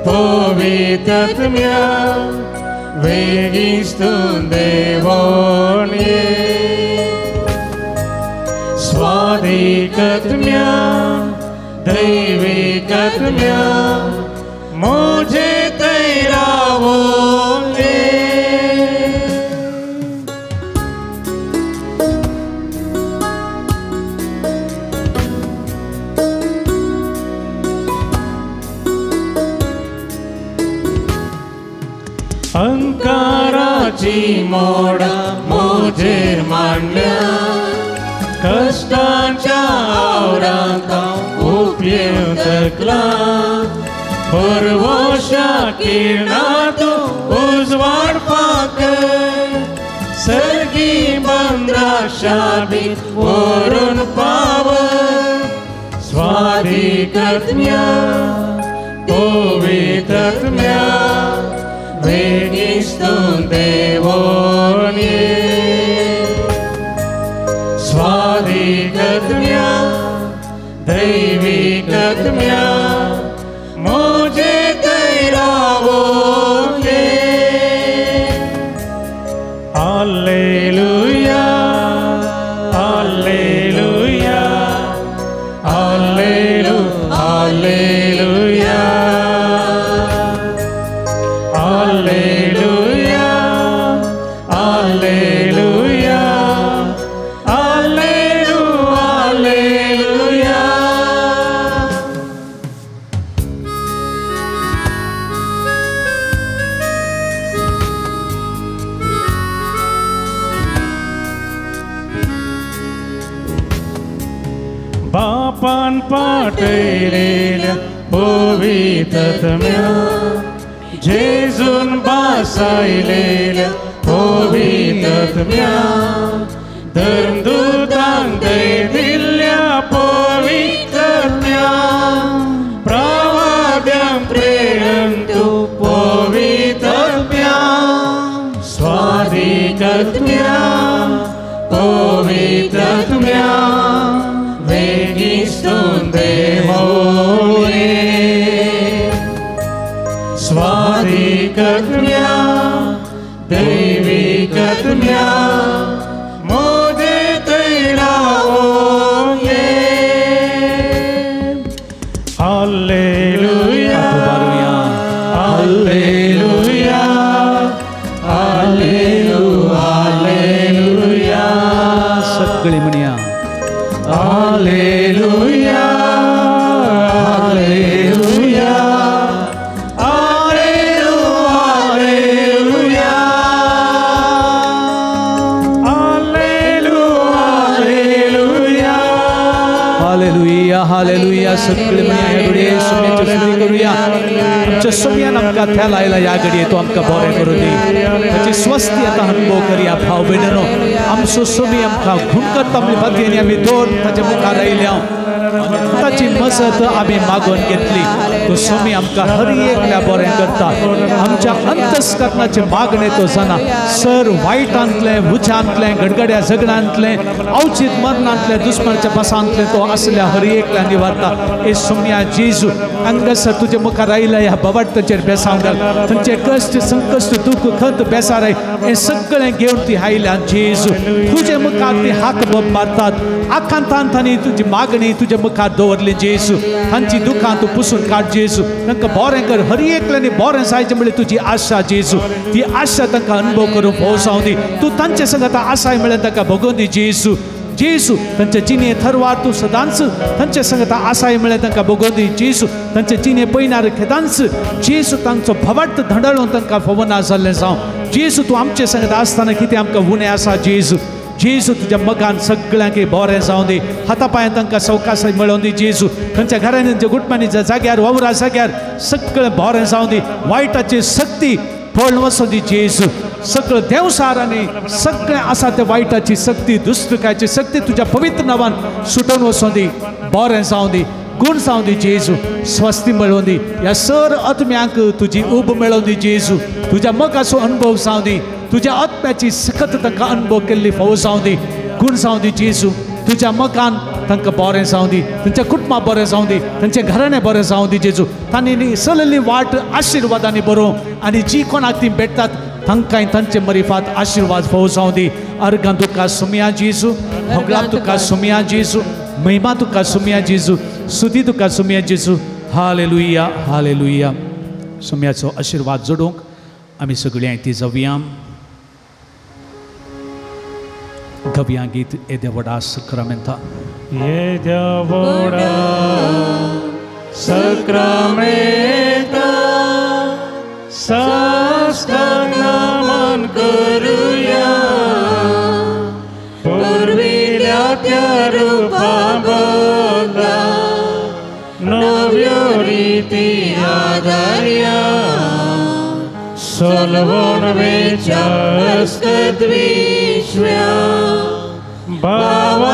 पवित्रात्म्या वेगिस्तून देवोन ये स्वाधिकात्म्या दैविकात्म्या मुझे तैरावोगे अंकाराची मोडा मुझेर मांडल्या कष्टांच्या आवरांत उपयोग तकला परवशा किरणातूं उजवाडपाक सर्गी बंद्रा शाबीत वरून पाव स्वाधिकात्म्या पवित्रात्म्या वेगिस्तून देवोन ये स्वाधिकात्म्या दैविकात्म्या मुझे तैरावोगे hallelujah hallelujah hallelujah hallelujah hallelujah hallelujah hallelujah बापान पाठयलेल्या पवित्रात्म्या जेजून बसयलेल्या पवित्रात्म्या धर्मदूतांक दय दिल्ल्या पवित्रात्म्या प्रवाद्यांक प्रेरण तूं पवित्रात्म्या स्वाधिकात्म्या पवित्रात्म्या वेगिस्तून देवोन ये स्वाधिकात्म्या दैविकात्म्या मुझे तैरावोगे हालेलुया हालेलुया हालेलुया हालेलुया सगळी म्हणया हालेलुया हालेलुया हालेलुया हालेलुया सगळे म्हणया ह्या घडये सुमयाची स्तुती करूया आमच्या सुमयान आमकां त्या लायला ह्या घडये तूं आमकां बरें करूं दी ताची स्वस्ती आतां अनुभव करया भाव भयणीनो आमचो सुमी आमकां घुमकत आपली बातयेनी आमी दोन ताच्या मुखार आयल्या भगवंताची मसत आम्ही मागून घेतली तो स्वामी आमकां हर एकल्या बरें करता आमच्या अंतस्करणाचे मागणे तो जाणा सर वायटांतले उच्चांतले गडगड्या झगड्यांतले अवचित मरणांतले दुश्मनाच्या बसांतले तो असल्या हर एकल्या निवारता हे सोम्या जेजू हांगासर तुजे मुखार आयला ह्या भवाटताचेर बेसांव घाल तांचे कश्ट संकश्ट दुख खंत बेसाराय हे सगळें घेवन ती आयल्या जेजू तुजे मुखार ती हाक मारतात आखांतान तांणी तुजी मागणी तुजे मुखार दवरली जेजू तांची दुखां तूं पुसून काड जेजू तांकां बरें कर हर एकल्यानी बरें जायचें म्हणल्यार तुजी आशा जेजू ती आशा तांकां अनुभव करून भोवसाव दी तूं तांचे संगत आसाय म्हळ्यार तांकां भोगून दी जेजू जेजू तांचे जिणे थरवार तूं सदांच तांचे संगत आसाय म्हळ्यार तांकां भोगून दी जेजू तांचे जिणे पयनार खेदांच जेजू तांचो भवाट धडळून तांकां फवना जाल्लें जावं जेजू तूं आमचे संगत आसतना कितें आमकां उणें आसा जेजू जेजू तुझ्या मगान सगळ्यांक बरें जावं दी हाता पांयां तांकां सवकासाय मेळोवन दी जेजू खंयच्या घरांनी गुटम्यांनी जाग्यार वावरा जाग्यार सगळें बरें जावं दी वायटाची सक्ती पळोवन वचूं दी जेजू सगळं देवसार आनी सगळें आसा ते वायटाची सक्ती दुश्टकायची सक्ती तुज्या पवित्र नांवान सुटोवन वचूं दी बरें जावं दी गुण जावं दी जेजू स्वस्ती मेळोवन दी ह्या सर आत्म्यांक तुजी उब मेळोवन दी जेजू तुज्या मोगाचो अनुभव जावं दी तुज्या आत्म्याची सखत तांकां अनुभव केल्ली फावो जावं दी गुण जावं दी जेजू तुज्या मकान तांकां बरें जावं दी तांच्या कुटुंबां बरें जावं दी तांचें घराणें बरें जावं दी जेजू तांणी चलली वाट आशिर्वादांनी बरोवं आनी जी कोणाक ती भेटतात तांकांय तांचे मरिफात आशिर्वाद फावो जावं दी अर्गां तुका सुमया जेजू होगलां तुका सुमया जेजू महिमा तुका सुमया जेजू स्तुती तुका सुमया जेजू हालेलुया हालेलुया सुमयाचो आशिर्वाद जोडूंक आमी सगळीं ती जावया गव्या गीत येद्या व्हडा सक्रामेंता येद्या व्हडा सक्रामेंता साष्टांग नमन करुया पुर्विल्या त्या रूपा बदला नव्यो रीती आदार्या सोलवोन वेचास्कत विश्व्या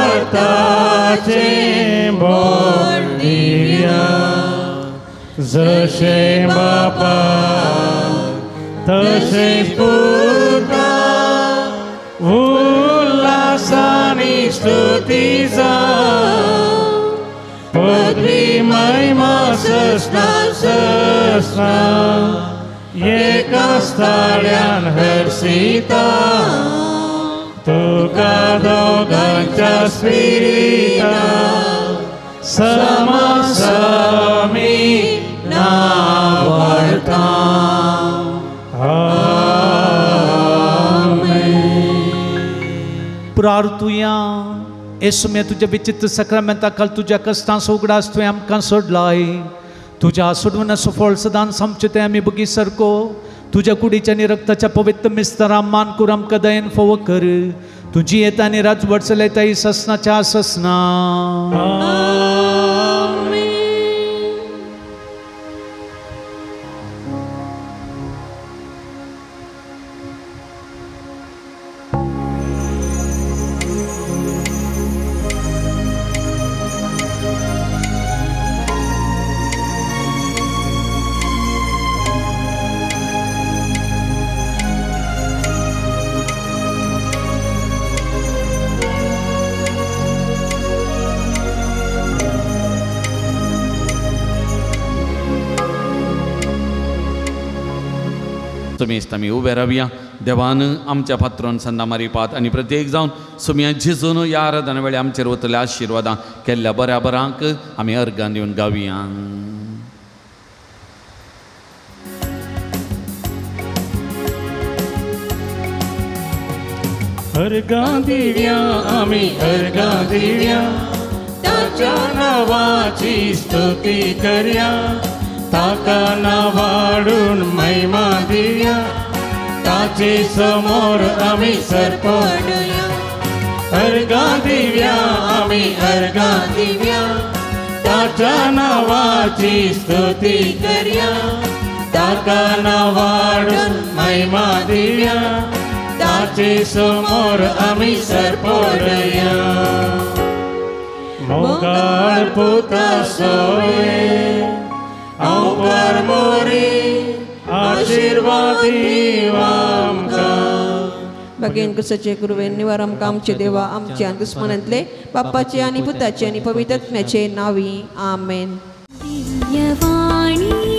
भावार्थाचे बोल दिव्या जशे बापा तशे पुता उल्हासानी स्तुती जा पदवी महिमा सस्ता सस्ता एका स्थळ्यान हर्षिता तुका दोगांच्या स्पिरिता समासमी नावाडता प्रार्थुया येसु मे तुझ्या विचित्र सक्रामेंता काल तुझ्या कष्टां सोगडास तुवें आमकां सोडलाय तुझ्या सोडवण्याचो फळ सदांच आमचें तें आमी बगी सारको तुझ्या कुडीच्या आनी रक्ताच्या पवित्र मिस्तारा मान करून आमकां दयेन फोव कर तुजी येता आनी राजवट चलयता ही ससनाच्या ससना समेस्त आमी उबे रावया देवान आमच्या पात्रोन संदा मारीपात आनी प्रत्येक जावन सुमया झिजून ह्या आराधना वेळी आमचेर वतल्या आशिर्वादां केल्ल्या बऱ्या बरांक आमी अर्गां दिवन गावया अर्गां दिव्या आमी अर्गां दिव्या ताच्या नावाची स्तुती करया ताका नावाडून महिमा दिव्या ताचे समोर आमी सरपडया अर्गां दिव्या आमी अर्गां दिव्या ताच्या नावाची स्तुती करया ताका नावाडून महिमा दिव्या ताचे समोर आमी सरपडया मोगाळ पुता सोवे हांव परमोरी आशीर्वाद दिव आमकां. भगेन कुसाचे गुरुवेन निवार आमकां आमचे देवा आमच्या दुस्मनांतले बापाचे आनी पुताचे आनी पवित्र आत्म्याचे नावी आमेन. दिव्यवाणी